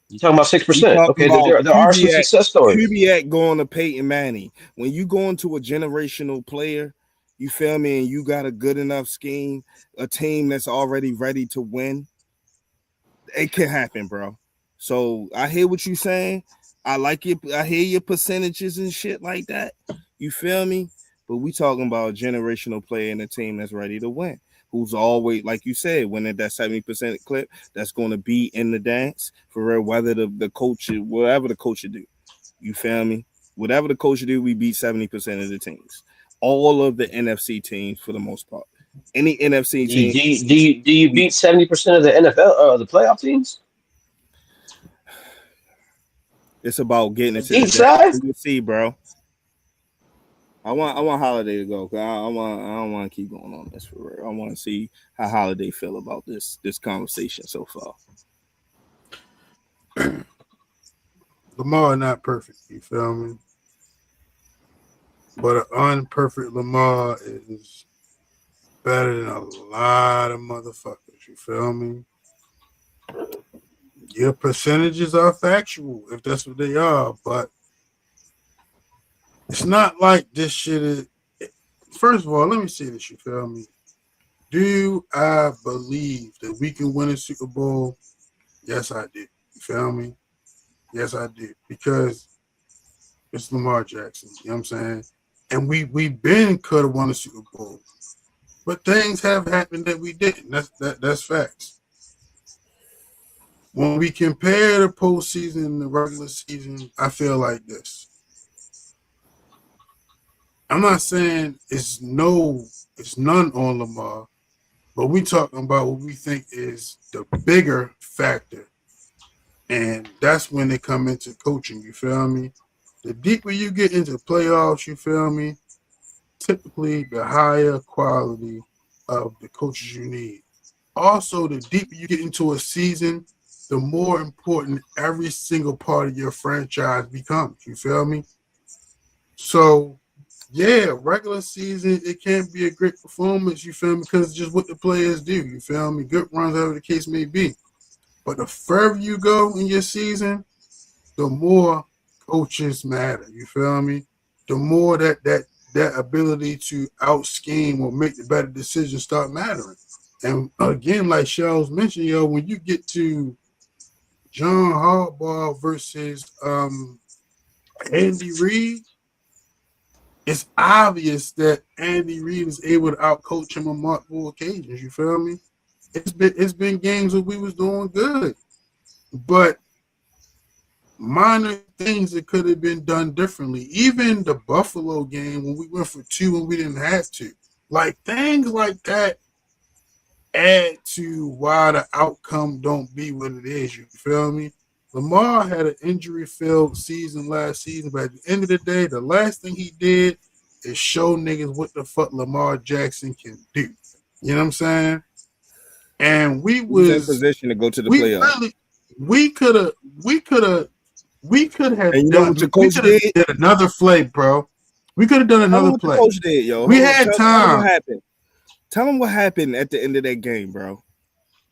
Speaker 5: You talking about six
Speaker 1: We
Speaker 5: percent?
Speaker 1: talking
Speaker 5: Okay,
Speaker 1: about
Speaker 5: there are some success stories.
Speaker 1: Kubiak going to Peyton Manning. When you go into a generational player, you feel me, and you got a good enough scheme, a team that's already ready to win, it can happen, bro. So I hear what you saying. I like it. I hear your percentages and shit like that. You feel me? But we talking about a generational player in a team that's ready to win. Who's always, like you said, when at that 70% clip, that's going to be in the dance for real. Whether the coach, whatever the coach should do, you feel me? Whatever the coach should do, we beat 70% of the teams. All of the NFC teams for the most part. Any NFC
Speaker 5: Do you
Speaker 1: team,
Speaker 5: do you, do you, do you
Speaker 1: we,
Speaker 5: beat 70% of the NFL the playoff teams?
Speaker 1: it's about getting
Speaker 5: The
Speaker 1: into the
Speaker 5: deep
Speaker 1: dance.
Speaker 5: side?
Speaker 1: You see, bro. I want Holiday to go. I don't want to keep going on this for real. I want to see how Holiday feel about this conversation so far.
Speaker 2: Lamar not perfect, you feel me? But an unperfect Lamar is better than a lot of motherfuckers, you feel me? Your percentages are factual, if that's what they are, but it's not like this shit is. First of all, let me say this, you feel me? Do I believe that we can win a Super Bowl? Yes, I did. You feel me? Yes, I did. Because it's Lamar Jackson. You know what I'm saying? And we been could have won a Super Bowl. But things have happened that we didn't. That's facts. When we compare the postseason and the regular season, I feel like this. I'm not saying it's none on Lamar, but we talking about what we think is the bigger factor. And that's when they come into coaching, you feel me? The deeper you get into playoffs, you feel me? Typically, the higher quality of the coaches you need. Also, the deeper you get into a season, the more important every single part of your franchise becomes. You feel me? So, yeah, regular season, it can't be a great performance, you feel me? Because it's just what the players do, you feel me? Good runs, whatever the case may be. But the further you go in your season, the more coaches matter. You feel me? The more that ability to out scheme or make the better decisions start mattering. And again, like Shells mentioned, yo, when you get to John Harbaugh versus Andy Reid, it's obvious that Andy Reid is able to outcoach him on multiple occasions. You feel me? It's been games where we was doing good, but minor things that could have been done differently. Even the Buffalo game when we went for 2 when we didn't have to. Like things like that add to why the outcome don't be what it is. You feel me? Lamar had an injury-filled season last season, but at the end of the day, the last thing he did is show niggas what the fuck Lamar Jackson can do. You know what I'm saying? And
Speaker 1: He was in position to go to the playoffs.
Speaker 2: We could have
Speaker 1: And you know what your coach did?
Speaker 2: Another play, bro. We could have done another
Speaker 1: what
Speaker 2: play.
Speaker 1: The coach did, yo.
Speaker 2: We had time.
Speaker 1: Tell him what happened. Tell him what happened at the end of that game, bro.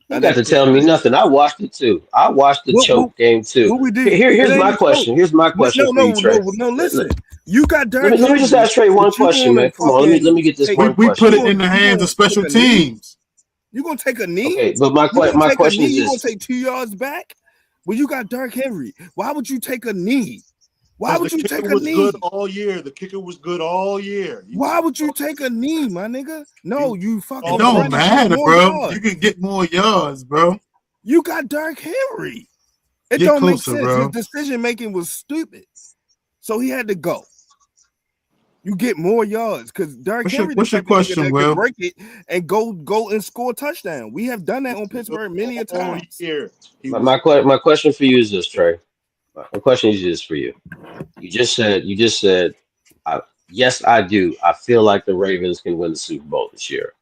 Speaker 5: You got to tell me nothing. I watched it too. I watched the choke game too.
Speaker 1: What we did?
Speaker 5: Here's my question. Here's my question for you, Trey.
Speaker 1: No, listen. You got Derrick.
Speaker 5: Let me just ask Trey one question, man. Come on, let me get this one question.
Speaker 2: We put it in the hands of special teams.
Speaker 1: You gonna take a knee?
Speaker 5: Okay, but my question is this:
Speaker 1: you gonna take 2 yards back? Well, you got Derrick Henry. Why would you take a knee? Why would you take a knee?
Speaker 4: Good all year. The kicker was good all year.
Speaker 1: Why would you take a knee, my nigga? No, you fucking.
Speaker 2: It don't matter, bro. Yards. You can get more yards, bro.
Speaker 1: You got Derrick Henry. It don't make sense. Bro. His decision making was stupid, so he had to go. You get more yards because Derrick Henry.
Speaker 2: What's your question, Will?
Speaker 1: Break it and go and score a touchdown. We have done that on Pittsburgh many a times.
Speaker 5: My question for you is this, Trey. My question is this for you. You just said, yes, I do. I feel like the Ravens can win the Super Bowl this year.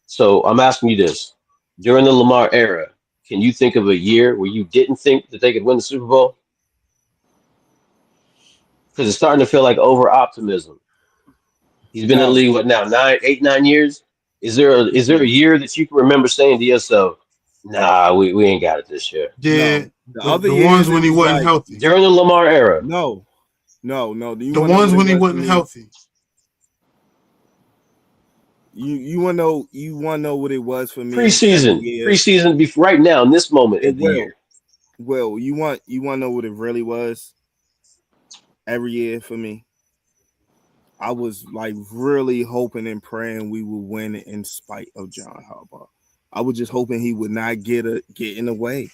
Speaker 5: So I'm asking you this. During the Lamar era, can you think of a year where you didn't think that they could win the Super Bowl? Because it's starting to feel like over-optimism. He's been in the league, what now, 9 years? Is there a year that you can remember saying to yourself, nah, we ain't got it this year?
Speaker 2: Yeah. No. The ones when he wasn't healthy.
Speaker 5: During the Lamar era.
Speaker 1: No.
Speaker 2: The ones when he wasn't healthy.
Speaker 1: You wanna know what it was for me?
Speaker 5: Preseason before right now in this moment of the year.
Speaker 1: Well, you wanna know what it really was? Every year for me, I was like really hoping and praying we would win in spite of John Harbaugh. I was just hoping he would not get in the way.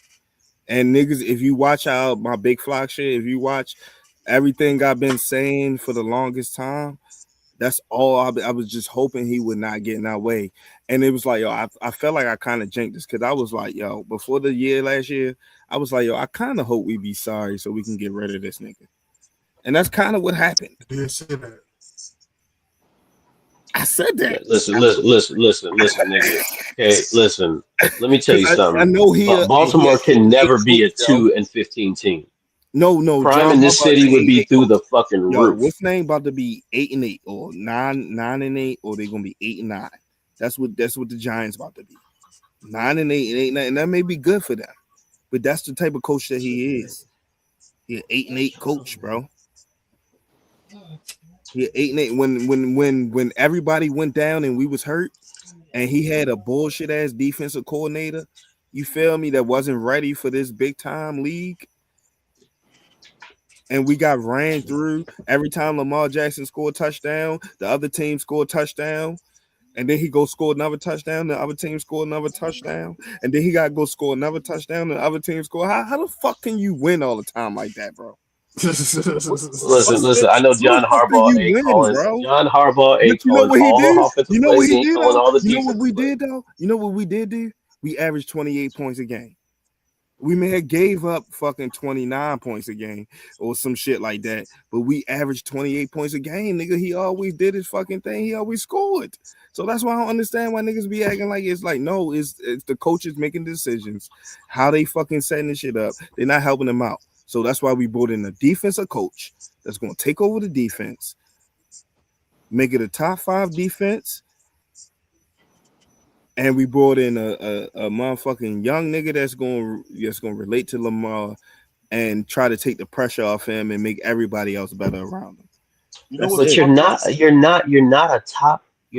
Speaker 1: And niggas, if you watch my Big Flock shit, if you watch everything I've been saying for the longest time, that's all I was just hoping he would not get in our way. And it was like, yo, I felt like I kind of jinked this because I was like, yo, before the year last year, I was like, yo, I kind of hope we be sorry so we can get rid of this nigga. And that's kind of what happened.
Speaker 2: I did say that.
Speaker 1: I said that.
Speaker 5: Listen, nigga. Okay, listen. Let me tell you something.
Speaker 1: I know
Speaker 5: Baltimore can never be a 2-15 team.
Speaker 1: No.
Speaker 5: Crime
Speaker 1: John
Speaker 5: in this city would be through the fucking roof.
Speaker 1: What's name about to be 8-8 or 9-8, or they're gonna be 8-9. That's what the Giants about to be. 9-8 and 8-9, and that may be good for them. But that's the type of coach that he is. He's an 8-8 coach, bro. He 8-8 when everybody went down and we was hurt and he had a bullshit ass defensive coordinator, you feel me, that wasn't ready for this big time league. And we got ran through. Every time Lamar Jackson scored a touchdown, the other team scored a touchdown. And then he go score another touchdown, the other team score another touchdown. And then he got to go score another touchdown, the other team score. How the fuck can you win all the time like that, bro?
Speaker 5: Listen. I know John Harbaugh ain't calling. John Harbaugh ain't calling all offensive plays. You know what he did?
Speaker 1: You know what we did though? You know what we did do? We averaged 28 points a game. We may have gave up fucking 29 points a game or some shit like that, but we averaged 28 points a game, nigga. He always did his fucking thing. He always scored. So that's why I don't understand why niggas be acting like it's like, no, it's the coaches making decisions, how they fucking setting this shit up. They're not helping them out. So that's why we brought in a defensive coach that's going to take over the defense, make it a top 5 defense. And we brought in a motherfucking young nigga that's going to relate to Lamar and try to take the pressure off him and make everybody else better around him.
Speaker 4: You know
Speaker 1: That's
Speaker 4: what's
Speaker 5: But
Speaker 1: it.
Speaker 5: you're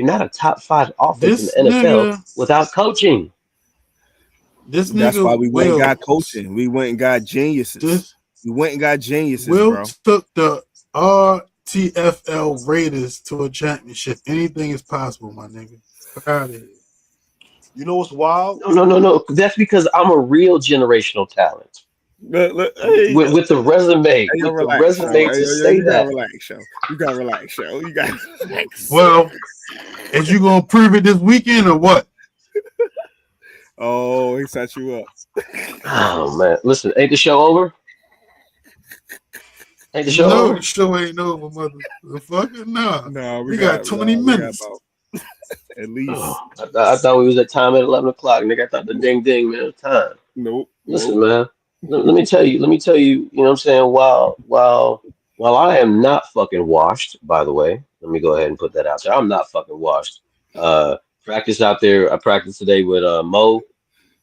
Speaker 5: not a top 5 offense in
Speaker 2: This
Speaker 5: the NFL
Speaker 2: nigga,
Speaker 5: without coaching.
Speaker 2: this
Speaker 1: That's why
Speaker 2: nigga
Speaker 1: we went and got coaching. We went and got geniuses.
Speaker 2: This
Speaker 1: We went and got geniuses,
Speaker 2: Will
Speaker 1: bro.
Speaker 2: took the RTFL Raiders to a championship. Anything is possible, my nigga. Fuck out of here.
Speaker 4: You know what's wild?
Speaker 5: No. That's because I'm a real generational talent
Speaker 1: Hey,
Speaker 5: with the resume,
Speaker 1: yo,
Speaker 5: with the
Speaker 1: relax, show.
Speaker 5: resume to say
Speaker 1: You gotta
Speaker 5: that.
Speaker 1: relax, show. You gotta relax, show. You gotta relax.
Speaker 2: Well, is you gonna prove it this weekend or what?
Speaker 1: Oh, he set you up.
Speaker 5: Oh man, listen, ain't the show over? Ain't the show
Speaker 2: No,
Speaker 5: over?
Speaker 2: the show ain't over, motherfucker. Nah.
Speaker 1: No,
Speaker 2: We got 20
Speaker 1: we
Speaker 2: minutes.
Speaker 1: got about at least.
Speaker 5: Oh, I thought we was at time at 11 o'clock, nigga. I thought the ding ding man it was time.
Speaker 1: Nope.
Speaker 5: Listen, man. Let me tell you. Let me tell you. You know what I'm saying? While I am not fucking washed, by the way, let me go ahead and put that out there. I'm not fucking washed. Practice out there. I practiced today with Mo,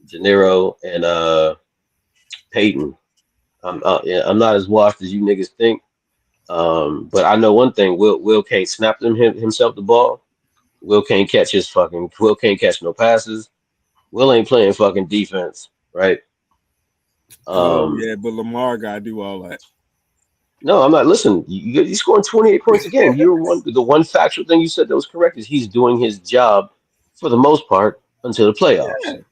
Speaker 5: De Niro, and Peyton. Yeah, I'm not as washed as you niggas think. But I know one thing. Will can't snap himself the ball. Will can't catch his fucking. Will can't catch no passes. Will ain't playing fucking defense, right?
Speaker 1: Oh yeah, but Lamar gotta do all that.
Speaker 5: No, I'm not. Listen, you're scoring 28 points a game. The one factual thing you said that was correct is he's doing his job for the most part until the playoffs.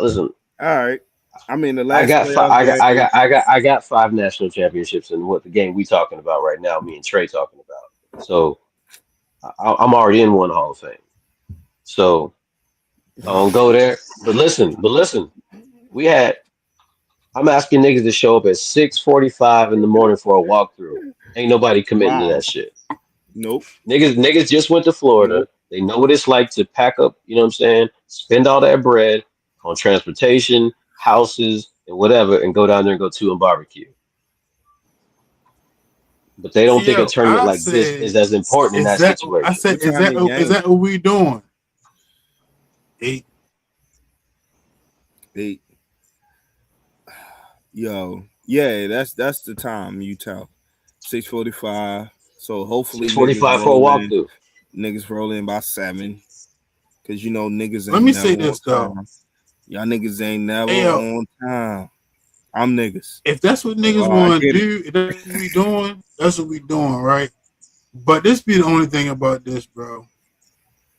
Speaker 5: Listen.
Speaker 1: All right. I mean, the
Speaker 5: I
Speaker 1: last
Speaker 5: got
Speaker 1: playoff game.
Speaker 5: I got 5 national championships in what the game we talking about right now. Me and Trey talking about. So I'm already in one Hall of Fame. So I don't go there. But listen. We had. I'm asking niggas to show up at 6:45 in the morning for a walkthrough. Ain't nobody committing to
Speaker 1: Wow.
Speaker 5: that shit.
Speaker 1: Nope.
Speaker 5: Niggas just went to Florida.
Speaker 1: Nope.
Speaker 5: They know what it's like to pack up, you know what I'm saying? Spend all that bread on transportation, houses, and whatever, and go down there and go to and barbecue. But they don't think a
Speaker 2: Yo,
Speaker 5: tournament
Speaker 2: I
Speaker 5: like this
Speaker 2: said,
Speaker 5: is as important in that
Speaker 2: I
Speaker 5: situation.
Speaker 2: said,
Speaker 1: What time the
Speaker 2: is
Speaker 1: game?
Speaker 2: that what we doing? 8.
Speaker 1: Yo, yeah, that's the time you tell. 6:45. So hopefully
Speaker 5: 6:45 for a walkthrough.
Speaker 1: Niggas rolling by 7. Cause you know niggas
Speaker 2: Let
Speaker 1: ain't
Speaker 2: me
Speaker 1: never
Speaker 2: say this
Speaker 1: on
Speaker 2: though.
Speaker 1: time. Y'all niggas ain't never
Speaker 2: Hey, yo,
Speaker 1: on time. I'm niggas.
Speaker 2: if that's what
Speaker 1: So,
Speaker 2: niggas
Speaker 1: I
Speaker 2: want to
Speaker 1: get it.
Speaker 2: do, if that's what we doing, that's what we doing, right? But this be the only thing about this, bro.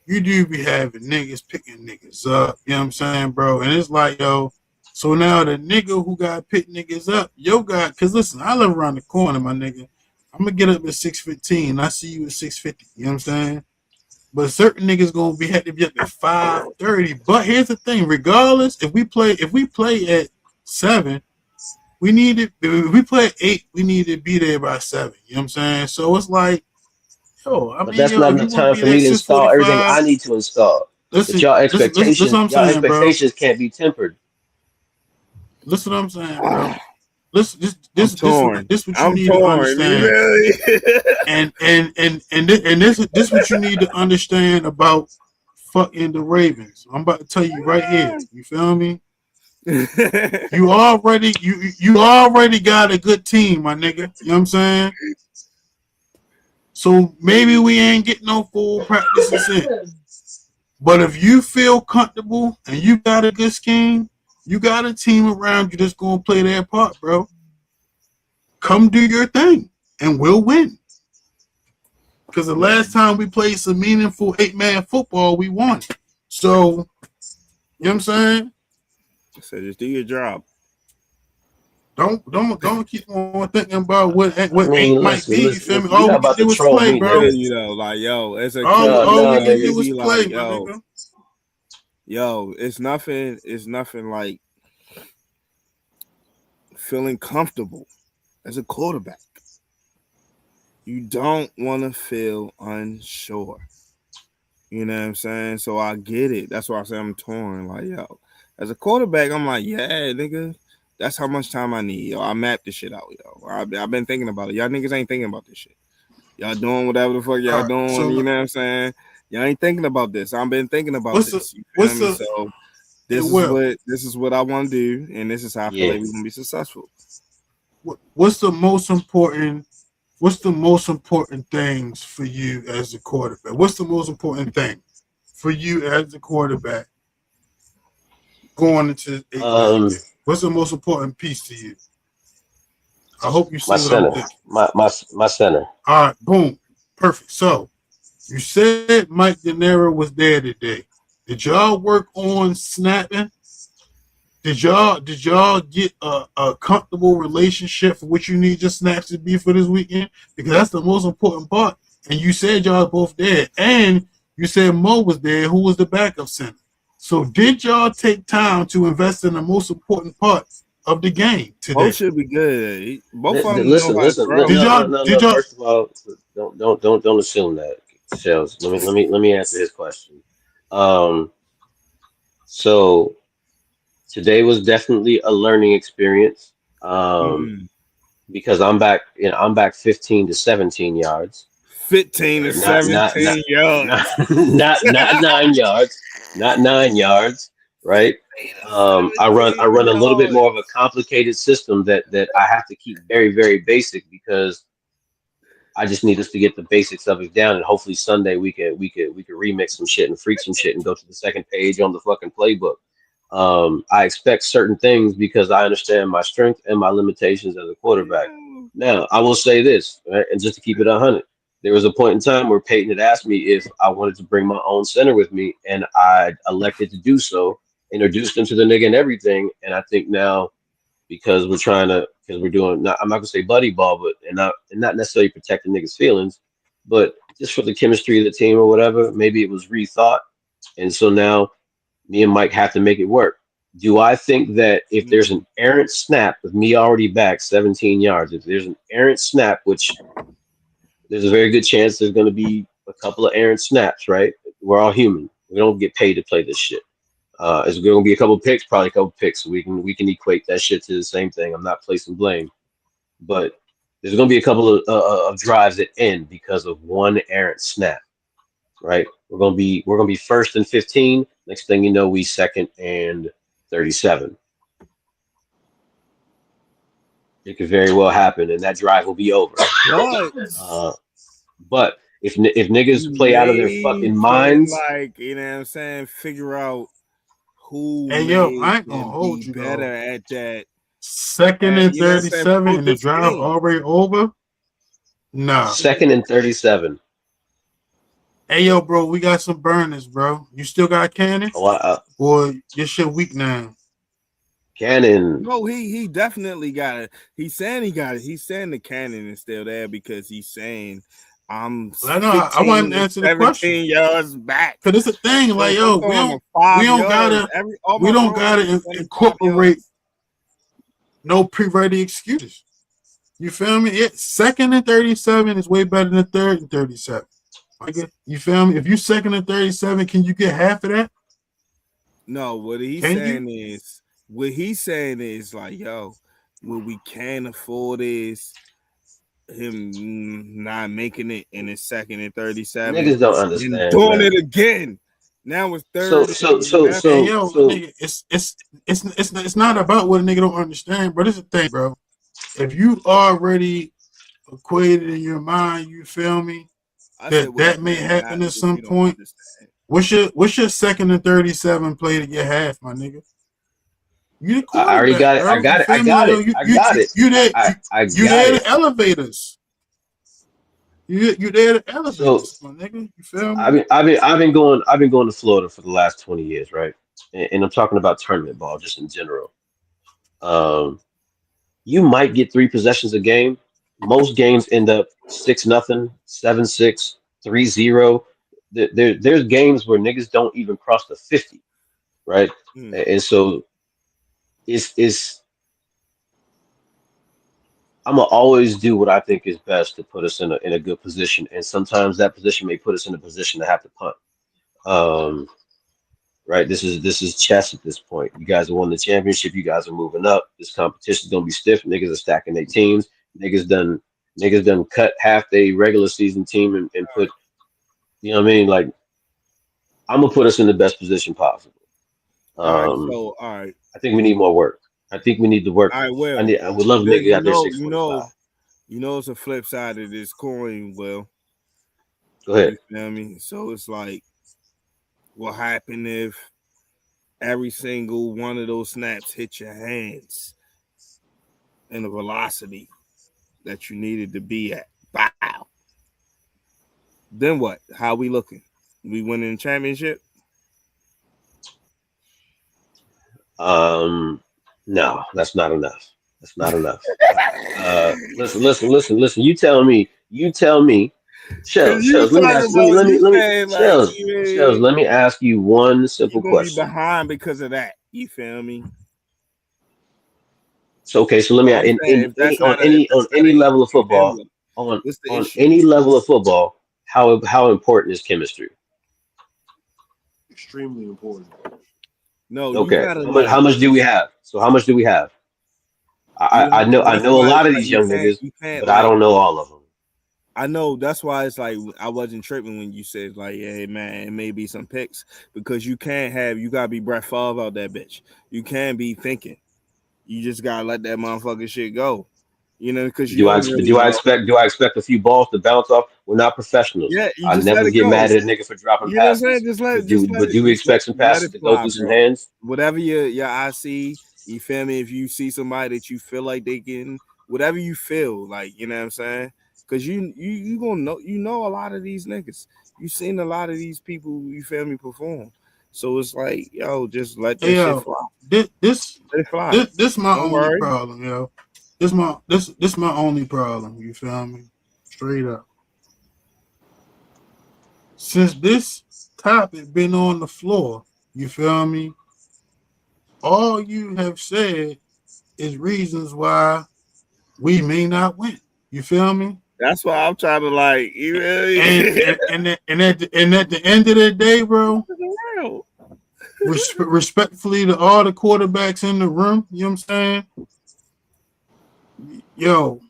Speaker 2: You do be having niggas picking niggas up, you know what I'm saying, bro? And it's like, yo, so now the nigga who got picked niggas up, cause listen, I live around the corner, my nigga. I'm gonna get up at 6:15. I see you at 6:50. You know what I'm saying? But certain niggas gonna have to be up at 5:30. But here's the thing: regardless, if we play at 7, we need to. If we play at 8, we need to be there by 7. You know what I'm saying? So it's like,
Speaker 5: But that's not
Speaker 2: if you
Speaker 5: enough
Speaker 2: want to
Speaker 5: time
Speaker 2: be
Speaker 5: for
Speaker 2: there
Speaker 5: me
Speaker 2: at
Speaker 5: to install everything
Speaker 2: 6:45,
Speaker 5: I need to install. But
Speaker 2: listen, listen what I'm
Speaker 5: y'all
Speaker 2: saying, bro.
Speaker 5: expectations can't be tempered.
Speaker 2: Listen what I'm saying, bro. Listen,
Speaker 1: I'm torn.
Speaker 2: this what you
Speaker 1: I'm
Speaker 2: need to
Speaker 1: torn. You
Speaker 2: understand.
Speaker 1: really?
Speaker 2: And this what you need to understand about fucking the Ravens. I'm about to tell you right here. You feel me? You already got a good team, my nigga. You know what I'm saying? So maybe we ain't getting no full practices in. But if you feel comfortable and you got a good scheme, you got a team around you that's gonna play their part, bro. Come do your thing and we'll win. Because the last time we played some meaningful 8-man football, we won. So, you know what I'm saying?
Speaker 1: So just do your job.
Speaker 2: Don't keep on thinking about what
Speaker 5: I mean,
Speaker 2: 8 might be. You feel me?
Speaker 5: you're
Speaker 2: All
Speaker 5: not
Speaker 2: we can
Speaker 5: about to
Speaker 2: do is
Speaker 5: troll
Speaker 2: play,
Speaker 5: me,
Speaker 2: bro.
Speaker 5: nigga.
Speaker 1: You know, like yo, as a
Speaker 2: All we can
Speaker 1: it
Speaker 2: do is
Speaker 1: be
Speaker 2: play,
Speaker 1: like,
Speaker 2: my nigga.
Speaker 1: yo, it's nothing like feeling comfortable as a quarterback. You don't want to feel unsure. You know what I'm saying? So I get it. That's why I say I'm torn. Like, yo, as a quarterback, I'm like, yeah, nigga, that's how much time I need. Yo, I mapped this shit out, yo. I've been thinking about it. Y'all niggas ain't thinking about this shit. Y'all doing whatever the fuck
Speaker 2: All
Speaker 1: y'all
Speaker 2: right.
Speaker 1: doing.
Speaker 2: So
Speaker 1: You
Speaker 2: look,
Speaker 1: know what I'm saying? Y'all ain't thinking about this. I've been thinking about
Speaker 2: what's the
Speaker 1: this. You feel
Speaker 2: what's
Speaker 1: me?
Speaker 2: the
Speaker 1: So
Speaker 2: hey Will?
Speaker 1: this is what I want to do, and this is how I feel
Speaker 5: Yeah.
Speaker 1: like we're gonna be successful.
Speaker 2: What's the most important? What's the most important things for you as a quarterback? What's the most important thing for you as a quarterback going into 8-9
Speaker 5: Um,
Speaker 2: game? What's the most important piece to you? I hope you
Speaker 5: my
Speaker 2: see what I'm
Speaker 5: center,
Speaker 2: thinking.
Speaker 5: my center.
Speaker 2: All right, boom, perfect. So you said Mike De Niro was there today. Did y'all work on snapping? Did y'all get a comfortable relationship for what you need your snaps to be for this weekend? Because that's the most important part. And you said y'all both there. And you said Mo was there, who was the backup center. So did y'all take time to invest in the most important part of the game
Speaker 1: Both
Speaker 2: today?
Speaker 1: should be good. Both of them know
Speaker 5: Listen,
Speaker 1: how to
Speaker 5: listen. No,
Speaker 1: throw.
Speaker 2: Did
Speaker 5: no, no,
Speaker 2: y'all
Speaker 5: no,
Speaker 2: did
Speaker 5: no.
Speaker 2: y'all
Speaker 5: First of all, don't assume that, Shells. Let me answer his question. Um, so today was definitely a learning experience. Um,
Speaker 1: Mm.
Speaker 5: because I'm back 15 to 17 yards,
Speaker 1: 15 to
Speaker 5: right? Not
Speaker 1: 17 yards.
Speaker 5: not 9 yards, not 9 yards, right?
Speaker 1: 15 to
Speaker 5: I run
Speaker 1: 17
Speaker 5: a little bit more of a
Speaker 1: yards.
Speaker 5: complicated system that I have to keep very, very basic because I just need us to get the basics of it down, and hopefully Sunday we could remix some shit and freak some shit and go to the second page on the fucking playbook. I expect certain things because I understand my strength and my limitations as a quarterback.
Speaker 1: Yeah.
Speaker 5: Now, I will say this, right, and just to keep it 100, there was a point in time where Peyton had asked me if I wanted to bring my own center with me, and I elected to do so, introduced him to the nigga and everything, and I think now because we're doing not I'm not gonna say buddy ball, but and not necessarily protecting niggas' feelings, but just for the chemistry of the team or whatever. Maybe it was rethought, and so now me and Mike have to make it work. Do I think that if there's an
Speaker 1: Mm.
Speaker 5: errant snap with me already back 17 yards, if there's an errant snap, which there's a very good chance there's going to be a couple of errant snaps, right? We're all human. We don't get paid to play this shit. Is there going to be a couple picks? Probably a couple picks. So we can equate that shit to the same thing. I'm not placing blame, but there's going to be a couple of drives that end because of one errant snap, right? We're gonna be first and 15. Next thing you know, we second and 37. It could very well happen, and that drive will be over.
Speaker 1: But
Speaker 5: Uh, but if niggas
Speaker 1: you
Speaker 5: play out of their
Speaker 1: may
Speaker 5: fucking
Speaker 1: can,
Speaker 5: minds,
Speaker 1: like, you know what I'm saying, figure out who
Speaker 2: hey yo,
Speaker 1: may
Speaker 2: I ain't gonna
Speaker 1: can be
Speaker 2: hold you
Speaker 1: better
Speaker 2: though.
Speaker 1: at that.
Speaker 2: Second and
Speaker 1: You know what I'm saying,
Speaker 2: 37
Speaker 1: for
Speaker 2: and the
Speaker 1: this
Speaker 2: drive
Speaker 1: game.
Speaker 2: already over? Nah.
Speaker 5: second and 37.
Speaker 2: Hey yo, bro, we got some burners, bro. You still got cannon?
Speaker 5: Oh,
Speaker 2: Or your shit weak now?
Speaker 5: Cannon.
Speaker 1: No, he definitely got it. He's saying he got it. He's saying the cannon is still there because he's saying I'm
Speaker 2: I know I want him
Speaker 1: 15
Speaker 2: to
Speaker 1: to
Speaker 2: answer the question.
Speaker 1: 17 yards back.
Speaker 2: Cause it's a thing,
Speaker 1: So
Speaker 2: like
Speaker 1: if I'm
Speaker 2: yo,
Speaker 1: throwing a
Speaker 2: we
Speaker 1: five
Speaker 2: don't
Speaker 1: yards,
Speaker 2: gotta
Speaker 1: all
Speaker 2: we
Speaker 1: my
Speaker 2: don't
Speaker 1: throws
Speaker 2: gotta
Speaker 1: is within 5 yards.
Speaker 2: incorporate no pre-ready excuses. You feel me? It second and 37 is way better than third and 37. You feel me? If you second and 37, can you get half of that?
Speaker 1: No,
Speaker 2: Can you?
Speaker 1: what he's saying is like, yo, what we can afford is him not making it in his second and 37
Speaker 5: Niggas don't
Speaker 1: and
Speaker 5: understand,
Speaker 1: doing
Speaker 5: man.
Speaker 1: it again. Now it's
Speaker 5: So
Speaker 1: third
Speaker 5: so
Speaker 1: and
Speaker 5: so
Speaker 2: Hey
Speaker 5: so
Speaker 2: yo, my
Speaker 5: so
Speaker 2: nigga, it's not about what a nigga don't understand, but it's a thing, bro. If you already equated in your mind, you feel me,
Speaker 1: I said
Speaker 2: that
Speaker 1: whatever
Speaker 2: may
Speaker 1: that
Speaker 2: happen
Speaker 1: matters
Speaker 2: at
Speaker 1: if
Speaker 2: some
Speaker 1: you don't
Speaker 2: point.
Speaker 1: understand.
Speaker 2: What's your second and 37 play to get half, my nigga? You the
Speaker 5: I already
Speaker 2: quarterback,
Speaker 5: got it. I
Speaker 2: bro. You
Speaker 5: got it. I
Speaker 2: feel me?
Speaker 5: got
Speaker 2: Like yo,
Speaker 5: it. I got it. I
Speaker 2: you
Speaker 5: got
Speaker 2: there
Speaker 5: it.
Speaker 2: to elevators. You there to
Speaker 5: So
Speaker 2: elevators, my nigga. You feel me?
Speaker 5: I've been going to Florida for the last 20 years, right? And I'm talking about tournament ball just in general. Um, you might get three possessions a game. Most games end up 6-0, 7-6, 3-0. There's games where niggas don't even cross the 50, right?
Speaker 1: Hmm.
Speaker 5: And so it's I'm gonna always do what I think is best to put us in a good position, and sometimes that position may put us in a position to have to punt. Um, right? This is chess at this point. You guys have won the championship. You guys are moving up. This competition's gonna be stiff. Niggas are stacking their teams. Niggas done cut half their regular season team and put, you know what I mean? Like, I'm gonna put us in the best position possible.
Speaker 1: All right,
Speaker 5: Um,
Speaker 1: so all right,
Speaker 5: I think we need more work. I think we need to work.
Speaker 1: all right. Well,
Speaker 5: I would love a
Speaker 1: then
Speaker 5: nigga out there 645.
Speaker 1: it's a flip side of this coin. Well,
Speaker 5: Go ahead.
Speaker 1: you feel me? So it's like, what happened if every single one of those snaps hit your hands in the velocity that you needed to be at? Bow. Then what? How we looking? We winning the championship?
Speaker 5: No, that's not enough. That's not enough. Listen. You tell me.
Speaker 1: Cause
Speaker 5: Shells,
Speaker 1: you
Speaker 5: Let me
Speaker 1: talking
Speaker 5: ask.
Speaker 1: about
Speaker 5: Let me.
Speaker 1: you
Speaker 5: Let me.
Speaker 1: saying like
Speaker 5: Shells. Let me ask you one
Speaker 1: you
Speaker 5: simple
Speaker 1: gonna be
Speaker 5: question.
Speaker 1: behind because of that. You feel me?
Speaker 5: So okay. So let
Speaker 1: So
Speaker 5: me
Speaker 1: I'm saying
Speaker 5: in
Speaker 1: if
Speaker 5: any
Speaker 1: that's not a if
Speaker 5: on
Speaker 1: that's not
Speaker 5: any
Speaker 1: an
Speaker 5: level of
Speaker 1: issue, then
Speaker 5: football
Speaker 1: what's the
Speaker 5: on
Speaker 1: issue?
Speaker 5: any level of football, how important is chemistry?
Speaker 4: Extremely important.
Speaker 1: No, you
Speaker 5: Okay.
Speaker 1: gotta
Speaker 5: How
Speaker 1: like
Speaker 5: much do we have? So how much do we have?
Speaker 1: you have,
Speaker 5: I
Speaker 1: that's
Speaker 5: know a
Speaker 1: why
Speaker 5: lot
Speaker 1: it's
Speaker 5: of
Speaker 1: like
Speaker 5: these young niggas,
Speaker 1: you can't
Speaker 5: but I
Speaker 1: like
Speaker 5: don't know all of them.
Speaker 1: I know that's why it's like I wasn't tripping when you said like, hey man, it may be some picks because you gotta be Brett Favre out that bitch. You can't be thinking. You just gotta let that motherfucking shit go. You know, because you don't really know.
Speaker 5: Do I expect a few balls to bounce off? We're not professionals.
Speaker 1: Yeah, you
Speaker 5: I
Speaker 1: just let
Speaker 5: never
Speaker 1: it
Speaker 5: get
Speaker 1: go.
Speaker 5: mad at a nigga for dropping
Speaker 1: You know what I'm saying?
Speaker 5: passes. But do we
Speaker 1: Just
Speaker 5: expect some
Speaker 1: let
Speaker 5: passes
Speaker 1: it
Speaker 5: to go
Speaker 1: fly,
Speaker 5: through some
Speaker 1: bro.
Speaker 5: hands?
Speaker 1: Whatever your eye see, you feel me? If you see somebody that you feel like they can, whatever you feel, like you know what I'm saying? Because you gonna know a lot of these niggas. You seen a lot of these people, you feel me, perform. So it's like, yo, just let that
Speaker 2: Hey
Speaker 1: shit
Speaker 2: yo,
Speaker 1: fly.
Speaker 2: this this
Speaker 1: Let it fly.
Speaker 2: this my
Speaker 1: Don't
Speaker 2: only
Speaker 1: worry.
Speaker 2: problem, yo. This my only problem. You feel me? Straight up. Since this topic been on the floor, you feel me? All you have said is reasons why we may not win. You feel me?
Speaker 1: That's why I'm trying to like you
Speaker 2: And
Speaker 1: really
Speaker 2: at the end of the day, bro,
Speaker 1: real.
Speaker 2: respectfully to all the quarterbacks in the room, you know what I'm saying? Yo,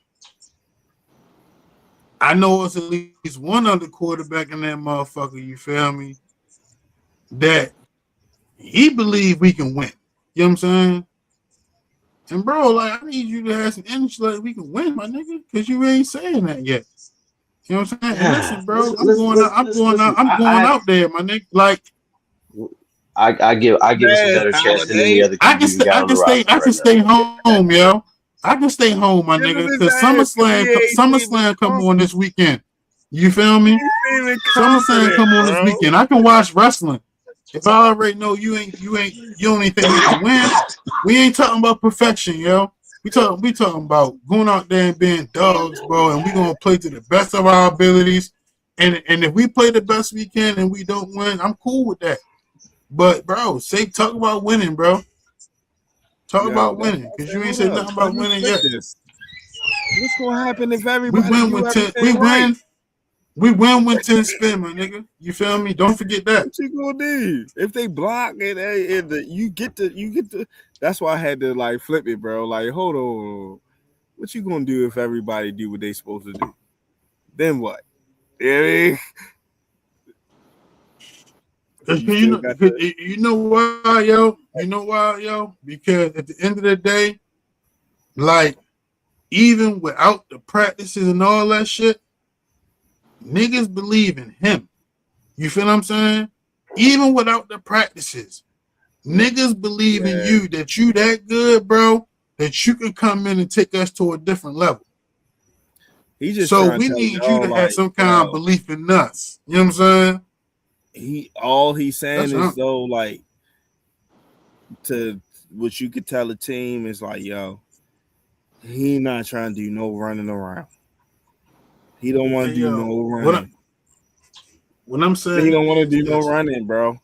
Speaker 2: I know it's at least one other quarterback in that motherfucker, you feel me? That he believe we can win. You know what I'm saying? And bro, like I need you to have some energy like we can win, my nigga, because you ain't saying that yet. You know what I'm saying? And listen, bro,
Speaker 5: Listen.
Speaker 2: I'm going out there, my nigga. Like
Speaker 5: I give us a
Speaker 1: Man,
Speaker 5: better chance than any
Speaker 1: holiday.
Speaker 5: other QB we got on the roster
Speaker 2: I can
Speaker 5: right now.
Speaker 2: stay home, yo. I can stay home, my
Speaker 1: Give him
Speaker 2: nigga,
Speaker 1: his
Speaker 2: because
Speaker 1: ass because he ain't seeming
Speaker 2: SummerSlam come on this weekend. You feel
Speaker 1: he
Speaker 2: me?
Speaker 1: ain't seeming
Speaker 2: SummerSlam
Speaker 1: confident,
Speaker 2: come on this
Speaker 1: bro.
Speaker 2: weekend. I can watch wrestling. If I already know you don't even think we can win, we ain't talking about perfection, yo. We talking about going out there and being dogs, bro, and we gonna play to the best of our abilities. And if we play the best we can and we don't win, I'm cool with that. But bro, talk about winning, bro. Talk
Speaker 1: Yo,
Speaker 2: about
Speaker 1: that's
Speaker 2: winning,
Speaker 1: what I
Speaker 2: because
Speaker 1: said.
Speaker 2: you ain't
Speaker 1: Hold
Speaker 2: said
Speaker 1: up.
Speaker 2: nothing
Speaker 1: Let
Speaker 2: about
Speaker 1: me
Speaker 2: winning
Speaker 1: flip
Speaker 2: yet.
Speaker 1: this. What's gonna happen if
Speaker 2: We
Speaker 1: everybody
Speaker 2: win
Speaker 1: do
Speaker 2: when ten.
Speaker 1: everything right?
Speaker 2: We win when 10 spin, my nigga. You feel me? Don't forget that.
Speaker 1: What you gonna do if they block you get the. That's why I had to like flip it, bro. Like, hold on. What you gonna do if everybody do what they supposed to do? Then what? You know what I mean? You still got the.
Speaker 2: You know why, yo? You know why, yo? Because at the end of the day, like, even without the practices and all that shit, niggas believe in him. You feel what I'm saying? Even without the practices, niggas believe in
Speaker 1: Yeah,
Speaker 2: you, that you that good, bro, that you can come in and take us to a different level.
Speaker 1: he just
Speaker 2: So
Speaker 1: trying
Speaker 2: we
Speaker 1: to tell
Speaker 2: need you
Speaker 1: y'all
Speaker 2: to have
Speaker 1: like,
Speaker 2: some kind of
Speaker 1: yo,
Speaker 2: belief in us. You know what I'm saying?
Speaker 1: all he's saying
Speaker 2: That's
Speaker 1: is
Speaker 2: something.
Speaker 1: though like to what you could tell the team is like, yo, he not trying to do no running around. He don't want
Speaker 2: Hey,
Speaker 1: to do
Speaker 2: yo,
Speaker 1: no running.
Speaker 2: what I'm
Speaker 1: He
Speaker 2: saying
Speaker 1: don't want to
Speaker 2: is
Speaker 1: do no
Speaker 2: this.
Speaker 1: running, bro.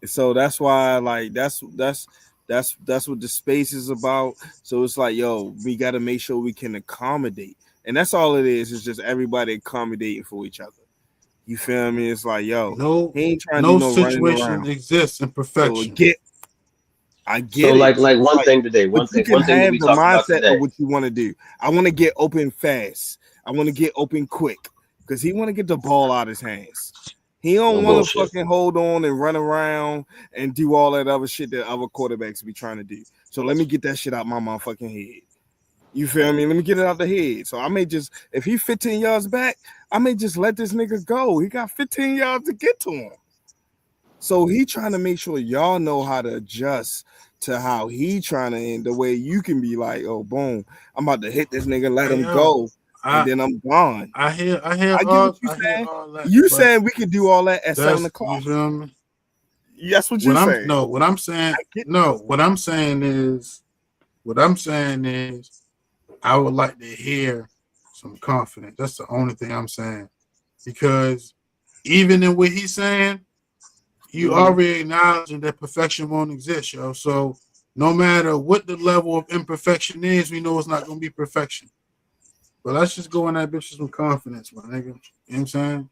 Speaker 1: So that's why, like, that's That's what the space is about. So it's like, yo, we got to make sure we can accommodate, and that's all it is. It's just everybody accommodating for each other. You feel me? It's like, yo,
Speaker 2: No,
Speaker 1: he ain't trying to do
Speaker 2: no
Speaker 1: no running
Speaker 2: situation
Speaker 1: around.
Speaker 2: exists in
Speaker 1: So
Speaker 2: perfection.
Speaker 1: I
Speaker 5: So
Speaker 1: get it. So
Speaker 5: like
Speaker 1: it's
Speaker 5: one
Speaker 1: like,
Speaker 5: thing today,
Speaker 1: but you can
Speaker 5: one thing that
Speaker 1: have
Speaker 5: we
Speaker 1: the
Speaker 5: talked about
Speaker 1: mindset of
Speaker 5: today.
Speaker 1: what you want to do. I want to get open fast. I want to get open quick because he want to get the ball out of his hands. He
Speaker 5: No
Speaker 1: don't want to
Speaker 5: bullshit.
Speaker 1: fucking hold on and run around and do all that other shit that other quarterbacks be trying to do. So let me get that shit out my motherfucking head. You feel me? Let me get it out the head. So I may just, if he 15 yards back, I may just let this nigga go. He got 15 yards to get to him. So he trying to make sure y'all know how to adjust to how he trying to end the way you can be like, oh boom, I'm about to hit this nigga, let
Speaker 2: Hey
Speaker 1: him
Speaker 2: yo,
Speaker 1: go, and
Speaker 2: I
Speaker 1: then I'm gone. I get what you
Speaker 2: I hear
Speaker 1: saying.
Speaker 2: all that,
Speaker 1: You
Speaker 2: but
Speaker 1: saying we could do all that at 7
Speaker 2: that's
Speaker 1: o'clock.
Speaker 2: you feel me?
Speaker 1: That's what you saying. I get
Speaker 2: What I'm saying is I would like to hear some confidence. That's the only thing I'm saying. Because even in what he's saying, you
Speaker 1: Mhm.
Speaker 2: already acknowledging that perfection won't exist, yo. So no matter what the level of imperfection is, we know it's not gonna be perfection. But let's just go in that bitch with some confidence, my nigga. You know what I'm saying?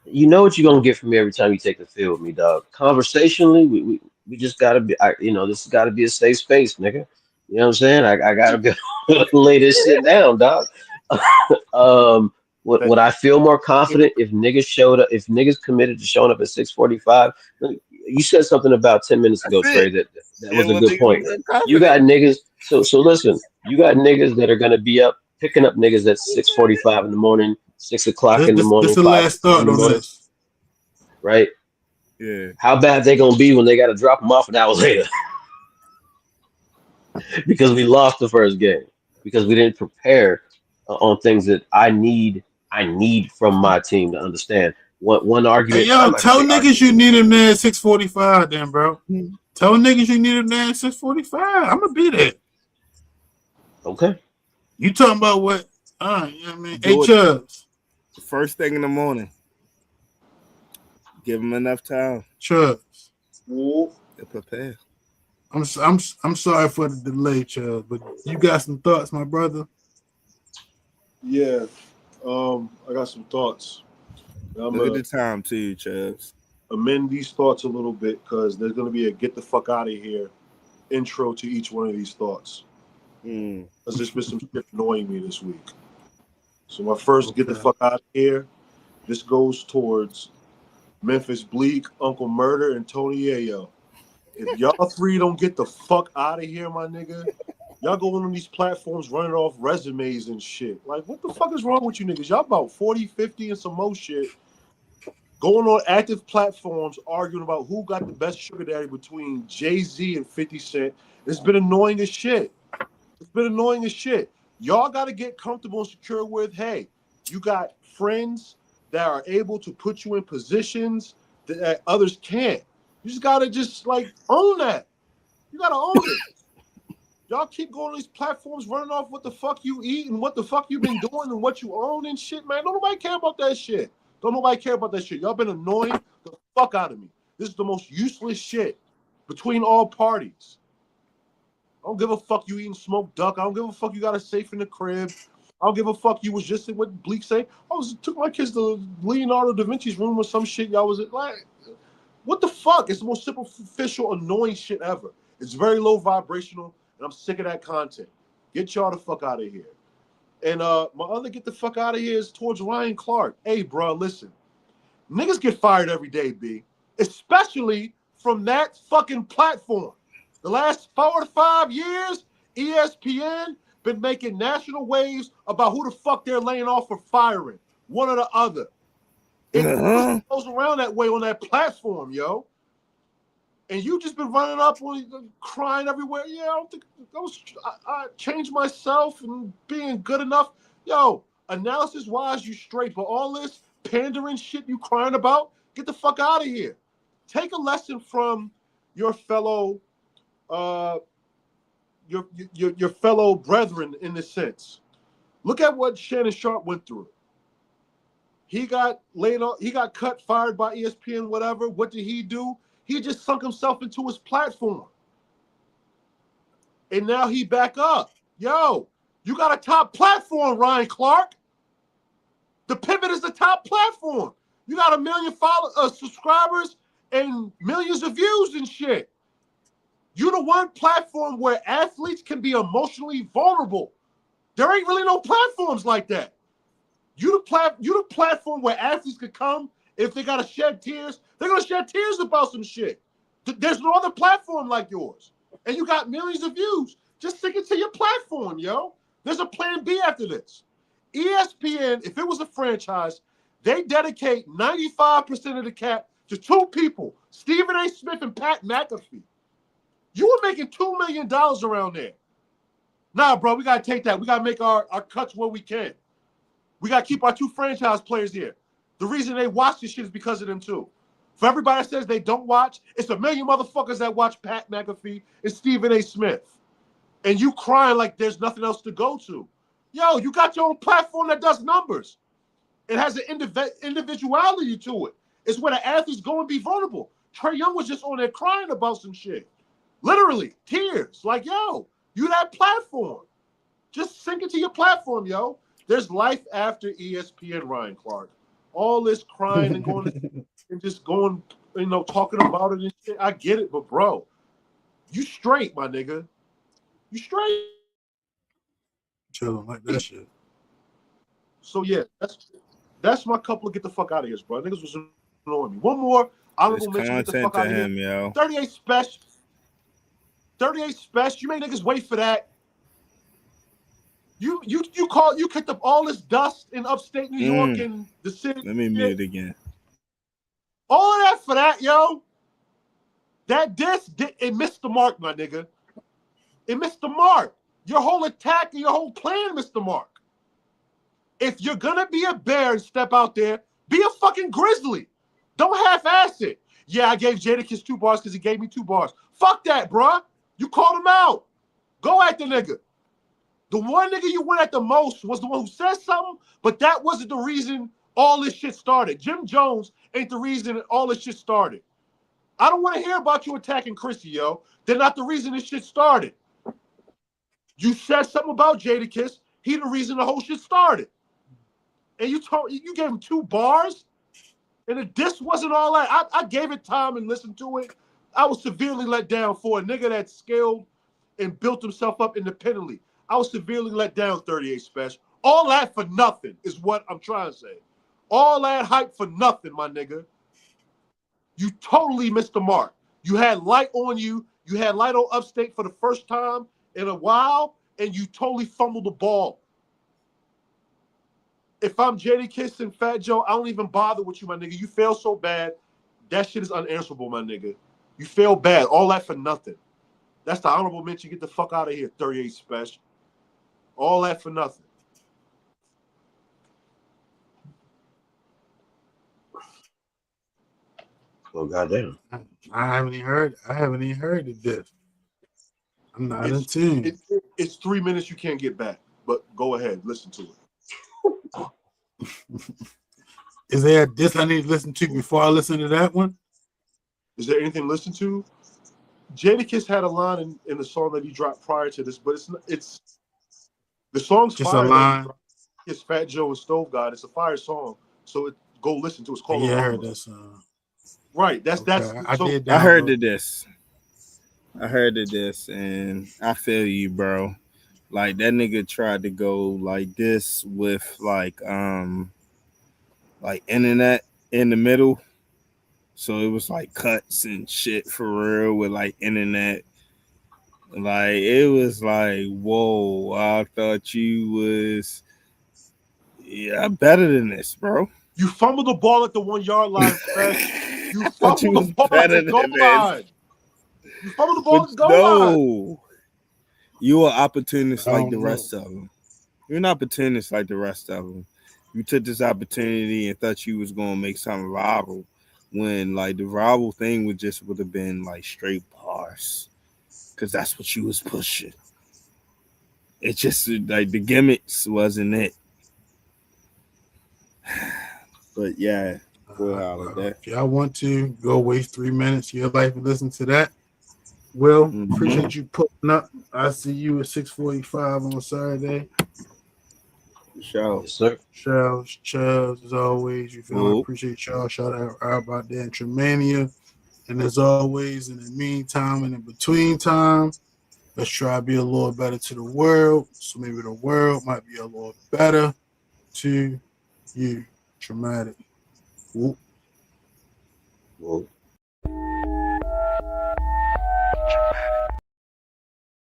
Speaker 5: You know what you're gonna get from me every time you take the field with me, dog. Conversationally, we just gotta be, this has gotta be a safe space, nigga. You know what I'm saying? I gotta be lay this shit down, dog. Would
Speaker 4: Thank
Speaker 5: I feel more
Speaker 4: you.
Speaker 5: confident if niggas showed up, if niggas committed to showing up at 6:45? You said something about 10 minutes
Speaker 1: That's
Speaker 5: ago,
Speaker 1: it.
Speaker 5: Trey, that
Speaker 1: Yeah,
Speaker 5: was a
Speaker 1: well,
Speaker 5: good
Speaker 1: niggas
Speaker 5: point.
Speaker 1: be
Speaker 5: You
Speaker 1: confident.
Speaker 5: got niggas, so listen, you got niggas that are gonna be up picking up niggas at 6:45 in the morning, 6 o'clock in the
Speaker 2: This
Speaker 5: morning,
Speaker 2: the last
Speaker 5: 5 o'clock in
Speaker 2: thought
Speaker 5: the
Speaker 2: on
Speaker 5: morning,
Speaker 2: this.
Speaker 5: right?
Speaker 1: Yeah.
Speaker 5: How bad they gonna be when they gotta drop them off an hour later because we lost the first game because we didn't prepare on things that I need from my team to understand. One
Speaker 2: Hey
Speaker 5: argument, I'm
Speaker 2: yo,
Speaker 5: not gonna
Speaker 2: tell
Speaker 5: say
Speaker 2: niggas
Speaker 5: argument.
Speaker 2: you need him there at 6:45 then, bro.
Speaker 1: Mhm.
Speaker 2: Tell niggas you need him there at 6:45. I'm gonna be there.
Speaker 5: Okay,
Speaker 2: You talking about what? You know what I mean? Hey
Speaker 1: Do it
Speaker 2: Chubbs.
Speaker 1: first thing in the morning. Give him enough time
Speaker 2: Chubbs.
Speaker 4: Ooh,
Speaker 1: to prepare.
Speaker 2: I'm sorry for the delay, Chubbs, but you got some thoughts, my brother?
Speaker 4: yeah. I got some thoughts. I'm
Speaker 1: Look at
Speaker 4: gonna
Speaker 1: the time too, Chubbs.
Speaker 4: amend these thoughts a little bit because there's gonna be a get the fuck out of here intro to each one of these thoughts.
Speaker 1: Mm.
Speaker 4: Because there's been some shit annoying me this week. So my first get the
Speaker 2: Okay.
Speaker 4: fuck out of here. This goes towards Memphis Bleak, Uncle Murder, and Tony Yayo. If y'all three don't get the fuck out of here, my nigga, y'all going on these platforms running off resumes and shit. Like, what the fuck is wrong with you niggas? Y'all about 40, 50, and some more shit. Going on active platforms arguing about who got the best sugar daddy between Jay-Z and 50 Cent. It's been annoying as shit. It's been annoying as shit. Y'all got to get comfortable and secure with, hey, you got friends that are able to put you in positions that others can't. You just got to just like own that. You got to own it. Y'all keep going on these platforms running off what the fuck you eat and what the fuck you been doing and what you own and shit, man. Don't nobody care about that shit. Don't nobody care about that shit. Y'all been annoying the fuck out of me. This is the most useless shit between all parties. I don't give a fuck you eating smoked duck. I don't give a fuck you got a safe in the crib. I don't give a fuck you was just in what Bleak say. Took my kids to Leonardo da Vinci's room or some shit. Y'all was like, what the fuck? It's the most superficial, annoying shit ever. It's very low vibrational, and I'm sick of that content. Get y'all the fuck out of here. And my other get the fuck out of here is towards Ryan Clark. Hey, bro, listen. Niggas get fired every day, B. Especially from that fucking platform. The last 4 to 5 years, ESPN been making national waves about who the fuck they're laying off or firing. One or the other. It usually
Speaker 1: Uh-huh.
Speaker 4: goes around that way on that platform, yo. And you just been running up on crying everywhere. Yeah, I don't think I changed myself and being good enough. Yo, analysis wise, you straight, but all this pandering shit you crying about, get the fuck out of here. Take a lesson from your fellow uh your fellow brethren in this sense. Look at what Shannon Sharp went through. He got laid off, he got cut, fired by ESPN, whatever. What did he do? He just sunk himself into his platform. and now he back up. Yo, you got a top platform, Ryan Clark. The Pivot is the top platform. You got 1 million subscribers and millions of views and shit. You the one platform where athletes can be emotionally vulnerable. There ain't really no platforms like that. You the platform where athletes could come. If they gotta shed tears, they're gonna shed tears about some shit. There's no other platform like yours. And you got millions of views. Just stick it to your platform, yo. There's a plan B after this. ESPN, if it was a franchise, they dedicate 95% of the cap to 2 people, Stephen A. Smith and Pat McAfee. You were making $2 million around there. Nah, bro, we got to take that. We got to make our cuts where we can. We got to keep our 2 franchise players here. The reason they watch this shit is because of them, too. For everybody that says they don't watch, it's 1 million motherfuckers that watch Pat McAfee and Stephen A. Smith. And you crying like there's nothing else to go to. Yo, you got your own platform that does numbers. It has an individuality to it. It's where the athletes go and be vulnerable. Trae Young was just on there crying about some shit. Literally, tears. Like, yo, you that platform. Just sink it to your platform, yo. There's life after ESPN, Ryan Clark. All this crying and going and just going, talking about it and shit. I get it, but bro, you straight, my nigga. You straight.
Speaker 2: Chilling like that shit.
Speaker 4: So yeah, that's my couple of get the fuck out of here, bro. Niggas was annoying me. One more honorable mention, get the fuck out of here.
Speaker 1: Yo.
Speaker 4: 38 special. 38 special. You made niggas wait for that. You kicked up all this dust in upstate New York and the city.
Speaker 1: Let me mute it again.
Speaker 4: All of that for that, yo. That it missed the mark, my nigga. It missed the mark. Your whole attack and your whole plan missed the mark. If you're gonna be a bear and step out there, be a fucking grizzly. Don't half-ass it. Yeah, I gave Jadakiss 2 bars because he gave me 2 bars. Fuck that, bruh. You called him out. Go at the nigga. The one nigga you went at the most was the one who said something, but that wasn't the reason all this shit started. Jim Jones ain't the reason all this shit started. I don't want to hear about you attacking Chrissy, yo. They're not the reason this shit started. You said something about Jadakiss. He the reason the whole shit started. And you gave him 2 bars, and the diss wasn't all that. I gave it time and listened to it. I was severely let down for a nigga that scaled and built himself up independently. I was severely let down, 38 special. All that for nothing is what I'm trying to say. All that hype for nothing, my nigga. You totally missed the mark. You had light on you. You had light on Upstate for the first time in a while, and you totally fumbled the ball. If I'm Jadakiss and Fat Joe, I don't even bother with you, my nigga. You fail so bad. That shit is unanswerable, my nigga. You fail bad. All that for nothing. That's the honorable mention. Get the fuck out of here, 38 special. All that for nothing.
Speaker 5: Oh goddamn!
Speaker 2: I haven't even heard of this. I'm not in tune.
Speaker 4: It's 3 minutes you can't get back, but go ahead, listen to it.
Speaker 2: Is there a diss I need to listen to before I listen to that one?
Speaker 4: Is there anything to listen to? Jadakiss had a line in the song that he dropped prior to this, but it's the song's
Speaker 2: just
Speaker 4: fire.
Speaker 2: A line.
Speaker 4: It's Fat Joe and Stove God. It's a fire song, so go listen to it. It's called.
Speaker 2: Yeah, I heard that song.
Speaker 4: Right, that's.
Speaker 2: I
Speaker 1: heard the diss. I heard the diss, and I feel you, bro. Like that nigga tried to go like this with like internet in the middle. So it was like cuts and shit for real with like internet. Like it was like, whoa, I thought you was better than this, bro.
Speaker 4: You fumbled the ball at the 1 yard line, Fresh. You fumbled the ball at the goal line. You fumbled the ball at the goal line.
Speaker 1: You are opportunist like the rest of them. You're an opportunist like the rest of them. You took this opportunity and thought you was gonna make something viral, when like the viral thing would have been like straight bars, because that's what you was pushing. It just like the gimmicks wasn't it. But yeah,
Speaker 2: if y'all want to go waste 3 minutes of your life and listen to that, Will,
Speaker 1: Mhm.
Speaker 2: appreciate you pulling up. I see you at 6:45 on Saturday.
Speaker 1: For sure.
Speaker 5: Yes, sir.
Speaker 2: Charles, as always, you feel me?
Speaker 1: Whoop.
Speaker 2: Appreciate y'all. Shout out about that in TraMania. And as always, in the meantime and in between time, let's try to be a little better to the world. So maybe the world might be a little better to you. TraMatic. Whoop.
Speaker 5: Well,